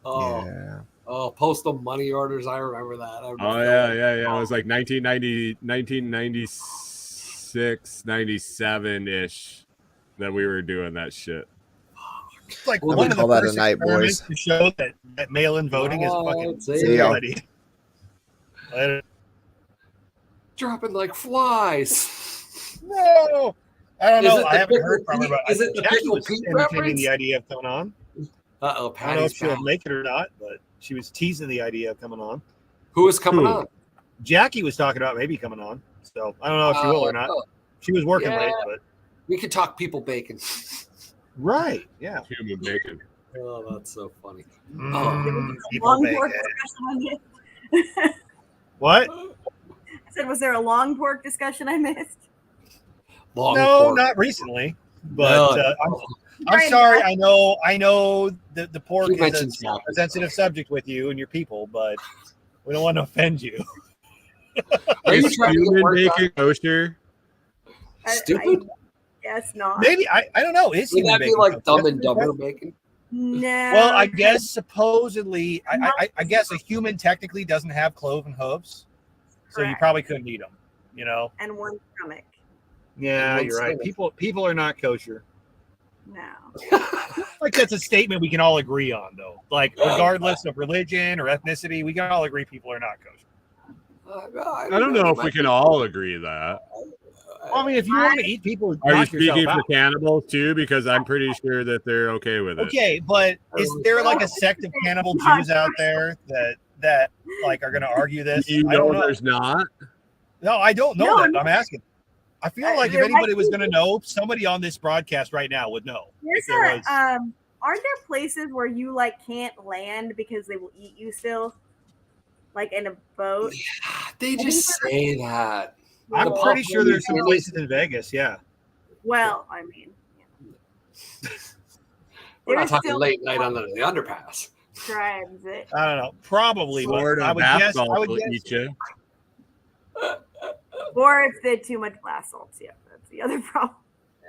Oh, Yeah. oh, postal money orders. I remember that. Oh yeah. It was like 1996, 97 ish that we were doing that shit. It's like Well, one we of the call that first a night, experiments boys. to show that mail-in voting is a fucking See ya. idea. Later. Dropping like flies. No, I don't Is know. it I the haven't Pickle heard from her, Pete- but is it the Jackie Pickle was Pete entertaining reference? the idea of coming on. Oh, I don't know Patty's if she'll back. make it or not, but she was teasing the idea of coming on. Who is coming Who? on? Jackie was talking about maybe coming on, so I don't know if she will or not. She was working yeah. late, but We could talk people bacon. right, yeah. Human bacon. Oh, that's so funny. People Long bacon. pork discussion I missed. What? I said, was there a long pork discussion I missed? Long No, pork. not recently. But No. I'm Right. sorry. I know the pork You is mentioned a sensitive subject with you and your people, but we don't want to offend you. Are you Is trying to get human work bacon kosher? Stupid? Yes, not. Maybe I don't know. Is Would human that be bacon like kosher? Dumb That's and a good Dumber question. bacon? No. Well, I guess supposedly, I guess a human technically doesn't have cloven hooves, so you Correct. probably couldn't eat them. You know? And one stomach. Yeah, one you're right. stomach. People are not kosher. No. Like that's a statement we can all agree on, though. Like regardless of religion or ethnicity, we can all agree people are not kosher. I don't know if we can all agree that. I mean, if you want to eat people, Are you knock yourself speaking for out. cannibals too? Because I'm pretty sure that they're okay with it. Okay, but is there like a sect of cannibal Jews out there that like are going to argue this? You I don't know know. there's not. No, I don't know No, that. no. I'm asking. I feel like if There anybody might was be- going to know, somebody on this broadcast right now would know. There's If there was- aren't there places where you like can't land because they will eat you still? Like in a boat? They just say that. I'm the pretty sure there's some Papua New places in Vegas. Yeah. Well, I mean, We're not There's talking still- late night under the underpass. tribes it. I don't know. Probably. But Florida I would guess. basketball I would will guess. eat you. Or if they had too much glass salts. Yeah, that's the other problem.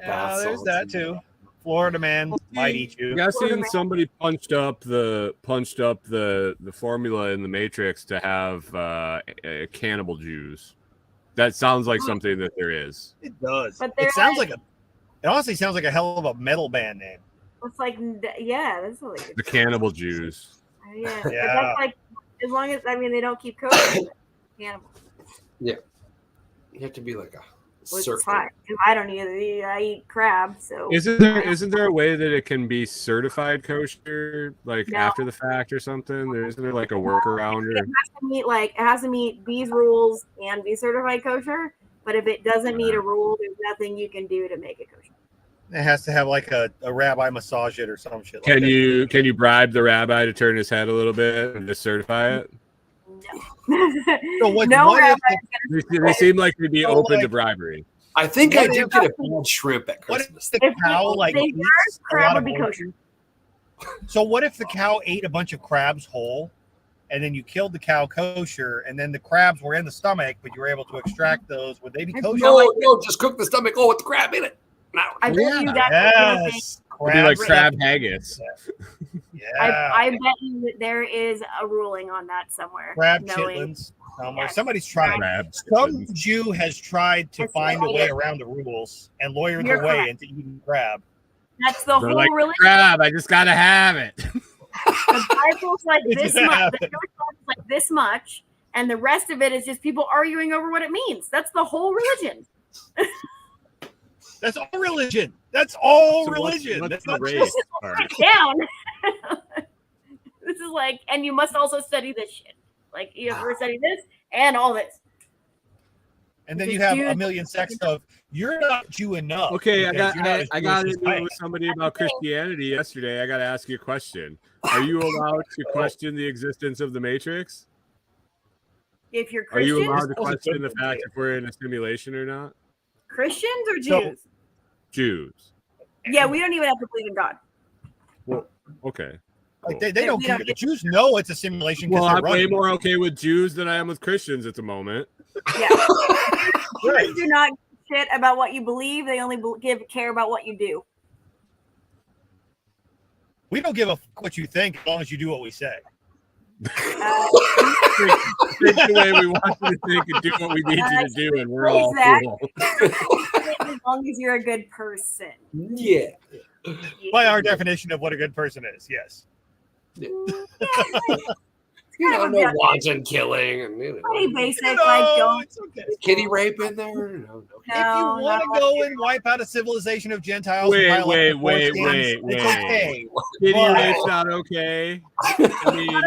Yeah, there's that too. Florida man might eat you. You guys seen somebody punched up the formula in the Matrix to have cannibal Jews? That sounds like something that there is. It does. But It they're sounds like- like It honestly sounds like a hell of a metal band name. It's like, yeah, that's like, The cannibal Jews. yeah. Yeah. That's like, as long as, I mean, they don't keep cooking. Cannibal. You have to be like a which is fine. I don't eat. I eat crab. So isn't there a way that it can be certified kosher, like after the fact or something? Isn't there like a workaround? Or... It has to meet these rules and be certified kosher. But if it doesn't meet a rule, there's nothing you can do to make it kosher. It has to have like a rabbi massage it or some shit. Can you bribe the rabbi to turn his head a little bit and just certify it? No. They seem like they'd be open to bribery. I think I did get a bad shrimp at Christmas. What if the cow eats crab would be kosher. So what if the cow ate a bunch of crabs whole, and then you killed the cow kosher, and then the crabs were in the stomach, but you were able to extract those? Would they be kosher? No, just cook the stomach with the crab in it. No. I bet you that. Yes. It'd be like crab haggis. Yeah. I bet you that there is a ruling on that somewhere. Crab chitlins somewhere. Yes. Somebody's trying. Some Jew has tried to find a way around the rules and lawyer their way into eating crab. That's the whole religion. Crab, I just gotta have it. The Bible's like this much. The Bible's like this much, and the rest of it is just people arguing over what it means. That's the whole religion. That's all religion. That's all religion. That's not race. Down. This is like, and you must also study this shit. Like you have to study this and all this. And then you have a million sects of you're not Jew enough. Okay, I got into it with somebody about Christianity yesterday. I got to ask you a question. Are you allowed to question the existence of the Matrix? If you're Christian, are you allowed to question the fact if we're in a simulation or not? Christians or Jews? Jews. Yeah, we don't even have to believe in God. Well, okay. Like they don't care. The Jews know it's a simulation. Well, I'm way more okay with Jews than I am with Christians at the moment. Yeah. Jews do not give shit about what you believe. They only care about what you do. We don't give a fuck what you think as long as you do what we say. Think the way we want you to think and do what we need you to do, and we're all cool. As long as you're a good person. Yeah. By our definition of what a good person is, yes. Yeah. No wanton killing and pretty basic. It's okay. Kitty rape in there. No. If you want to go and wipe out a civilization of Gentiles, wait. It's okay. Kitty rape's not okay. I mean,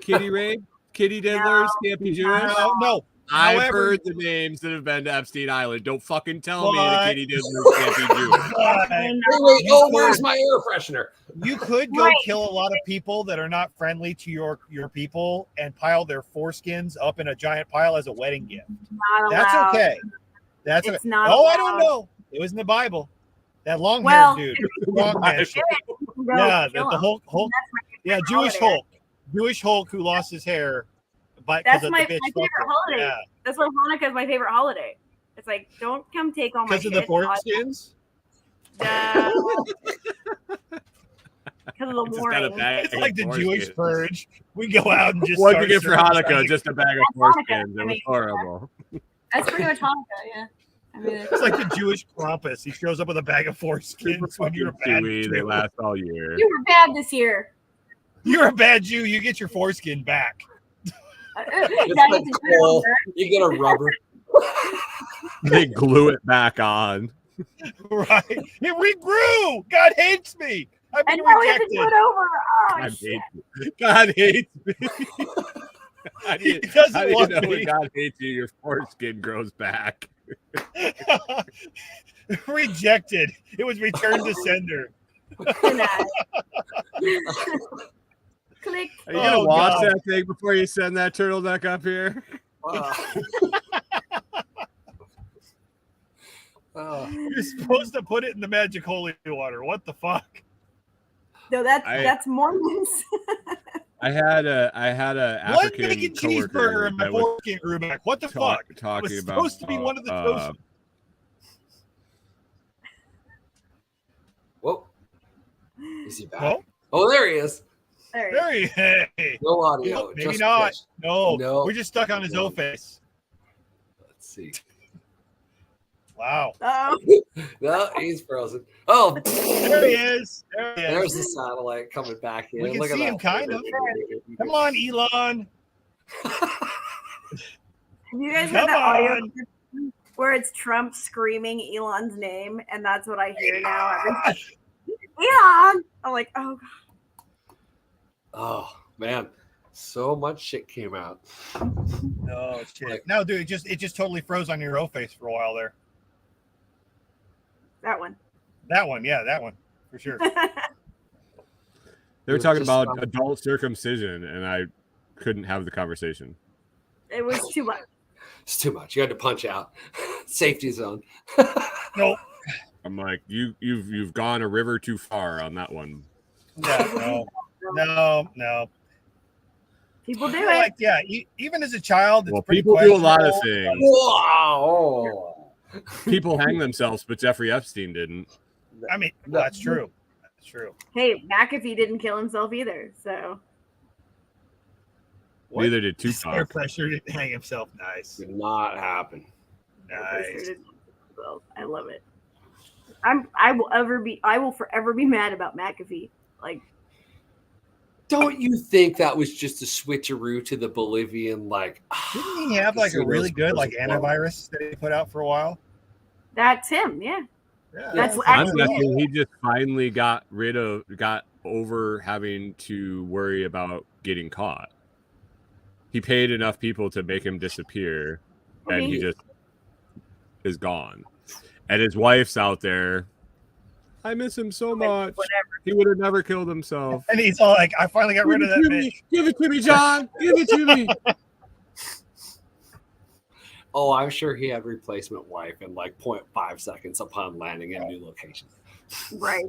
kitty rape, kitty diddlers can't be Jewish. No. I've heard the names that have been to Epstein Island. Don't fucking tell me the kitty diddlers can't be Jewish. Wait, where's my air freshener? You could go kill a lot of people that are not friendly to your people and pile their foreskins up in a giant pile as a wedding gift. That's okay. That's okay. I don't know. It was in the Bible. That long haired dude. The Hulk. Yeah, Jewish Hulk. Jewish Hulk who lost his hair. That's my favorite holiday. Yeah. That's why Hanukkah is my favorite holiday. It's like, don't come take all my shit. Because of the foreskins? Because of the warning. It's like the Jewish purge. We go out and just. What did you get for Hanukkah? Just a bag of foreskins. It was horrible. That's pretty much Hanukkah, yeah. I mean, it's like the Jewish Krampus. He shows up with a bag of foreskins when you're a bad Jew. They last all year. You were bad this year. You're a bad Jew. You get your foreskin back. You get a rubber. They glue it back on. Right. It regrew. God hates me. I've been rejected. We have to do it over. Oh, God hates me. How do you know when God hates you, your foreskin grows back? Rejected. It was returned to sender. Click. Are you gonna wash that thing before you send that turtleneck up here? You're supposed to put it in the magic holy water. What the fuck? No, that's Mormons. I had a African one bacon cheeseburger in my foreskin grew back. What the fuck? Talking it was about supposed to be one of the toast. Whoa. Is he back? Whoa? Oh, there he is. There he is. No audio. Maybe not. No. We're just stuck on his O face. Let's see. Wow. No, he's frozen. Oh, there he is. There's the satellite coming back in. We can see him kind of. Come on, Elon. You guys heard that audio? where it's Trump screaming Elon's name, and that's what I hear now. Elon! I'm like, oh god. Oh man, so much shit came out. Oh shit! No, dude, it just totally froze on your O face for a while there. That one. Yeah, that one for sure. They were talking about adult circumcision, and I couldn't have the conversation. It was too much. It's too much. You had to punch out. Safety zone. Nope. I'm like, you've gone a river too far on that one. Yeah, no. People do it. Like, yeah, even as a child, it's people do a lot of things. Wow. People hang themselves, but Jeffrey Epstein didn't. I mean, that's true. That's true. Hey, McAfee didn't kill himself either, so. Neither did Air Tupac. pressure didn't hang himself. Nice. Did not happen. Nice. I love it. I will forever be mad about McAfee. Like, don't you think that was just a switcheroo to the Bolivian, like? Didn't he have like a really good like antivirus that he put out for a while? That's him, yeah. That's I'm actually guessing he just finally got over having to worry about getting caught. He paid enough people to make him disappear, and he just is gone. And his wife's out there. I miss him so much. Whatever. He would have never killed himself. And he's all like, I finally got rid of that bitch. Give it to me, John. Give it to me. Oh, I'm sure he had replacement wife in like 0.5 seconds upon landing in a new location. right.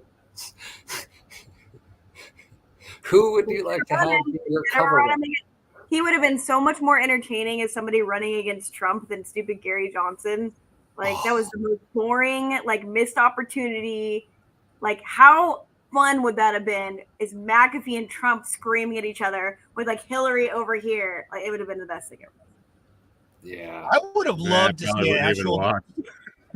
Who would you like to have your cover with? He would have been so much more entertaining as somebody running against Trump than stupid Gary Johnson. Like, that was the most boring, like, missed opportunity. Like, how fun would that have been? Is McAfee and Trump screaming at each other with, like, Hillary over here? Like, it would have been the best thing ever. Yeah. I would have loved to see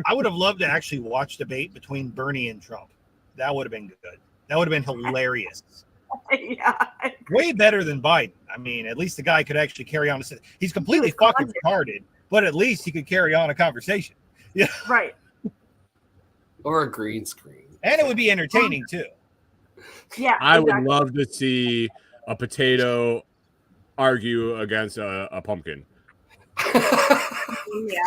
I would have loved to actually watch debate between Bernie and Trump. That would have been good. That would have been hilarious. Yeah. Way better than Biden. I mean, at least the guy could actually carry on. He's completely fucking retarded, but at least he could carry on a conversation. Yeah. Right. Or a green screen. And it would be entertaining too. Yeah. I would love to see a potato argue against a pumpkin. Yeah.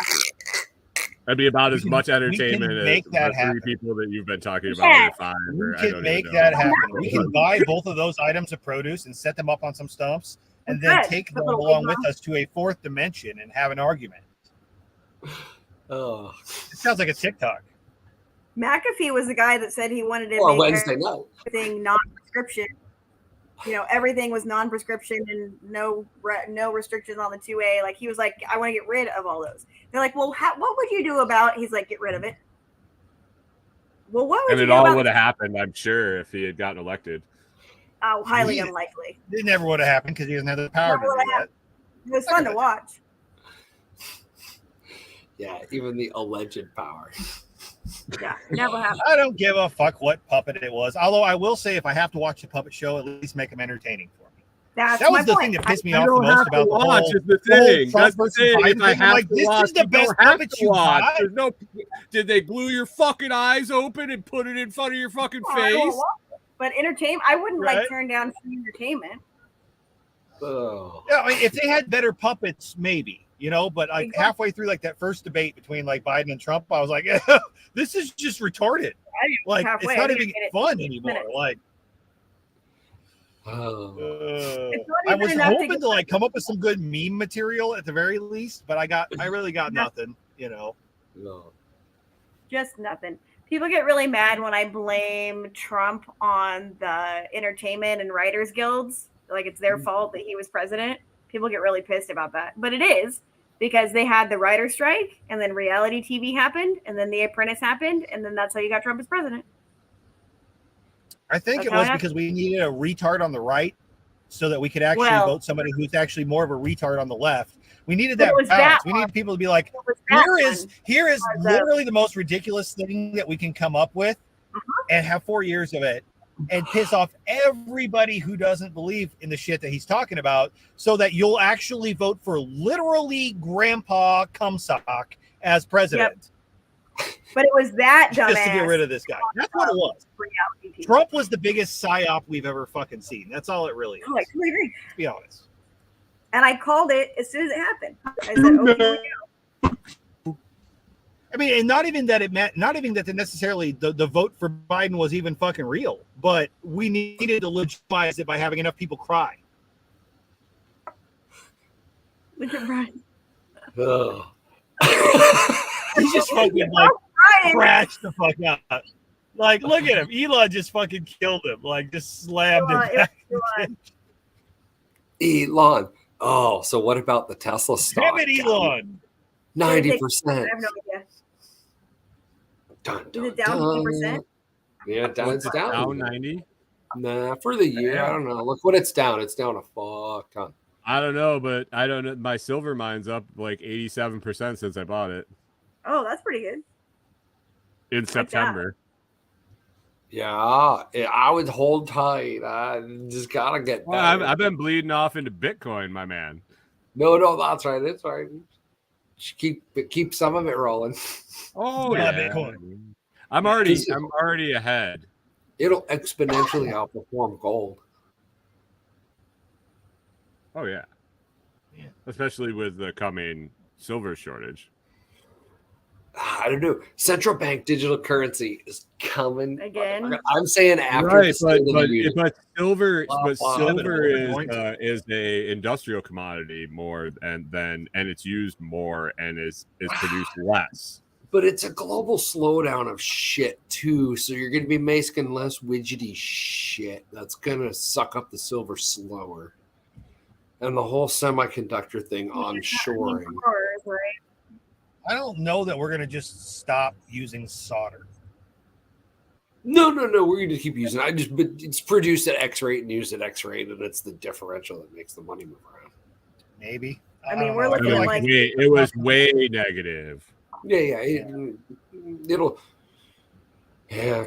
That'd be about as much entertainment as the three people that you've been talking about. Yeah. We can make that happen. We can buy both of those items of produce and set them up on some stumps and then take them along with us to a fourth dimension and have an argument. Oh, it sounds like a TikTok. McAfee was the guy that said he wanted to make Wednesday night. Everything non-prescription. You know, everything was non-prescription and no restrictions on the 2A. Like, he was like, I want to get rid of all those. They're like, well, what would you do about? He's like, get rid of it. Well, what would and you it do all about would have happened, I'm sure, if he had gotten elected. Oh, highly unlikely. It never would have happened because he doesn't have the power to do that. It was fun to watch. Yeah, even the alleged power. Yeah, never happened. I don't give a fuck what puppet it was. Although I will say, if I have to watch the puppet show, at least make them entertaining for me. That was the thing that pissed me off the most about the whole. That's the thing. That's the thing. If I have to this watch, is the best puppet you watch. got. There's no. Did they glue your fucking eyes open and put it in front of your fucking face? But entertainment, I wouldn't like turn down free entertainment. Oh. Yeah, I mean, if they had better puppets, maybe. You know, but like halfway through like that first debate between like Biden and Trump, I was like, this is just retarded. Like, it's not even fun anymore. Like, I was hoping to like come up with some good meme material at the very least, but I really got nothing, you know. No. Just nothing. People get really mad when I blame Trump on the entertainment and writers guilds. Like, it's their fault that he was president. People get really pissed about that. But it is, because they had the writer strike, and then reality TV happened, and then The Apprentice happened, and then that's how you got Trump as president. I think it was because we needed a retard on the right so that we could actually vote somebody who's actually more of a retard on the left. We needed that balance. We needed people to be like, here is literally the most ridiculous thing that we can come up with and have 4 years of it and piss off everybody who doesn't believe in the shit that he's talking about, so that you'll actually vote for literally Grandpa Cumsock as president. But it was that dumbass. Just to get rid of this guy. That's what it was. Trump was the biggest psyop we've ever fucking seen. That's all it really is. Oh, I totally agree. To be honest. And I called it as soon as it happened. I said, okay, I mean, and not even that necessarily the vote for Biden was even fucking real, but we needed to legitimize it by having enough people cry. Look at Brian. Oh. He's just fucking like crashed the fuck out. Like, look at him. Elon just fucking killed him. Like, just slammed him back. Elon. Oh, so what about the Tesla stock? Damn it, Elon. 90%. I have no idea. Is it down 50%? Yeah, it's down. Down 90? Nah, for the year, I don't know. Look what it's down. It's down a fuck ton. I don't know, but I don't know. My silver mine's up like 87% since I bought it. Oh, that's pretty good. In September. Yeah, I would hold tight. I just gotta get Well, better. I've been bleeding off into Bitcoin, my man. No, that's right. It's right. Just keep some of it rolling. Oh Yeah, yeah, Bitcoin. I'm already ahead. It'll exponentially outperform gold. Oh yeah, especially with the coming silver shortage. I don't know. Central bank digital currency is coming Again. I'm saying after Right, the but silver Wow. is a industrial commodity more and it's used more and is produced less. But it's a global slowdown of shit too. So you're going to be making less widgety shit. That's going to suck up the silver slower. And the whole semiconductor thing onshoring. Right? I don't know that we're going to just stop using solder. No. We're going to keep using it. But it's produced at X rate and used at X rate. And it's the differential that makes the money move around. Maybe. I mean, we're don't know. looking I feel like- It was way negative. Yeah. It'll. Yeah.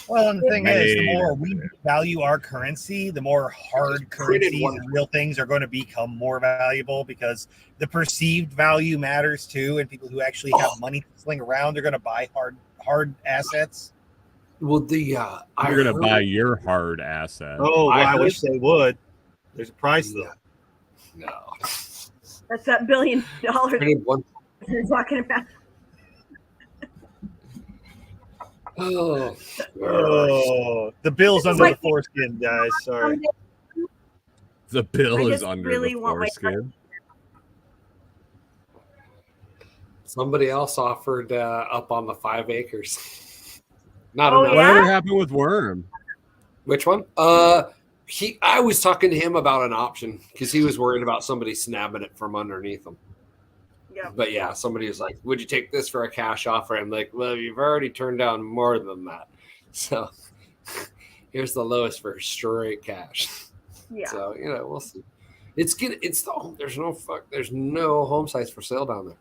Well, and the thing is, the Maybe. more we value our currency, the more hard currencies one. and real things are going to become more valuable because the perceived value matters too. And people who actually have money to sling around are going to buy hard assets. Well, You're gonna buy your hard asset. Oh, I I heard- wish they would. There's a price though. No. That's that $1 billion Printed one. you're talking about. Oh. Oh, the bill's under the foreskin, guys. Sorry. The bill I is just under really the want my foreskin. Somebody else offered up on the 5 acres. Not Oh, enough. yeah? Whatever happened with Worm? Which one? I was talking to him about an option because he was worried about somebody snapping it from underneath him. Yeah. But yeah, somebody was like, "Would you take this for a cash offer?" I'm like, "Well, you've already turned down more than that, so here's the lowest for straight cash." Yeah. So we'll see. There's no home sites for sale down there.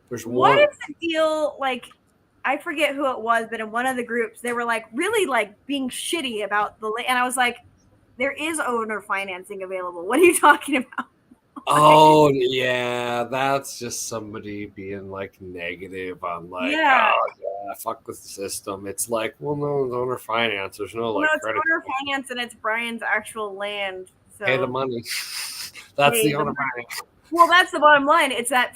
There's What one. is the deal? Like, I forget who it was, but in one of the groups, they were like really like being shitty about the and I was like, there is owner financing available. What are you talking about? Oh yeah, that's just somebody being like negative on like, Yeah. oh yeah, fuck the system. It's like, well, no, it's owner finance. There's no No, like it's credit. owner finance and it's Brian's actual land. So Pay the money. That's Pay the the owner money. finance. well, that's the bottom line. It's that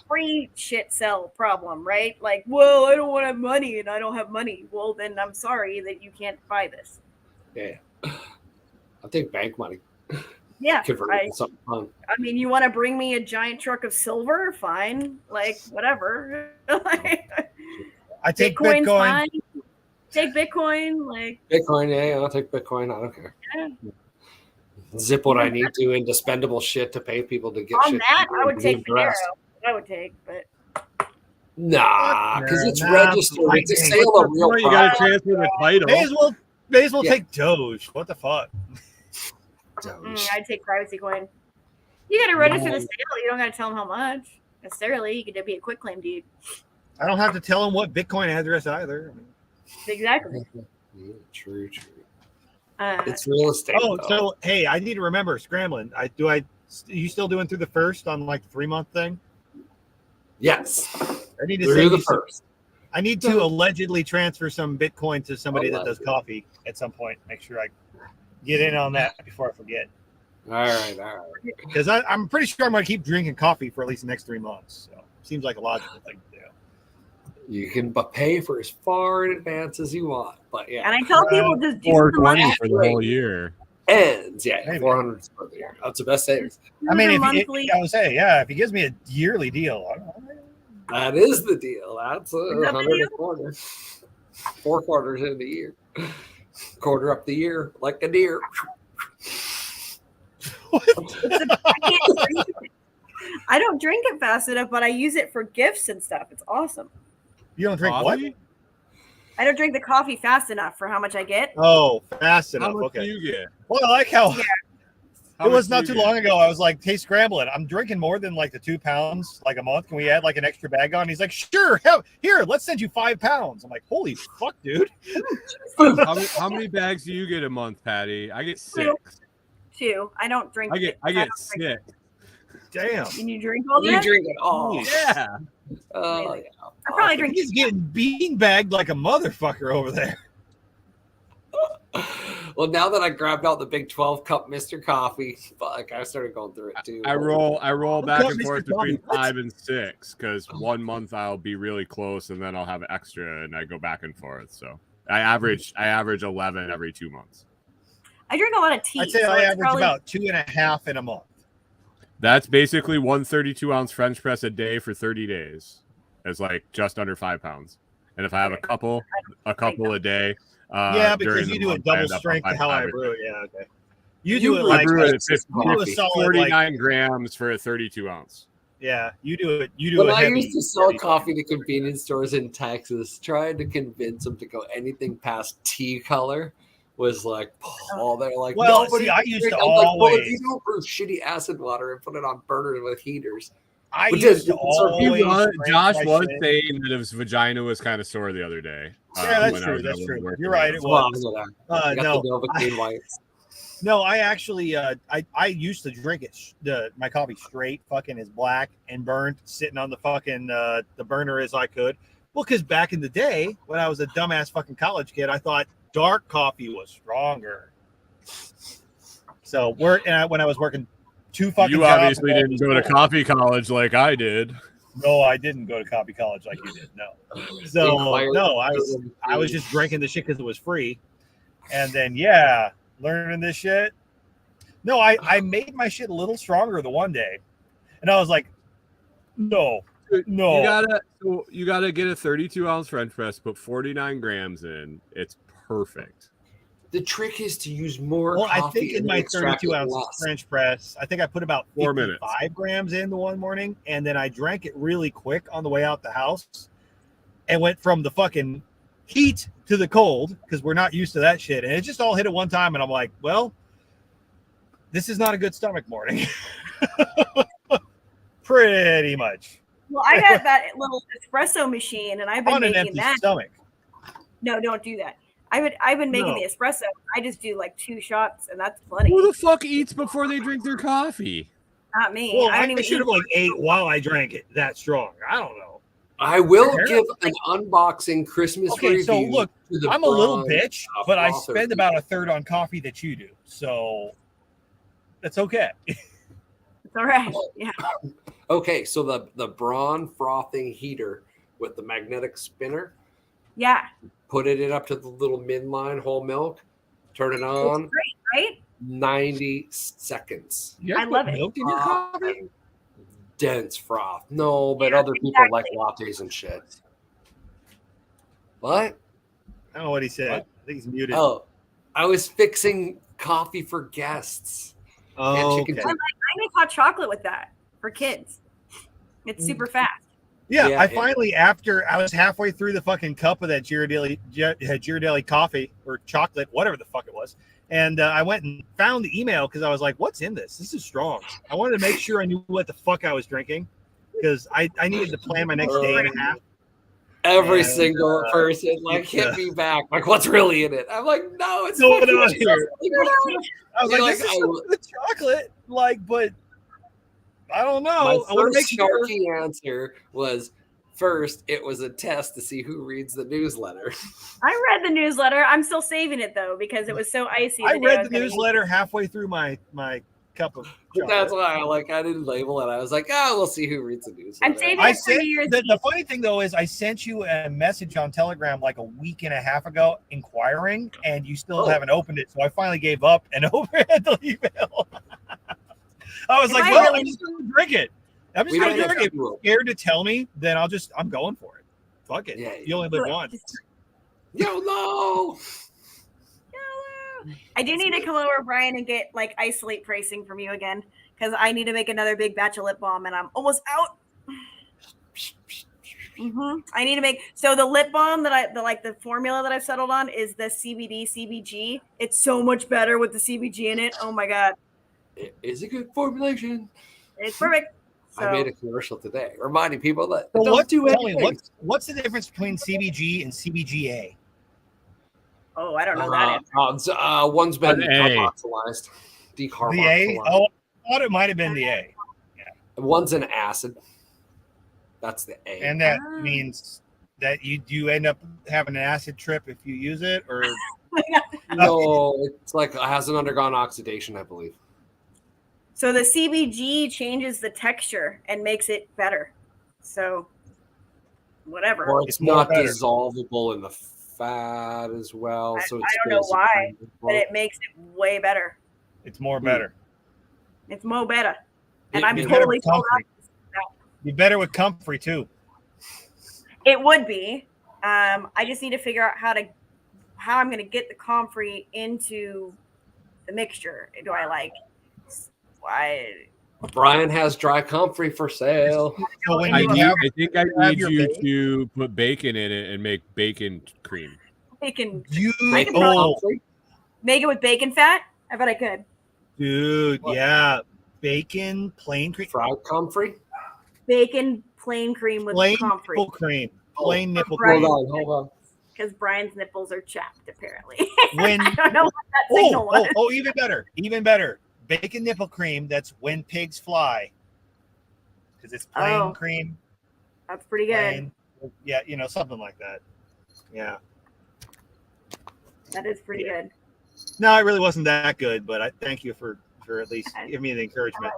free shit sell problem, right? Like, well, I don't want to have money and I don't have money. Well, then I'm sorry that you can't buy this. Yeah, I'll take bank money. Yeah. Convert it to something fun. I mean, you want to bring me a giant truck of silver? Fine. Like, whatever. I take Bitcoin's Bitcoin. fine. Take Bitcoin. Like, Bitcoin, yeah, I'll take Bitcoin. I don't care. yeah. Zip what I need to into spendable shit to pay people to get On shit. that, I would to take do the rest. Monero. I would take, but Nah, because it's Nah, registered. It's a sale of real You gotta property. transfer the title. May as well Yeah. take Doge. What the fuck? I'd take privacy coin. You got to register the sale. You don't got to tell them how much necessarily. You could be a quick claim deed. I don't have to tell them what Bitcoin address either. Exactly. Yeah, true. Uh, It's real estate. Oh, though. so hey, I need to remember scrambling. You still doing through the first on like the 3-month thing? Yes. I need to Through send the you some, first. I need to allegedly transfer some Bitcoin to somebody that does coffee at some point. Make sure I get in on that before I forget. All right. Because I'm pretty sure I'm going to keep drinking coffee for at least the next 3 months. So seems like a logical thing to do. You can pay for as far in advance as you want, but yeah. And I tell people just do the 420 monthly. for the whole year. Ends, yeah, Maybe. 400 for the year. That's the best savings. I mean, monthly. I would say, yeah, if he gives me a yearly deal, That is the deal. That's that the 100 a deal? quarter. 4 quarters in the year. Quarter up the year like a deer. I don't drink it fast enough, but I use it for gifts and stuff. It's awesome. you don't drink Coffee? what? I don't drink the coffee fast enough for how much I get. Oh, fast How enough. much Okay. do you get? Well, I like how Yeah. it was not too long ago. I was like, hey, scrambling. I'm drinking more than like the 2 pounds like a month. Can we add like an extra bag on? He's like, sure. Hell, here, let's send you 5 pounds. I'm like, holy fuck, dude. How many bags do you get a month, Patty? I get 6. 2. I don't drink. I get don't drink 6. it. Damn. And you drink all You that? drink it all. Yeah. Yeah. I probably drink. He's getting beanbagged like a motherfucker over there. Well, now that I grabbed out the big 12 cup Mr. Coffee, fuck, I started going through it too. I roll back Got and Mr. forth Coffee. between 5 and 6 because 1 month I'll be really close and then I'll have extra and I go back and forth. So I average 11 every 2 months. I drink a lot of tea. I'd say so I it's average probably- about 2.5 in a month. That's basically 1 32-ounce French press a day for 30 days. It's like just under 5 pounds. And if I have a couple a day, Yeah, because during the you do a month, I double end up strength on to how I 5 brew it. Yeah, okay. You You do it brew- I like brew it at you do a solid 49 like, grams for a 32 ounce. yeah. You do it. You do When a I heavy. used to sell heavy- coffee to convenience stores in Texas, trying to convince them to go anything past tea color was like, oh, they're like, Well, nobody see, I used drink-" to I'm like, well, if always- you don't brew shitty acid water and put it on burners with heaters. I But used to then- so always. drink Josh my was shit. saying that his vagina was kind of sore the other day. Yeah, that's when I true. was That's able to true. work You're with right. him. It Well, was. I got No, the Novocaine whites. No, I actually, I used to drink it. My coffee straight, fucking as black and burnt, sitting on the fucking the burner as I could. Well, because back in the day when I was a dumbass fucking college kid, I thought dark coffee was stronger. So when I was working 2 fucking You jobs, obviously didn't go to coffee college like I did. No, I didn't go to coffee college like you did. No. So no, I was just drinking the shit because it was free, and then learning this shit. No, I made my shit a little stronger the one day, and I was like, no. You gotta get a 32-ounce French press, put 49 grams in. It's perfect. The trick is to use more. Well, I coffee think in and my extract 32-ounce less. French press, I think I put about 4 55 minutes. grams in the one morning, and then I drank it really quick on the way out the house, and went from the fucking heat to the cold because we're not used to that shit, and it just all hit at one time, and I'm like, well, this is not a good stomach morning. Pretty much Well, I got that little espresso machine, and I've been on an making empty that. stomach. No, don't do that. I've been making No. the espresso. I just do like 2 shots, and that's plenty. Who the fuck eats before they drink their coffee? Not me. Well, I don't even should have eat. like ate while I drank it. That strong. I don't know. I will Fair. give an unboxing Christmas Okay, review. so look, to the I'm a little Braun bitch, but I frother. spend about a third on coffee that you do. So that's okay. It's all right. Yeah. Okay, so the Braun frothing heater with the magnetic spinner, Yeah. put it in up to the little midline whole milk, turn it It's on, great, right? 90 seconds. You guys I love put it. milk in your coffee? Dense froth. No, but Yeah, other people like lattes and shit. What? I don't know what he said. What? I think he's muted. Oh, I was fixing coffee for guests. Oh, chicken okay. tender. I make hot chocolate with that for kids. It's super fast. Yeah, Yeah, I it- finally, after I was halfway through the fucking cup of that Ghirardelli coffee or chocolate, whatever the fuck it was, and I went and found the email because I was like, "What's in this? This is strong." I wanted to make sure I knew what the fuck I was drinking because I needed to plan my next day and a half. Every And, single person like it's, hit me back, like, what's really in it? I'm like, no, it's No, fucking no, chocolate. here. I was You're like, like, "This is I will- the chocolate," but I don't know. My I want to make first sure. snarky answer was first, it was a test to see who reads the newsletter. I read the newsletter. I'm still saving it though because it was so icy. I read the newsletter halfway through my cup of chocolate. That's why I didn't label it. I was like, we'll see who reads the newsletter. I'm saving it for years. The funny thing though is I sent you a message on Telegram like a week and a half ago inquiring, and you still haven't opened it. So I finally gave up and opened the email. I was like, well, I'm just going to drink it. I'm just going to drink it. If you're scared to tell me, then I'm going for it. Fuck it. Yeah, you only live once. YOLO! I do need to come over, Brian, and get like isolate pricing from you again because I need to make another big batch of lip balm and I'm almost out. I need to make the lip balm that the formula that I've settled on is the CBD CBG. It's so much better with the CBG in it. Oh my god. It is a good formulation. It's perfect. So, I made a commercial today reminding people that what's the difference between CBG and CBGA? Oh, I don't know that. One's been decarboxylized. The A? Oh, I thought it might have been the A. Yeah. One's an acid. That's the A. And that means that you end up having an acid trip if you use it, or no? It's like it hasn't undergone oxidation, I believe. So the CBG changes the texture and makes it better. So whatever. Or it's not dissolvable in the fat as well. I don't know why, but it makes it way better. It's more better. It's more better. And I'm totally sold out. Be better with comfrey too. It would be. I just need to figure out how I'm going to get the comfrey into the mixture. Do I like? Why? Brian has dry comfrey for sale. I think I need you to put bacon in it and make bacon cream. Bacon. Make it with bacon fat? I bet I could. Dude, yeah. Bacon, plain cream. Fried comfrey? Bacon, plain cream with comfrey. Nipple cream. Plain nipple cream. Hold on. Because Brian's nipples are chapped, apparently. When, I don't know what that signal was. Oh, even better. Even better. Bacon nipple cream, that's when pigs fly. Because it's plain cream. That's pretty good. Plain, yeah, something like that. Yeah. That is pretty good. No, it really wasn't that good, but I thank you for at least giving me the encouragement.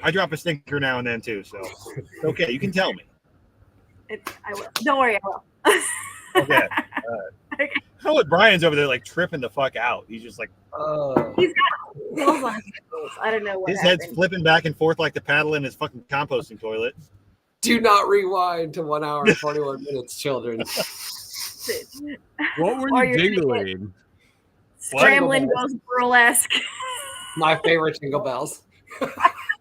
I drop a stinker now and then too, so okay, you can tell me. I will. Don't worry, I will. Okay. Okay. How about Brian's over there like tripping the fuck out? He's just like, he's got pills on his nipples. I don't know what. His head's flipping back and forth like the paddle in his fucking composting toilet. Do not rewind to 1 hour and 41 minutes, children. What were you jingling? Scrambling Bells burlesque. My favorite jingle bells.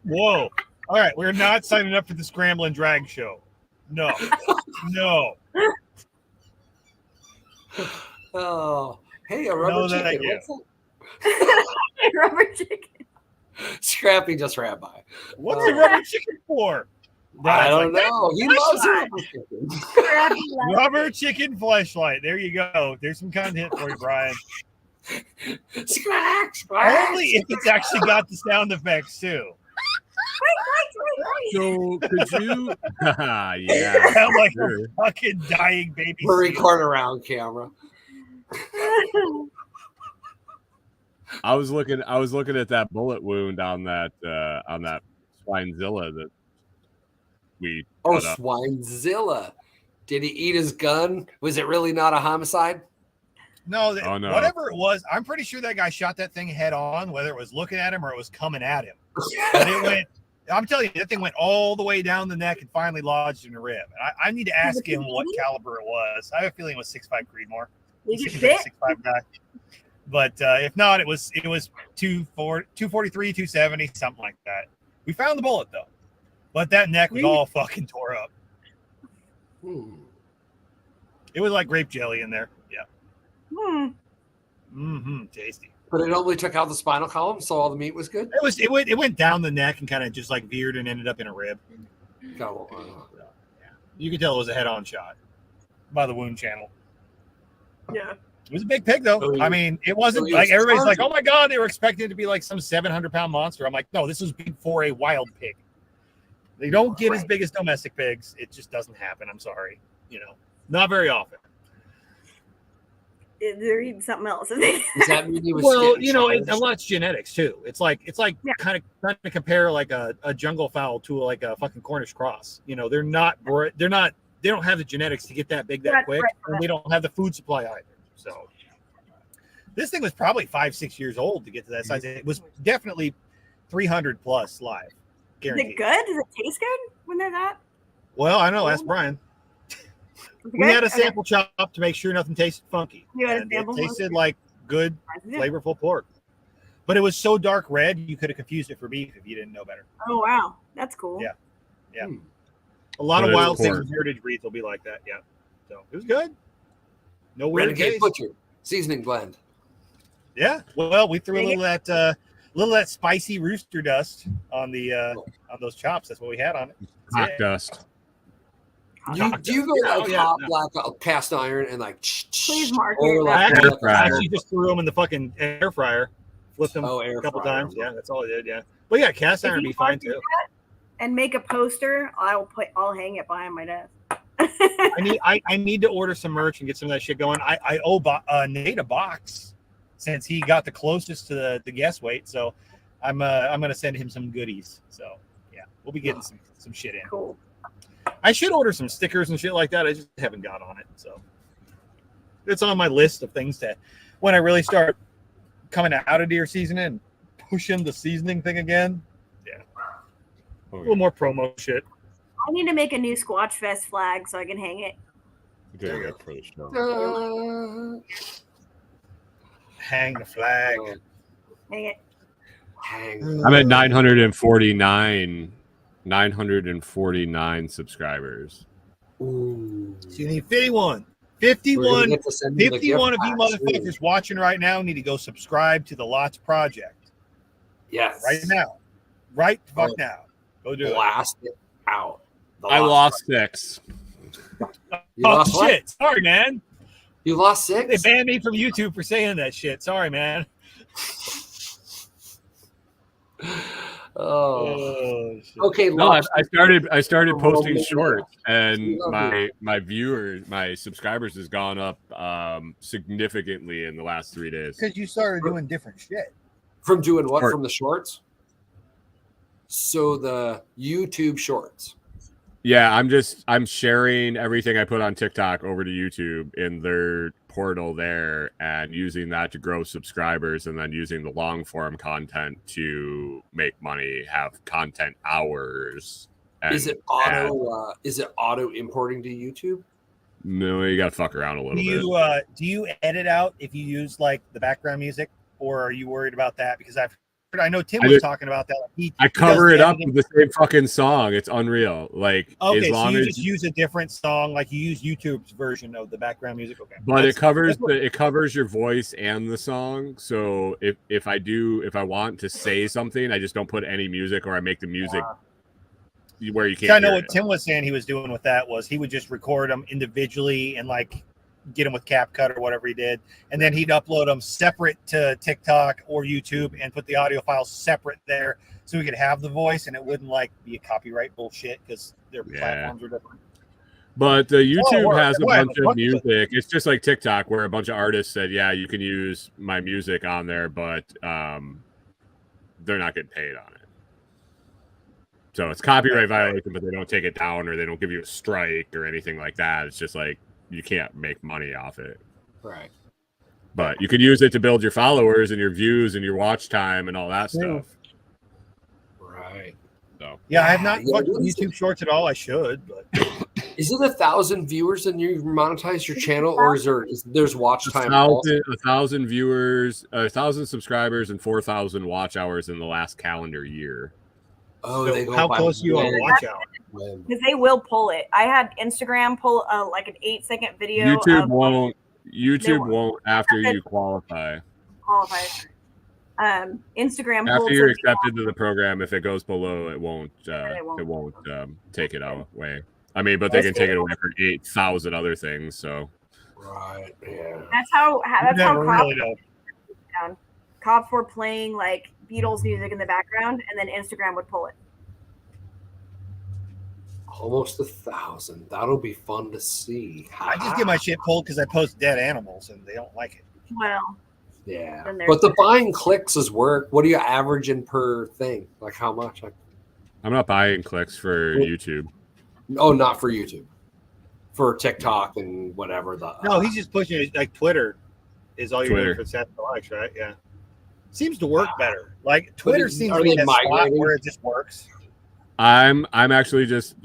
Whoa. All right, we're not signing up for the Scrambling Drag Show. No. Oh, hey, a rubber chicken. Rubber chicken. Scrappy just ran by. What's a rubber chicken for? I don't know. He loves rubber chicken. Rubber chicken fleshlight. There you go. There's some content for you, Brian. Only if it's actually got the sound effects too. So could you? Yeah, I'm like a fucking dying baby. Record around camera. I was looking at that bullet wound on that Swinezilla that we. Swinezilla! Did he eat his gun? Was it really not a homicide? No, whatever it was, I'm pretty sure that guy shot that thing head on, whether it was looking at him or it was coming at him. But it went. I'm telling you, that thing went all the way down the neck and finally lodged in the rib. I need to ask him what caliber it was. I have a feeling it was 6.5 Creedmoor. He's a 6.5 guy. But if not, it was 243, 270, something like that. We found the bullet though, but that neck was all fucking tore up. It was like grape jelly in there. Yeah. Tasty. But it only took out the spinal column, so all the meat was good. It went down the neck and kind of just like veered and ended up in a rib. You could tell it was a head-on shot by the wound channel. Yeah. It was a big pig, though. I mean, it wasn't like everybody's like, oh my God, they were expecting it to be like some 700-pound monster. I'm like, no, this was big for a wild pig. They don't get as big as domestic pigs. It just doesn't happen. I'm sorry. Not very often. They're eating something else. Does that mean he was a lot of genetics too. It's like kind of trying to compare like a jungle fowl to like a fucking Cornish cross. They don't have the genetics to get that big that quick, and they don't have the food supply either. So this thing was probably 5-6 years old to get to that size. It was definitely 300 plus live. Guaranteed. Is it good? Does it taste good when they're that? Well, I know. Ask Brian. We had a sample chop to make sure nothing tasted funky. It tasted like good, flavorful pork. But it was so dark red, you could have confused it for beef if you didn't know better. Oh, wow. That's cool. Yeah. A lot of wild things, heritage breeds will be like that. Yeah. So it was good. No weird taste. Butcher seasoning blend. Yeah. Well, we threw a little of that spicy rooster dust on the on those chops. That's what we had on it. Hot dust. Do you go like hot black cast iron and like please mark it? I actually just threw them in the fucking air fryer, flipped them a couple times. Yeah, that's all I did. Yeah, but yeah, cast iron would be fine too. And make a poster. I'll hang it behind my desk. I need to order some merch and get some of that shit going. I owe Nate a box since he got the closest to the guest weight. So I'm gonna send him some goodies. So yeah, we'll be getting some shit in. Cool. I should order some stickers and shit like that. I just haven't got on it. So it's on my list of things that when I really start coming out of deer season and pushing the seasoning thing again. Yeah. A little more promo shit. I need to make a new SquatchFEST flag so I can hang it. There you go for the show. Hang the flag. Hang it. I'm at 949 subscribers. Ooh. So you need 51 of you motherfuckers watching right now need to go subscribe to the Lots Project. Yes. Right now. Right the fuck now. Go do Blast it out. I lost 6. Shit. Sorry, man. You lost 6? They banned me from YouTube for saying that shit. Sorry, man. Oh shit. Okay. No, I started posting shorts, and my subscribers has gone up significantly in the last 3 days. Because you started doing different shit. From doing what? From the shorts? So the YouTube shorts. Yeah, I'm sharing everything I put on TikTok over to YouTube in their portal there and using that to grow subscribers, and then using the long form content to make money, have content hours. Is it auto importing to YouTube? No, you gotta fuck around a little bit. Do you edit out if you use like the background music, or are you worried about that? Because I know Tim was talking about that. I cover it up with the same fucking song. It's unreal. Like, okay, as long so you as just use a different song, like you use YouTube's version of the background music. Okay, but it covers your voice and the song. So if I want to say something, I just don't put any music, or I make the music where you can't. I know what Tim was saying he was doing with that was he would just record them individually and like get them with CapCut or whatever he did, and then he'd upload them separate to TikTok or YouTube and put the audio files separate there so we could have the voice and it wouldn't like be a copyright bullshit because their platforms are different. But YouTube has a bunch of music. It's just like TikTok where a bunch of artists said, yeah, you can use my music on there, but they're not getting paid on it. So it's copyright violation, but they don't take it down or they don't give you a strike or anything like that. It's just like you can't make money off it. Right. But you can use it to build your followers and your views and your watch time and all that stuff. Right. So yeah, I have not watched YouTube Shorts at all. I should, but is it 1,000 viewers and you monetize your channel, or there's watch time? 1,000 viewers, 1,000 subscribers, and 4,000 watch hours in the last calendar year. Oh, so how close are you on watch hour? Because they will pull it. I had Instagram pull like an 8-second video. YouTube won't after you qualify. Instagram after you're accepted to the program. If it goes below, it won't take it away. I mean, but they can take it away for 8,000 other things. So Right. Yeah. That's how Never cops really know. down. Cops were playing like Beatles music in the background, and then Instagram would pull it. Almost 1,000. That'll be fun to see. I just get my shit pulled because I post dead animals and they don't like it. Well, Yeah. then But the buying clicks is work. What are you averaging per thing? Like how much? I'm not buying clicks for YouTube. Oh, not for YouTube. For TikTok and whatever. No, he's just pushing it. Like Twitter is all you're Twitter. doing for stats for likes, right? Yeah. Seems to work better. Like Twitter seems are to be they that spot migrating? where it just works. I'm actually just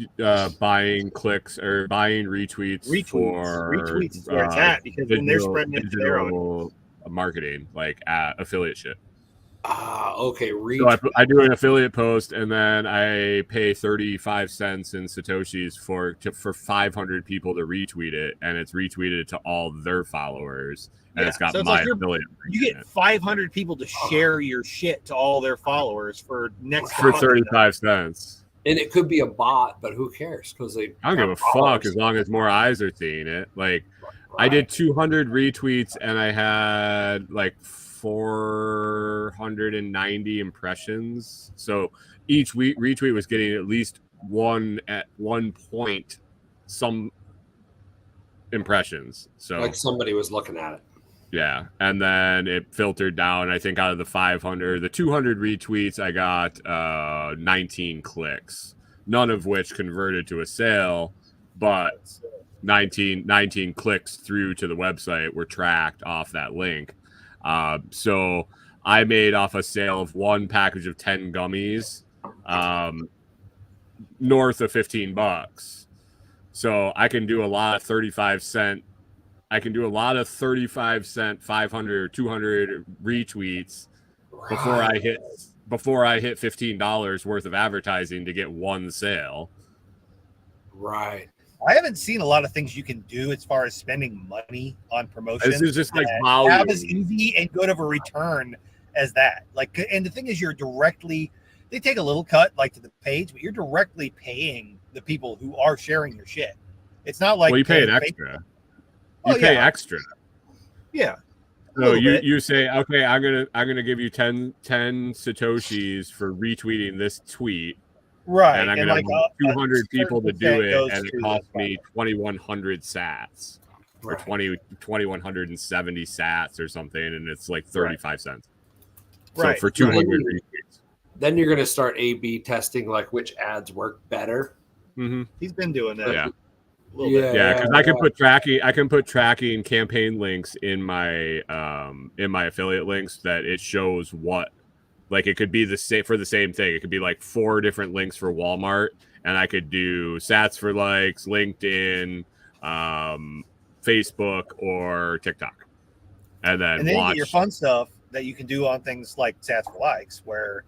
buying clicks or buying retweets for Retweets is where it's at because then they're spreading it to their own. digital marketing, like affiliate shit. Okay. So I do an affiliate post and then I pay 35 cents in Satoshis for 500 people to retweet it, and it's retweeted to all their followers, and it's got so it's my like affiliate. You get 500 people to share your shit to all their followers for next for 35 cents. And it could be a bot, but who cares? Because I don't give a fuck as long as more eyes are seeing it. Like, I did 200 retweets and I had like 490 impressions. So each retweet was getting at least one point some impressions. So like somebody was looking at it. Yeah, and then it filtered down. I think out of the 200 retweets, I got 19 clicks, none of which converted to a sale, but 19 clicks through to the website were tracked off that link. So I made off a sale of one package of 10 gummies, north of $15. So I can do a lot of 35 cent. I can do a lot of 35 cent, 500 or 200 retweets before I hit $15 worth of advertising to get one sale. Right. I haven't seen a lot of things you can do as far as spending money on promotion. This is just like have as easy and good of a return as that. Like, and the thing is, they take a little cut like to the page, but you're directly paying the people who are sharing your shit. It's not like you pay an extra. You pay extra. Yeah. So you say, okay, I'm gonna give you 10 Satoshis for retweeting this tweet. Right. And I'm gonna have 200 people to do it, and it costs me 2,100 sats. Or 2,170 sats or something, and it's like 35 cents. So for 200 retweets. Then you're gonna start A/B testing like which ads work better. Mm-hmm. He's been doing that. Yeah. Yeah, because I can put tracking campaign links in my affiliate links that it shows what, like it could be the same for the same thing. It could be like 4 different links for Walmart, and I could do sats for likes, LinkedIn, Facebook, or TikTok, and then you get your fun stuff that you can do on things like sats for likes, where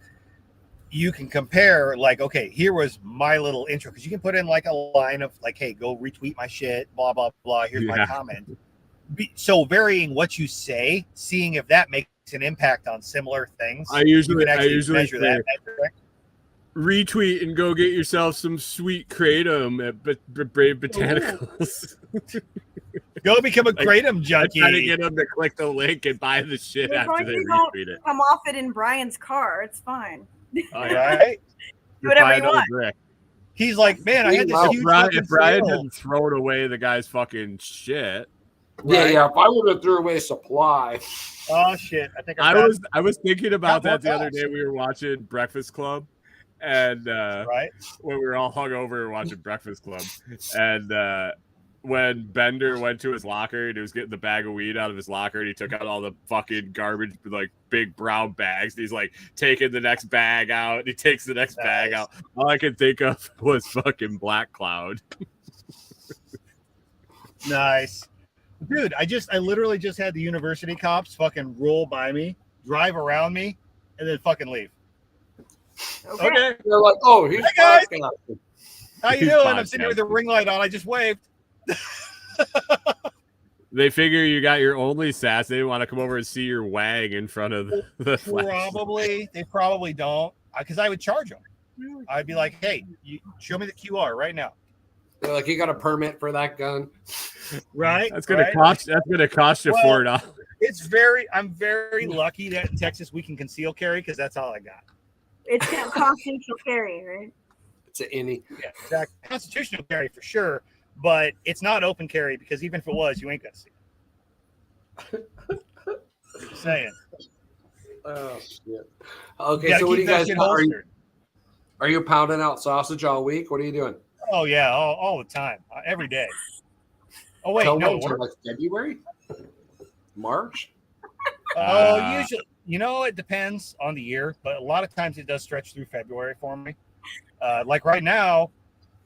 you can compare, like, okay, here was my little intro, because you can put in like a line of like, hey, go retweet my shit, blah blah blah, here's my comment. So varying what you say, seeing if that makes an impact on similar things. I usually measure that metric. Retweet and go get yourself some sweet kratom at Brave Botanicals. Go become a kratom junkie. Try to get them to click the link and buy the shit after they retweet it. Come off it in Brian's car. It's fine. All right. Do whatever you want. He's like, man, I had this huge if Brian hadn't thrown away the guy's fucking shit. Yeah. If I would have threw away supply. Oh shit! I was thinking about that the other day. We were watching Breakfast Club, and when we were all hungover watching Breakfast Club, and when Bender went to his locker and he was getting the bag of weed out of his locker, and he took out all the fucking garbage, like big brown bags. And he's like taking the next bag out. And he takes the next bag out. All I could think of was fucking Black Cloud. Nice. Dude, I literally just had the university cops fucking roll by me, drive around me, and then fucking leave. Okay. They're like, oh, he's hey guys. How you doing? I'm sitting here with the ring light on. I just waved. They figure you got your only sass. They want to come over and see your wag in front of the flash. They probably don't, because I would charge them. I'd be like, hey, you show me the QR right now. They're like, you got a permit for that gun, right? That's gonna cost. That's gonna cost you $4. I'm very lucky that in Texas we can conceal carry because that's all I got. It's constitutional carry, right? it's an any. Yeah, exactly. Constitutional carry for sure, but it's not open carry because even if it was, you ain't gonna see it. Just saying. Oh shit. Okay, You so what do you guys? Are you pounding out sausage all week? What are you doing? Oh yeah, all the time, every day. Oh wait, Till no, when? Like February, March. Oh, usually, it depends on the year, but a lot of times it does stretch through February for me. Like right now,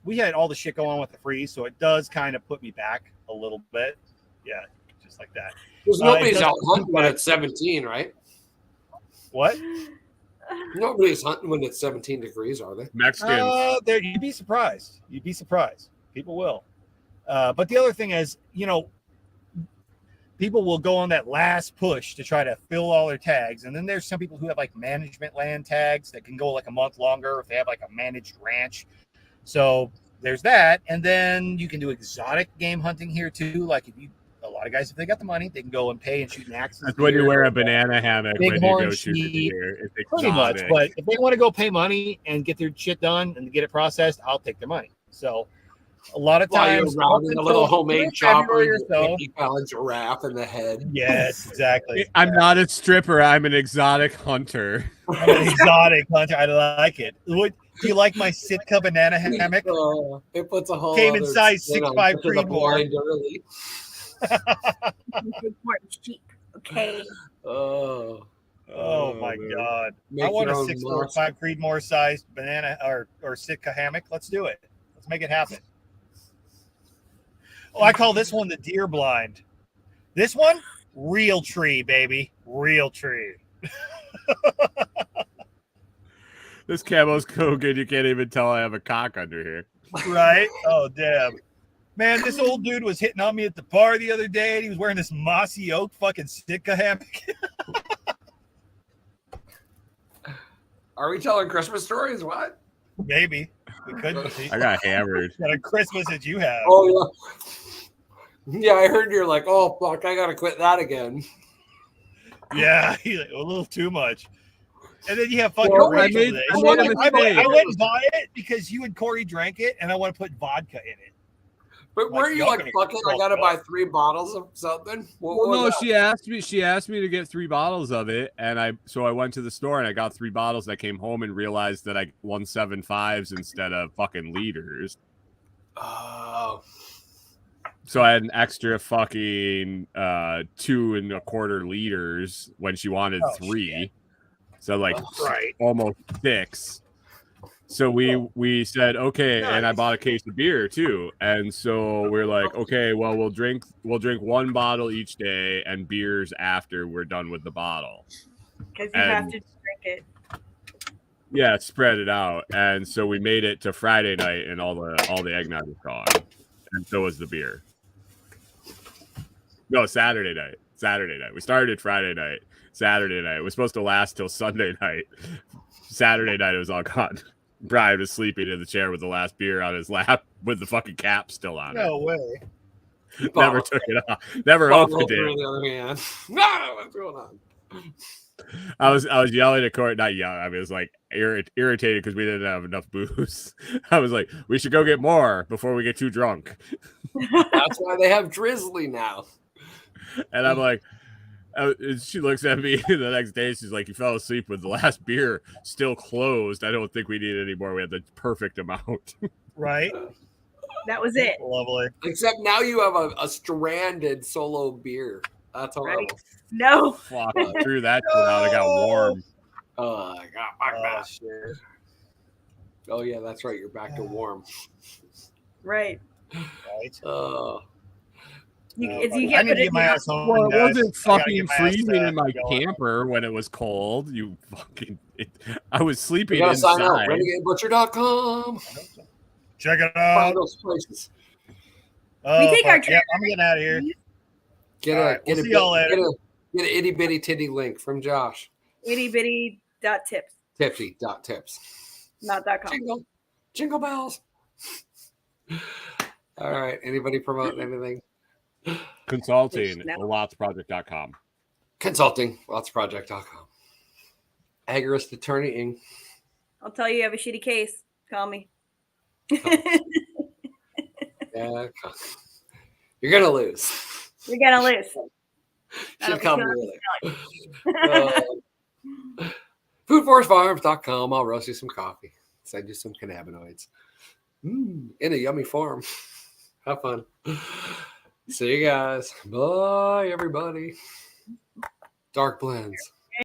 we had all the shit going on with the freeze, so it does kind of put me back a little bit. Yeah, just like that. Because nobody's out hunting when it's 17, right? What? Nobody's hunting when it's 17 degrees, are they? Mexicans. You'd be surprised. You'd be surprised. People will. But the other thing is, people will go on that last push to try to fill all their tags. And then there's some people who have like management land tags that can go like a month longer if they have like a managed ranch. So there's that. And then you can do exotic game hunting here too. Like a lot of guys, if they got the money, they can go and pay and shoot an axis. That's when you wear a banana hammock when you go shoot the deer. It's pretty much. But if they want to go pay money and get their shit done and get it processed, I'll take their money. So a lot of times, you're routing a little homemade chopper or so. A giraffe in the head. Yes, exactly. I'm not a stripper. I'm an exotic hunter. I'm an exotic hunter. I like it. Do you like my Sitka banana hammock? It puts a whole came in size 6'5" Creedmoor. Cheap. Okay. Oh my God! I want a 6'5" Creedmoor sized banana or Sitka hammock. Let's do it. Let's make it happen. Oh, I call this one the deer blind. This one, real tree, baby, real tree. This camo's so good you can't even tell I have a cock under here. Right? Oh damn. Man, this old dude was hitting on me at the bar the other day, and he was wearing this mossy oak fucking Sitka hammock. Are we telling Christmas stories? What? Maybe. We couldn't see. I got hammered. What a Christmas that you have. Oh, yeah. Yeah, I heard you're like, oh, fuck, I got to quit that again. Yeah, a little too much. And then you have fucking Well, Rachel I today. went and bought it because you and Corey drank it, and I want to put vodka in it. But weren't you like, fuck it, I got to buy 3 bottles of something? She asked me to get 3 bottles of it, and so I went to the store and I got 3 bottles. I came home and realized that I 1.75s instead of fucking liters. Oh. So I had an extra fucking 2.25 liters when she wanted 3. Shit. So like almost 6. So we said, okay, nice. And I bought a case of beer too. And so we're like, okay, well, we'll drink 1 bottle each day and beers after we're done with the bottle. Because you have to drink it. Yeah, spread it out. And so we made it to Friday night and all the eggnog was gone. And so was the beer. No, Saturday night. We started Friday night. Saturday night. It was supposed to last till Sunday night. Saturday night it was all gone. Brian was sleeping in the chair with the last beer on his lap with the fucking cap still on it. No way. Never took it off. Never opened it. No, what's going on? I was yelling at Corey. Not yelling. I mean, it was like irritated because we didn't have enough booze. I was like, we should go get more before we get too drunk. That's why they have Drizzly now. And I'm like, she looks at me the next day. She's like, you fell asleep with the last beer still closed. I don't think we need any more. We had the perfect amount. Right. That was it. Lovely. Except now you have a stranded solo beer. That's horrible. Right. No. Fuck, I threw that shit out. I got warm. Oh, I got my gosh. Oh, yeah, that's right. You're back to warm. Right. I need to get my ass home. Well, it wasn't fucking freezing in my camper when it was cold. You fucking... I was sleeping inside. Sign up. RenegadeButcher.com. Check it out. Find those places. We take our trip. I'm getting out of here. Get an itty bitty titty link from Josh. Itty bitty.tips. Tipsy.tips. Not .com. Jingle bells. All right. Anybody promoting anything? Consulting, No. lotsproject.com. Consulting, lotsproject.com. Agorist Attorney Inc. I'll tell you have a shitty case. Call me. Yeah, you're gonna lose. You're gonna lose. Should call me later. Foodforestfarms.com. I'll roast you some coffee. Send you some cannabinoids. In a yummy farm. Have fun. See you guys. Bye, everybody. Dark blends.